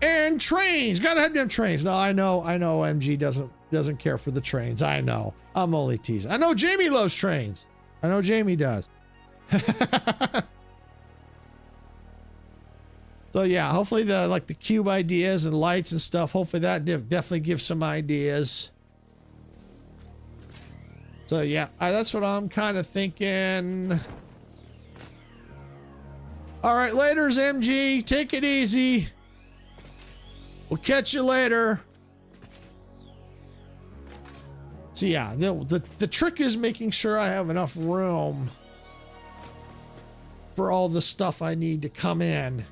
And trains, gotta have them trains. No, I know MG doesn't care for the trains. I know. I'm only teasing. I know Jamie loves trains. I know Jamie does. So yeah, hopefully the cube ideas and lights and stuff, hopefully that definitely gives some ideas. So yeah, that's what I'm kind of thinking. All right, laters MG, take it easy. We'll catch you later. So yeah, the trick is making sure I have enough room for all the stuff I need to come in.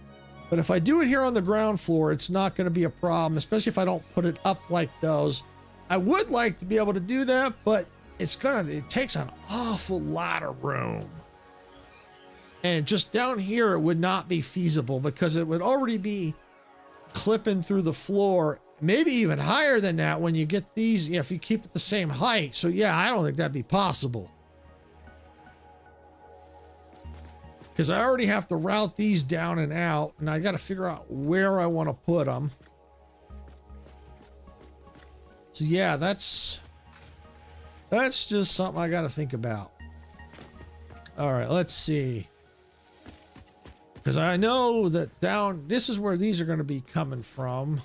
But if I do it here on the ground floor, it's not going to be a problem, especially if I don't put it up like those. I would like to be able to do that, but it takes an awful lot of room. And just down here, it would not be feasible because it would already be clipping through the floor, maybe even higher than that when you get these, if you keep it the same height. So yeah, I don't think that'd be possible. Because I already have to route these down and out, and I got to figure out where I want to put them. So yeah, that's just something I got to think about. All right, let's see. Because I know that this is where these are going to be coming from.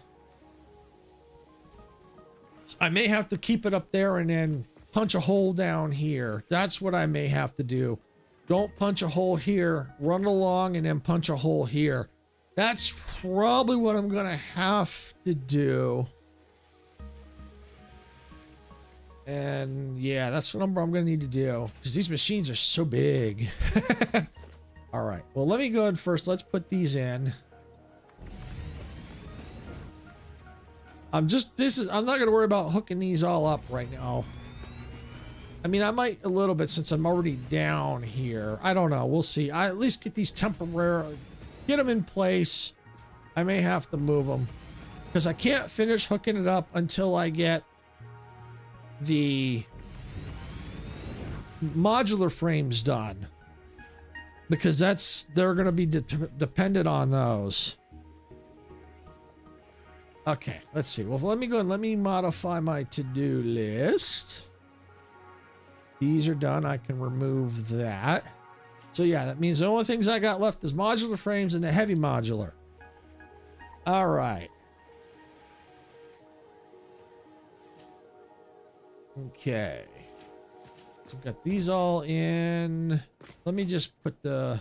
So I may have to keep it up there and then punch a hole down here. That's what I may have to do. Don't punch a hole here, run along and then punch a hole here. That's probably what I'm going to have to do. And yeah, that's what I'm going to need to do because these machines are so big. All right, well, let me go ahead first. Let's put these in. I'm not going to worry about hooking these all up right now. I mean, I might a little bit since I'm already down here. I don't know. We'll see. I at least get these temporary, get them in place. I may have to move them because I can't finish hooking it up until I get the modular frames done. Because they're going to be dependent on those. Okay, let's see. Well, let me go and let me modify my to-do list. These are done. I can remove that. So yeah, that means the only things I got left is modular frames and the heavy modular. All right. Okay. So we've got these all in. Let me just put the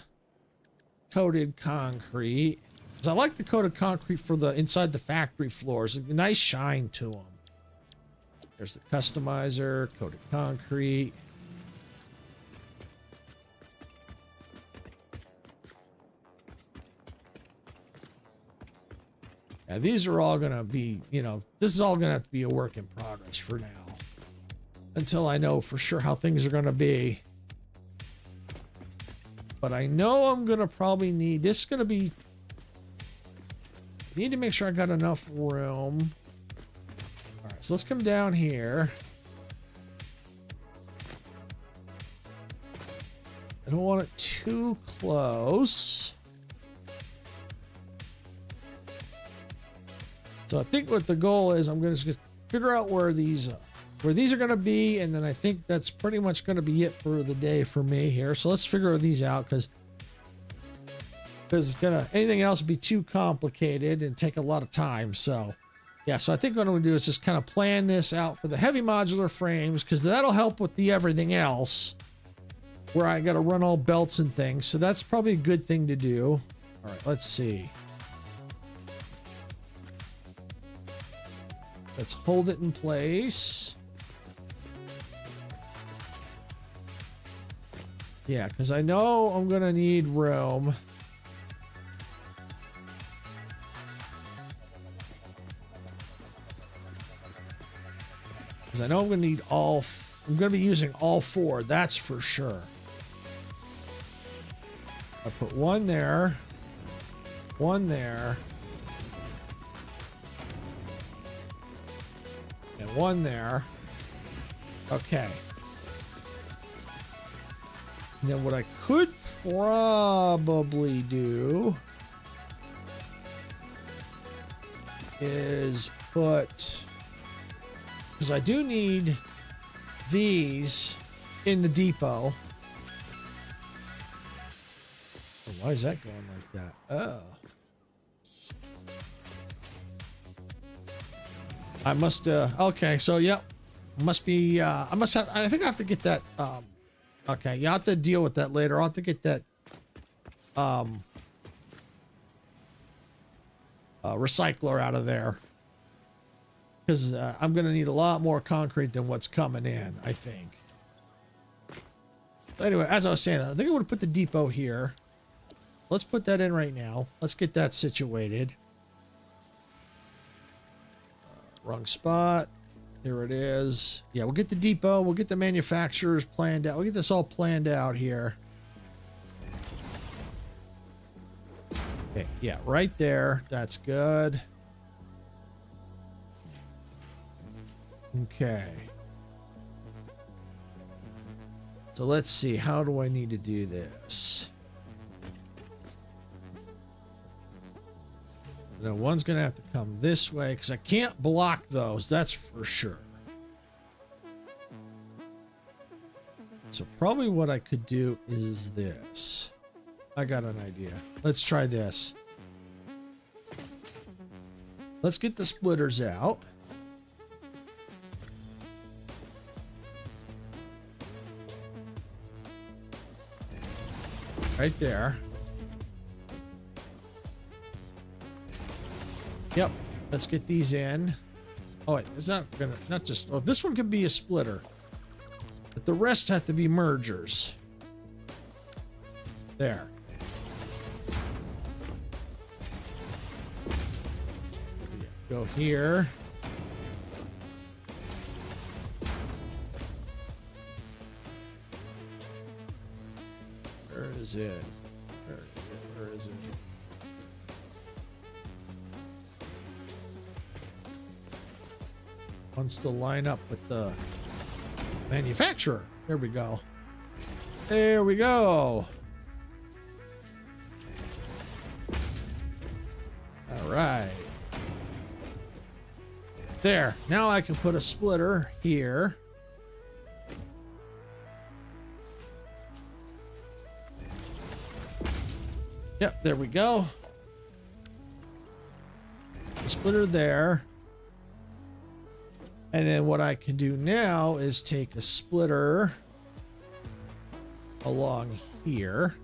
coated concrete. Because I like the coated concrete for the inside the factory floors. A nice shine to them. There's the customizer, coated concrete. Yeah, these are all going to be, this is all going to have to be a work in progress for now. Until I know for sure how things are going to be. But I know I'm going to probably need, this is going to be, need to make sure I got enough room. All right, so let's come down here. I don't want it too close. So I think what the goal is, I'm going to just figure out where these are going to be, and then I think that's pretty much going to be it for the day for me here. So let's figure these out because it's gonna, anything else would be too complicated and take a lot of time. So yeah, so I think what I'm gonna do is just kind of plan this out for the heavy modular frames because that'll help with the everything else where I got to run all belts and things. So that's probably a good thing to do. All right, let's see. Let's hold it in place. Yeah, because I know I'm going to need room. Because I know I'm going to need I'm going to be using all 4. That's for sure. I put 1 there. 1 there. And 1 there. Okay. And then what I could probably do is put, because I do need these in the depot. Oh, why is that going like that? Oh. I must, okay, so yep. Must be, I think I have to get that, okay, you have to deal with that later. I'll have to get that, recycler out of there. Because I'm going to need a lot more concrete than what's coming in, I think. But anyway, as I was saying, I think I would put the depot here. Let's put that in right now. Let's get that situated. Wrong spot. Here it is. Yeah, we'll get the depot. We'll get the manufacturers planned out. We'll get this all planned out here. Okay, yeah, right there. That's good. Okay. So let's see. How do I need to do this? Now, one's going to have to come this way because I can't block those. That's for sure. So probably what I could do is this. I got an idea. Let's try this. Let's get the splitters out. Right there. Yep. Let's get these in. Oh wait, it's not gonna, not just, oh, this one could be a splitter. But the rest have to be mergers. There. Go here. Where is it? Where is it? Where is it? Wants to line up with the manufacturer. There we go. There we go. All right. There. Now I can put a splitter here. Yep, there we go. The splitter there. And then what I can do now is take a splitter along here.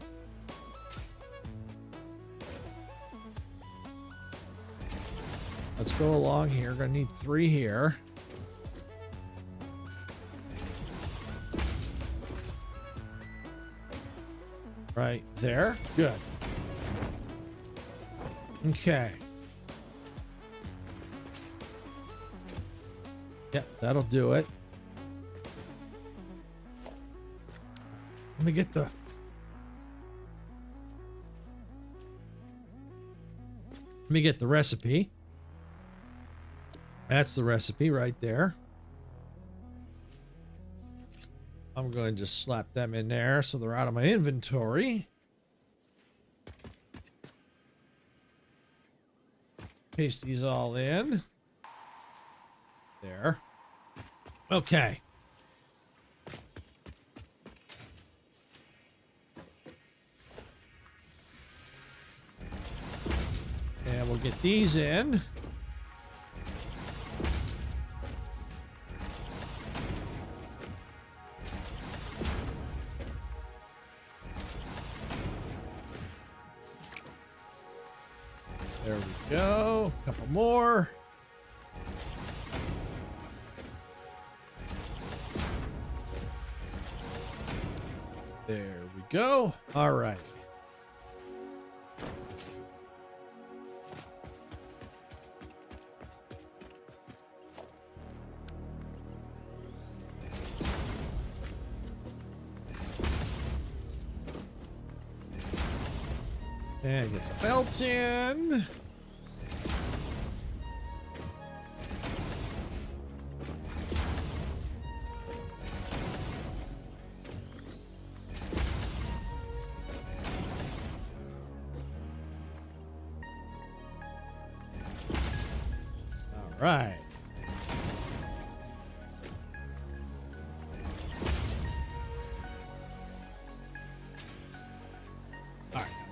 Let's go along here. Gonna need 3 here. Right there. Good. Okay. Yep, that'll do it. Let me get the... Let me get the recipe. That's the recipe right there. I'm going to just slap them in there so they're out of my inventory. Paste these all in. There. Okay. And we'll get these in. There we go. A couple more. There we go. All right. And get the belts in. All right.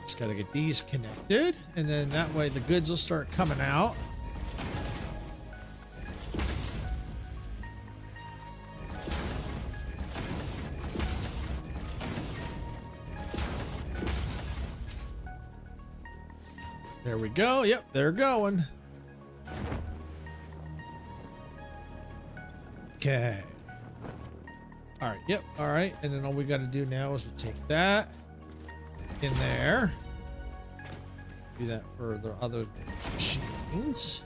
Just got to get these connected, and then that way the goods will start coming out. There we go. Yep, they're going. Okay. All right. Yep. All right. And then all we got to do now is we take that in there. Do that for the other machines.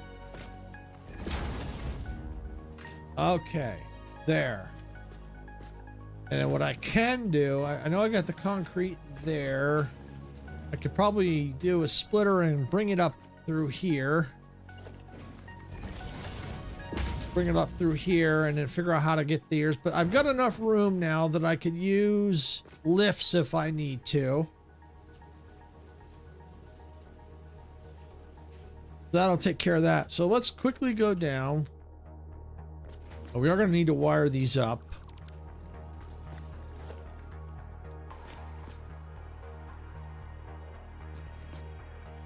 Okay, there. And then what I can do, I know I got the concrete there. I could probably do a splitter and bring it up through here. Bring it up through here and then figure out how to get theirs. But I've got enough room now that I could use lifts if I need to. That'll take care of that. So let's quickly go down. Oh, we are going to need to wire these up.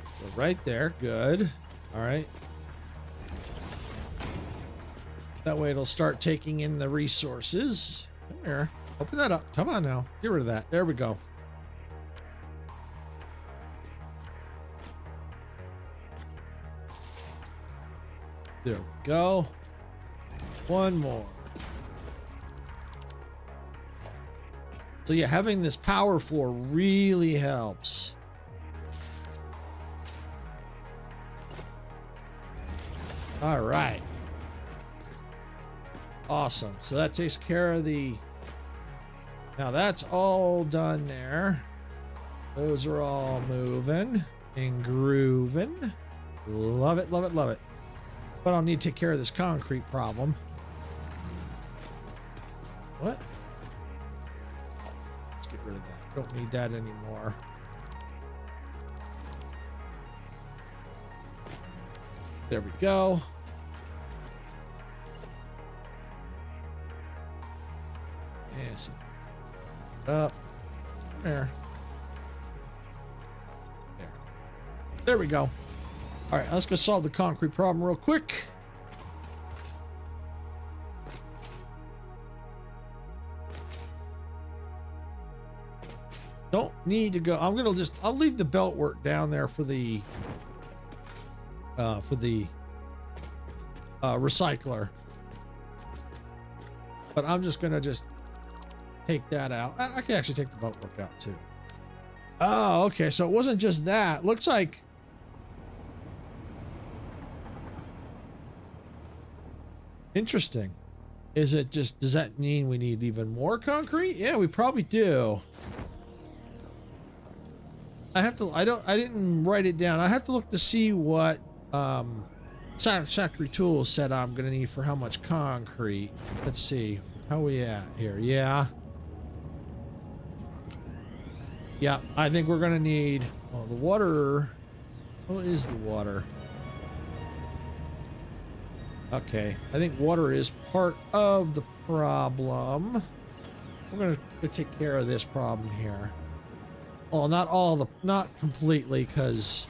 So right there. Good. All right. That way it'll start taking in the resources. Come here. Open that up. Come on now. Get rid of that. There we go. There we go. One more. So yeah, having this power floor really helps. All right. Awesome. So that takes care of the... Now that's all done there. Those are all moving and grooving. Love it, love it, love it. But I'll need to take care of this concrete problem. What? Let's get rid of that. Don't need that anymore. There we go. Yes. Up. There. There. There we go. All right, let's go solve the concrete problem real quick. Don't need to go. I'll leave the belt work down there for the recycler. But I'm just gonna take that out. I can actually take the belt work out too. Oh, okay. So it wasn't just that. Looks like interesting. Is it just, does that mean we need even more concrete? Yeah, we probably do. I didn't write it down. I have to look to see what Satisfactory tools said I'm gonna need for how much concrete. Let's see. How are we at here? Yeah. Yeah, I think we're gonna need, oh, the water. What is the water? Okay, I think water is part of the problem. We're gonna take care of this problem here. Well, not completely, because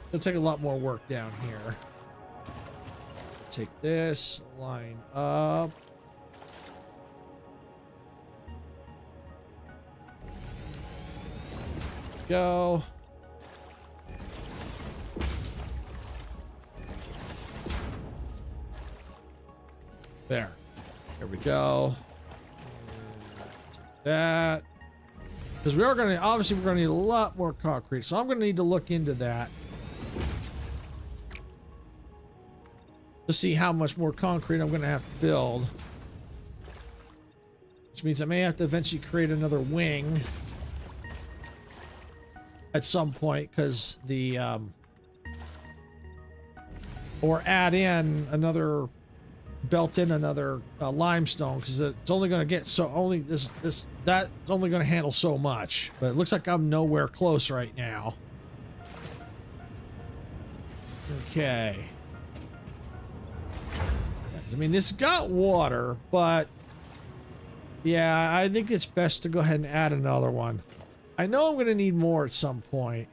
it'll take a lot more work down here. Take this, line up. Go. There we go. Take that. Because we're gonna need a lot more concrete, so I'm gonna need to look into that to see how much more concrete I'm gonna have to build. Which means I may have to eventually create another wing. at some point, because the or add in another, belt in another limestone, because it's only going to get so only that's only going to handle so much. But it looks like I'm nowhere close right now. Okay. I mean, it's got water, but yeah, I think it's best to go ahead and add another one. I know I'm going to need more at some point.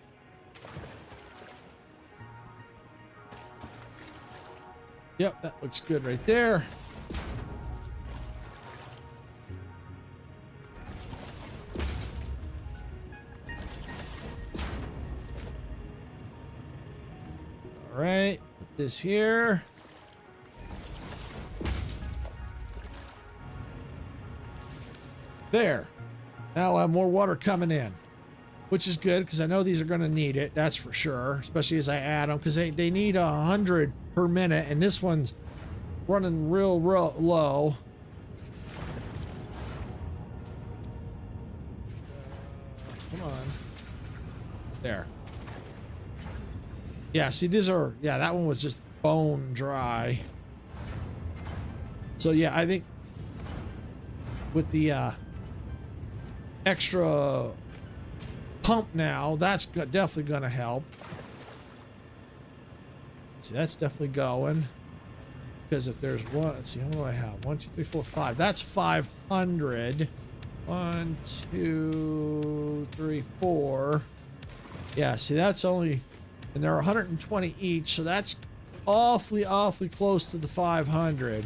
Yep, that looks good right there. All right, put this here. There. Now I'll have more water coming in, which is good because I know these are going to need it. That's for sure, especially as I add them, because they need 100 per minute, and this one's running real low. Come on. There. Yeah, see, these are, yeah, that one was just bone dry. So yeah, I think with the extra pump now, that's definitely going to help. See, that's definitely going, because if there's one, let's see, how many do I have? 1, 2, 3, 4, 5. That's 500. 1, 2, 3, 4. Yeah, see, that's only, and there are 120 each, so that's awfully close to the 500.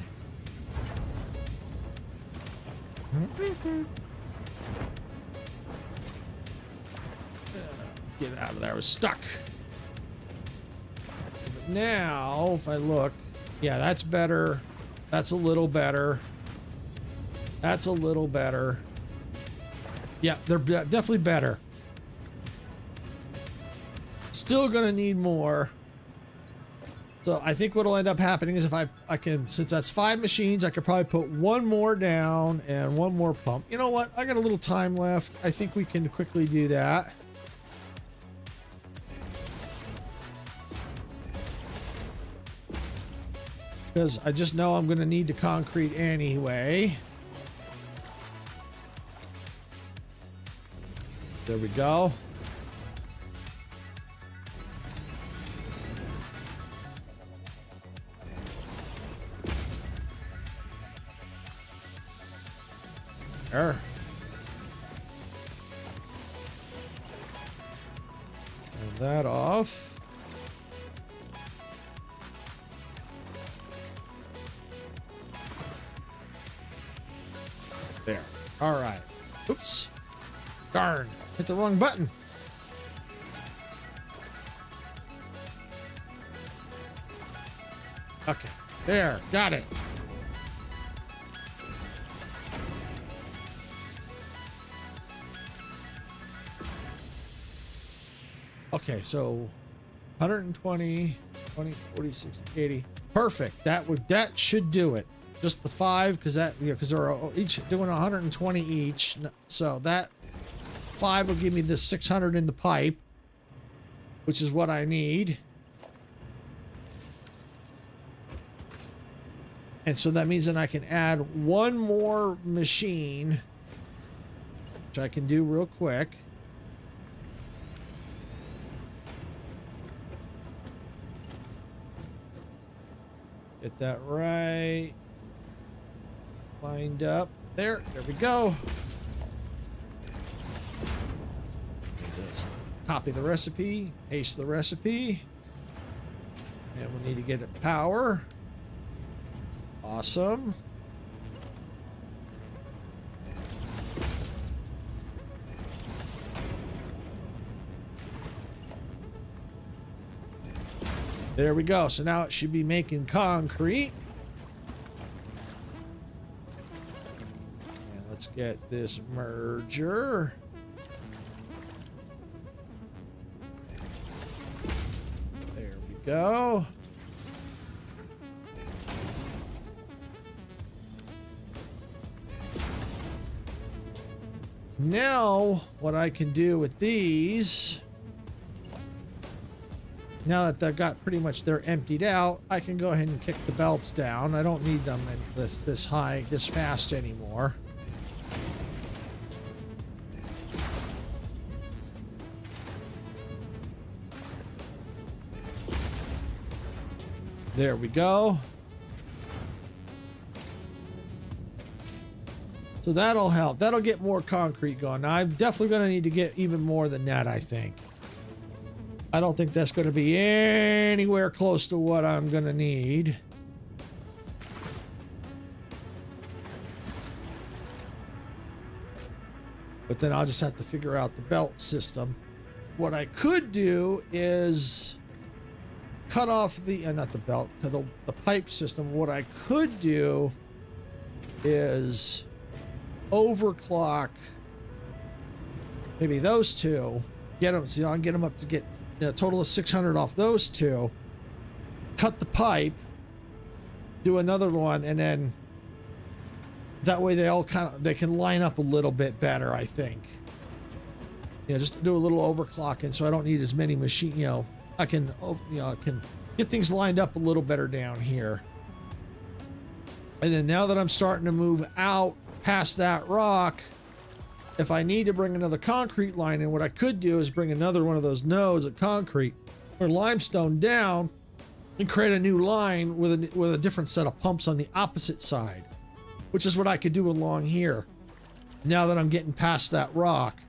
Get out of there. I was stuck. But now, if I look, yeah, that's better. That's a little better. That's a little better. Yeah, they're definitely better. Still gonna need more. So I think what'll end up happening is if I can, since that's 5 machines, I could probably put one more down and one more pump. You know what? I got a little time left. I think we can quickly do that. Because I just know I'm going to need the concrete anyway. There we go. There. Turn that off. There. All right. Oops. Darn. Hit the wrong button. Okay. There. Got it. Okay, so 120, 20, 40, 60, 80. Perfect. That should do it. Just the 5, because that, you know, because they're each doing 120 each. So that 5 will give me the 600 in the pipe, which is what I need. And so that means that I can add one more machine, which I can do real quick. Get that right. Lined up. There we go. Just copy the recipe, paste the recipe. And we need to get it power. Awesome. There we go. So now it should be making concrete. And let's get this merger. There we go. Now, what I can do with these now that they've got pretty much they're emptied out, I can go ahead and kick the belts down. I don't need them in this high, this fast anymore. There we go. So that'll help. That'll get more concrete going. Now, I'm definitely going to need to get even more than that, I think. I don't think that's going to be anywhere close to what I'm going to need. But then I'll just have to figure out the belt system. What I could do is cut off the, not the belt, the pipe system. What I could do is overclock maybe those two, get them, so I'll get them up to get a total of 600 off those two, cut the pipe, do another one, and then that way they all they can line up a little bit better, I think. Yeah, just do a little overclocking so I don't need as many machine, I can get things lined up a little better down here. And then now that I'm starting to move out past that rock, if I need to bring another concrete line in, what I could do is bring another one of those nodes of concrete or limestone down and create a new line with a different set of pumps on the opposite side, which is what I could do along here now that I'm getting past that rock.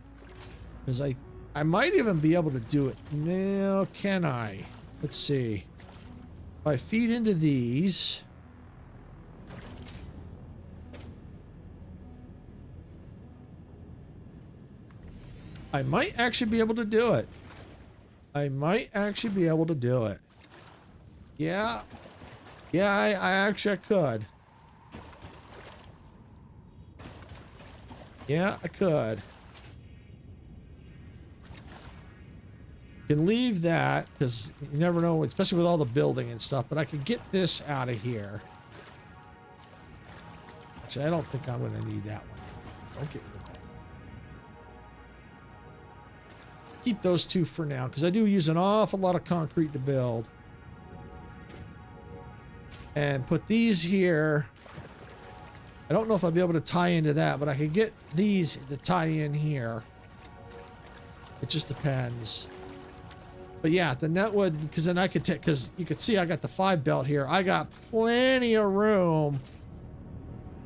Because I might even be able to do it. Now, can I? Let's see. If I feed into these, I might actually be able to do it. I might actually be able to do it. Yeah. Yeah, I could. Yeah, I could. Can leave that because you never know, especially with all the building and stuff, but I could get this out of here. Actually, I don't think I'm going to need that one. Don't get rid of that. Keep those two for now because I do use an awful lot of concrete to build. And put these here. I don't know if I'll be able to tie into that, but I could get these to tie in here. It just depends. But yeah, the net would, because then I could take, because you could see I got the 5 belt here. I got plenty of room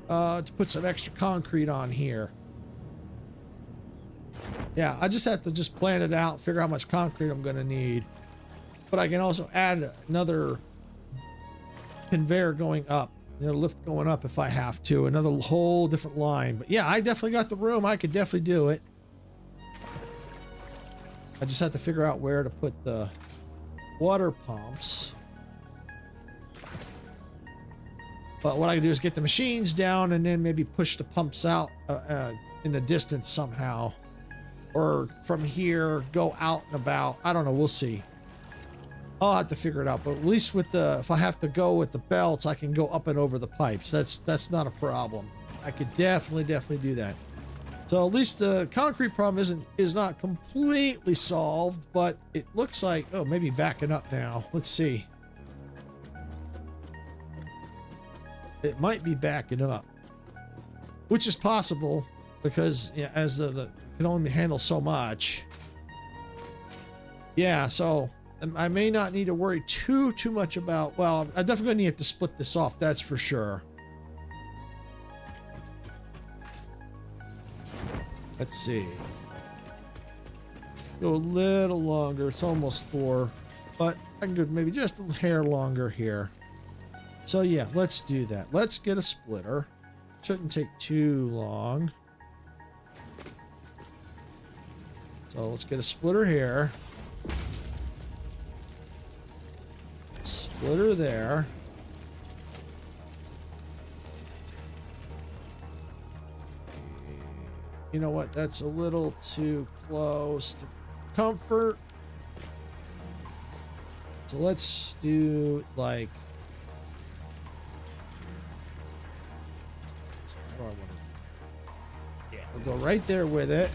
to put some extra concrete on here. Yeah, I just have to just plan it out, figure out how much concrete I'm going to need. But I can also add another conveyor going up, lift going up if I have to, another whole different line. But yeah, I definitely got the room. I could definitely do it. I just have to figure out where to put the water pumps. But what I can do is get the machines down and then maybe push the pumps out in the distance somehow. Or from here, go out and about. I don't know. We'll see. I'll have to figure it out. But at least with the, if I have to go with the belts, I can go up and over the pipes. That's not a problem. I could definitely do that. So at least the concrete problem is not completely solved, but it looks like, oh, maybe backing up now. Let's see. It might be backing up, which is possible because yeah, as the can only handle so much. Yeah, so I may not need to worry too much about, well, I definitely need to split this off, that's for sure. Let's see. Go a little longer. It's almost 4, but I can go maybe just a hair longer here. So yeah, let's do that. Let's get a splitter. Shouldn't take too long. So let's get a splitter here. Splitter there. You know what? That's a little too close to comfort. So let's do like. What do I want to do? Yeah, we'll go right there with it.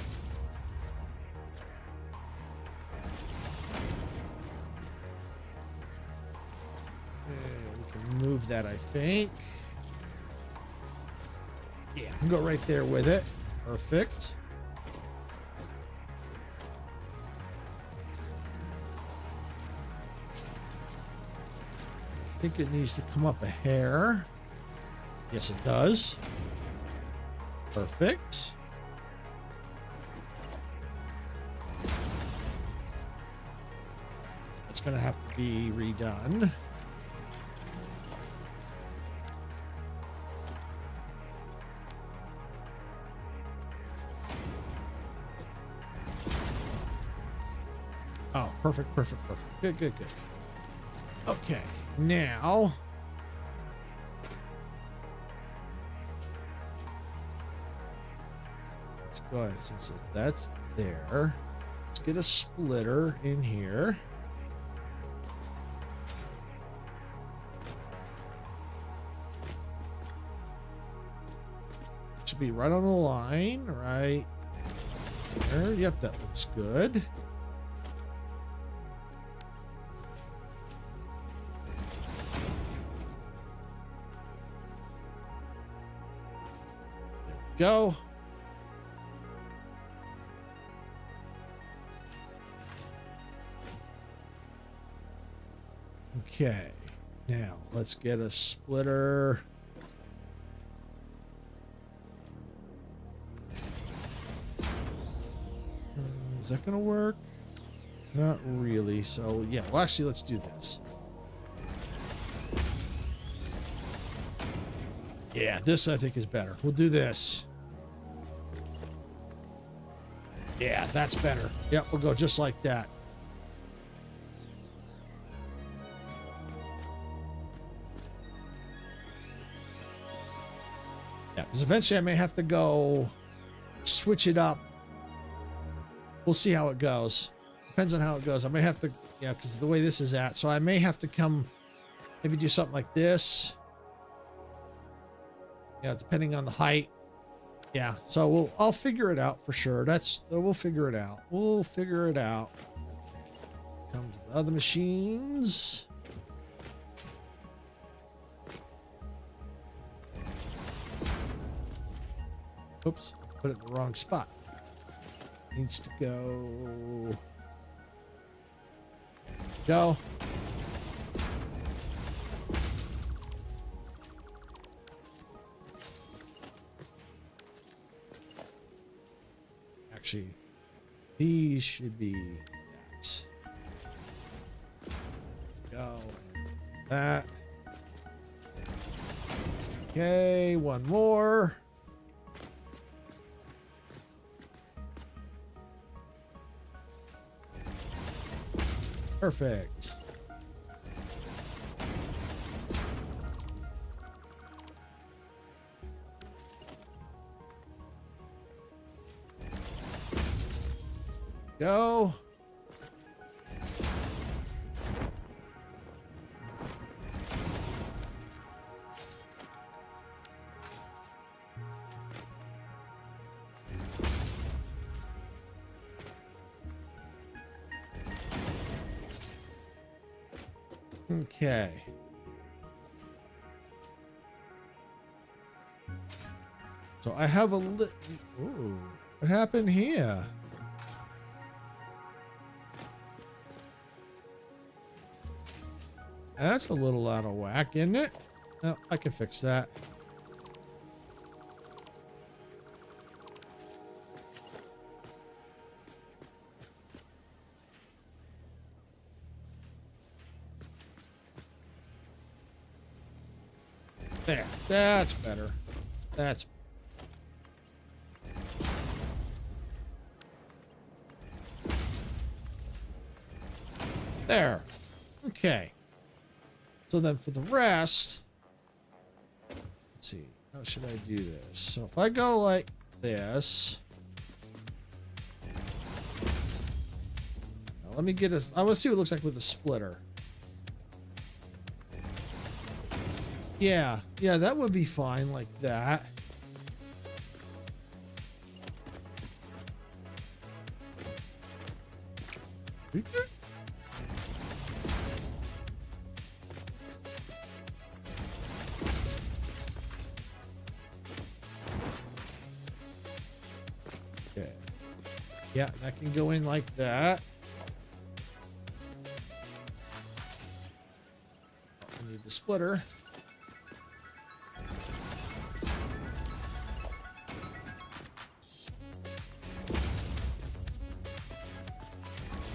remove that, I think. Yeah, I'll go right there with it. Perfect. I think it needs to come up a hair. Yes, it does. Perfect. It's going to have to be redone. Oh, perfect, perfect, perfect. Good, good, good. Okay, now let's go ahead, since that's there, let's get a splitter in here. Should be right on the line, right there. Yep, that looks good. Go. Okay, now let's get a splitter. Is that gonna work? Not really. So yeah, well actually let's do this. Yeah, this I think is better. We'll do this. Yeah, that's better. Yep, we'll go just like that. Yeah, because eventually I may have to go switch it up. We'll see how it goes. Depends on how it goes. I may have to, yeah, because the way this is at. So I may have to come, maybe do something like this. Yeah, depending on the height. Yeah, so I'll figure it out for sure. We'll figure it out. We'll figure it out. Come to the other machines. Oops, put it in the wrong spot. Needs to go. Go. Actually, these should be that. Go. That. Okay, one more. Perfect. Go. Okay. So I have a ooh, what happened here? That's a little out of whack, isn't it? No, I can fix that. There, that's better. That's there. Okay. So then for the rest, let's see, how should I do this? So if I go like this, now let me get I want to see what it looks like with a splitter. Yeah, that would be fine like that. Yeah, that can go in like that. I need the splitter.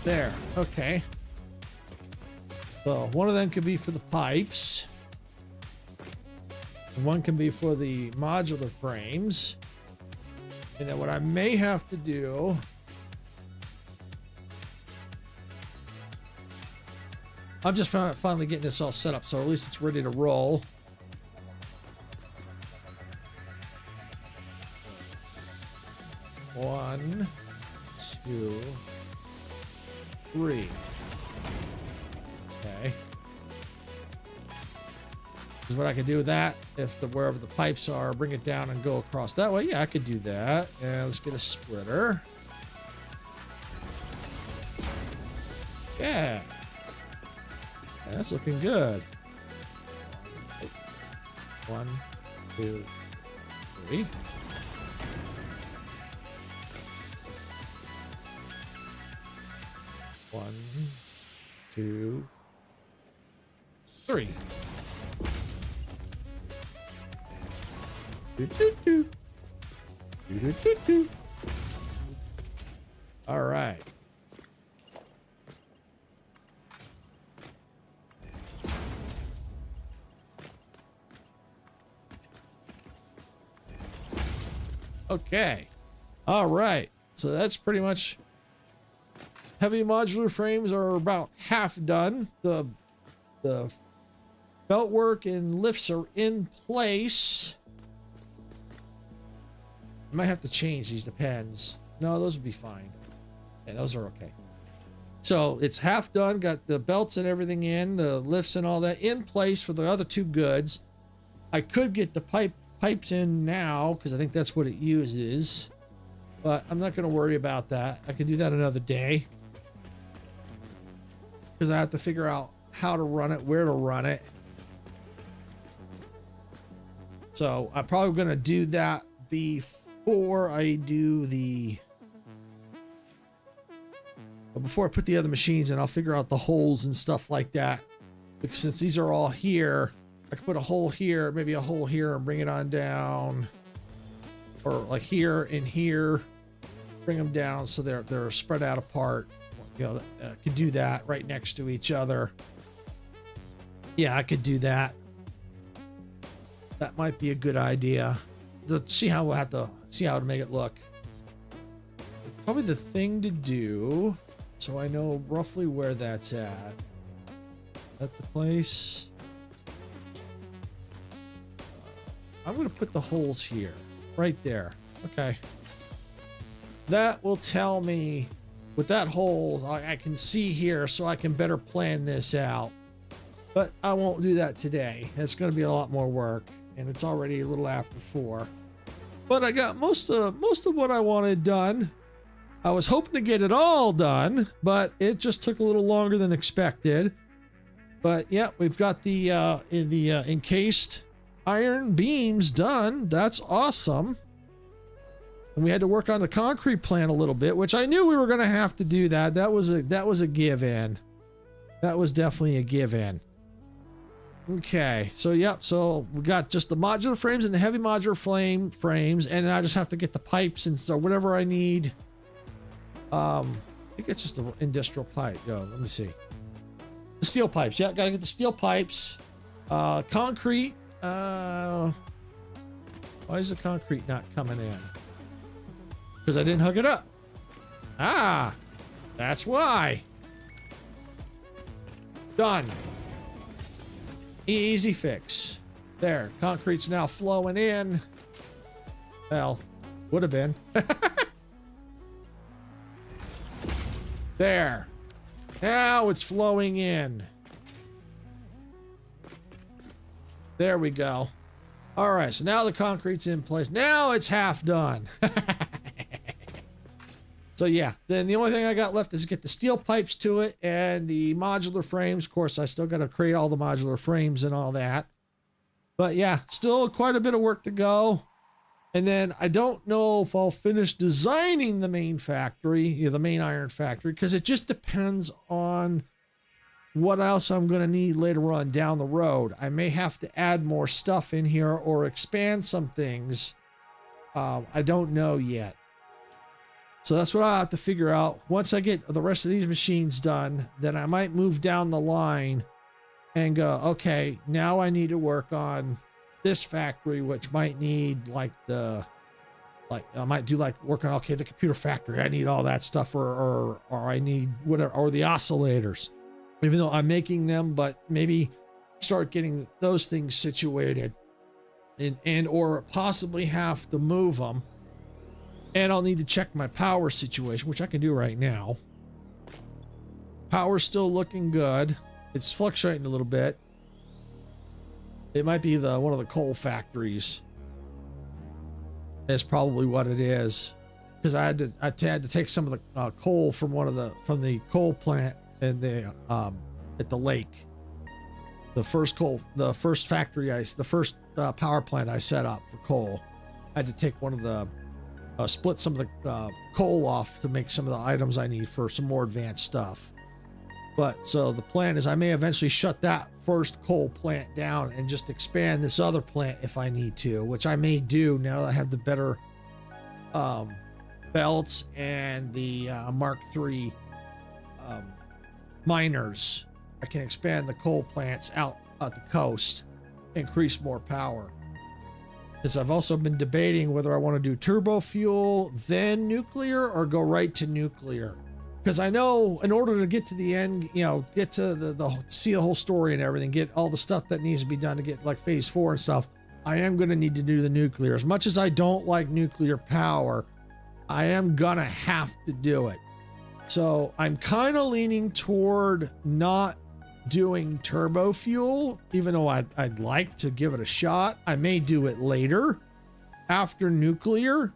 There. Okay. So one of them could be for the pipes. And one can be for the modular frames. And then what I may have to do, I'm just finally getting this all set up, so at least it's ready to roll. One, two, three. Okay. Is what I can do with that. If wherever the pipes are, bring it down and go across that way. Yeah, I could do that. And let's get a splitter. Yeah. That's looking good. One, two, three. One, two, three. Do, do, do. Do, do, do, do. All right. Okay. All right. So that's pretty much, heavy modular frames are about half done. The belt work and lifts are in place. I might have to change these, depends. No, those would be fine. Yeah, those are okay. So it's half done, got the belts and everything in, the lifts and all that in place for the other two goods. I could get the pipes in now because I think that's what it uses, but I'm not going to worry about that. I can do that another day because I have to figure out how to run it, where to run it. So I'm probably going to do that before I do before I put the other machines in. I'll figure out the holes and stuff like that, because since these are all here, I could put a hole here, maybe a hole here, and bring it on down, or like here and here, bring them down so they're spread out apart. You know, I could do that right next to each other. Yeah, I could do that. That might be a good idea. Let's see how we'll have to see how to make it look. Probably the thing to do, so I know roughly where that's at. At the place. I'm going to put the holes here, right there. Okay. That will tell me with that hole, I can see here so I can better plan this out. But I won't do that today. It's going to be a lot more work, and it's already a little after 4. But I got most of what I wanted done. I was hoping to get it all done, but it just took a little longer than expected. But yeah, we've got the encased iron beams done. That's awesome. And we had to work on the concrete plant a little bit, which I knew we were going to have to do that. That was a give in. That was definitely a give in. Okay, so yep, so we got just the modular frames and the heavy modular frames, and then I just have to get the pipes and so whatever I need. I think it's just the industrial pipe. Yo, let me see. The steel pipes. Yeah, gotta get the steel pipes. Concrete. Why is the concrete not coming in? Because I didn't hook it up. Ah, that's why. Done. Easy fix. There, concrete's now flowing in. Well, would have been. There. Now it's flowing in. There we go. All right, so now the concrete's in place. Now it's half done. So yeah, then the only thing I got left is get the steel pipes to it and the modular frames. Of course, I still got to create all the modular frames and all that. But yeah, still quite a bit of work to go. And then I don't know if I'll finish designing the main factory, the main iron factory, because it just depends on what else I'm going to need later on down the road. I may have to add more stuff in here or expand some things. I don't know yet. So that's what I'll have to figure out. Once I get the rest of these machines done, then I might move down the line and go, okay, now I need to work on this factory, which might need like I might do like working, okay, the computer factory. I need all that stuff, or I need whatever, or the oscillators, even though I'm making them, but maybe start getting those things situated and or possibly have to move them. And I'll need to check my power situation, which I can do right now. Power's still looking good. It's fluctuating a little bit. It might be one of the coal factories. That's probably what it is, because I had to take some of the coal from the coal plant and the at the lake. The first power plant I set up for coal. I had to take one of the split some of the coal off to make some of the items I need for some more advanced stuff. But so the plan is I may eventually shut that first coal plant down and just expand this other plant if I need to, which I may do now that I have the better belts and the Mark III miners. I can expand the coal plants out at the coast, increase more power. Because I've also been debating whether I want to do turbo fuel, then nuclear, or go right to nuclear. Because I know in order to get to the end, get to see the whole story and everything, get all the stuff that needs to be done to get like phase 4 and stuff, I am going to need to do the nuclear. As much as I don't like nuclear power, I am going to have to do it. So I'm kind of leaning toward not doing turbo fuel, even though I'd like to give it a shot. I may do it later after nuclear.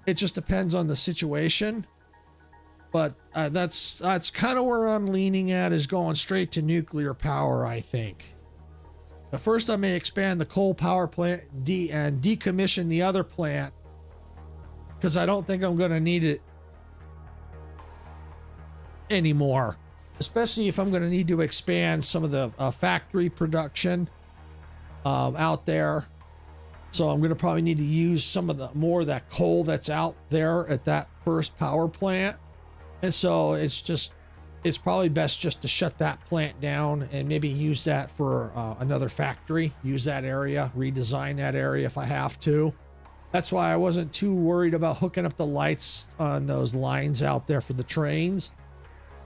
It just depends on the situation. But that's kind of where I'm leaning at, is going straight to nuclear power, I think. But first I may expand the coal power plant and decommission the other plant, because I don't think I'm going to need it anymore. Especially if I'm going to need to expand some of the factory production out there. So I'm going to probably need to use some of more of that coal that's out there at that first power plant. And so it's probably best just to shut that plant down and maybe use that for another factory, use that area, redesign that area if I have to. That's why I wasn't too worried about hooking up the lights on those lines out there for the trains,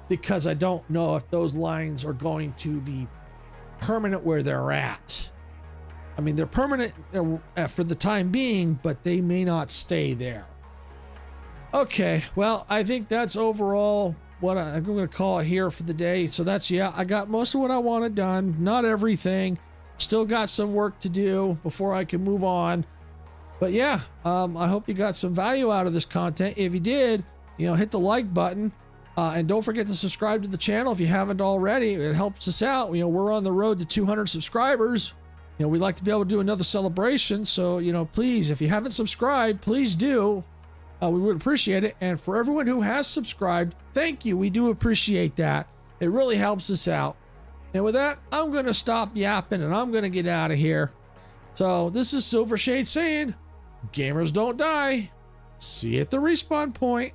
because I don't know if those lines are going to be permanent where they're at. I mean, they're permanent for the time being, but they may not stay there. Okay, well, I think that's overall what I'm going to call it here for the day. So I got most of what I wanted done. Not everything. Still got some work to do before I can move on. But yeah, I hope you got some value out of this content. If you did, hit the like button. And don't forget to subscribe to the channel if you haven't already. It helps us out. We're on the road to 200 subscribers. We'd like to be able to do another celebration. So, please, if you haven't subscribed, please do. We would appreciate it. And for everyone who has subscribed, thank you. We do appreciate that. It really helps us out. And with that, I'm going to stop yapping and I'm going to get out of here. So this is Silvershade saying, gamers don't die. See you at the respawn point.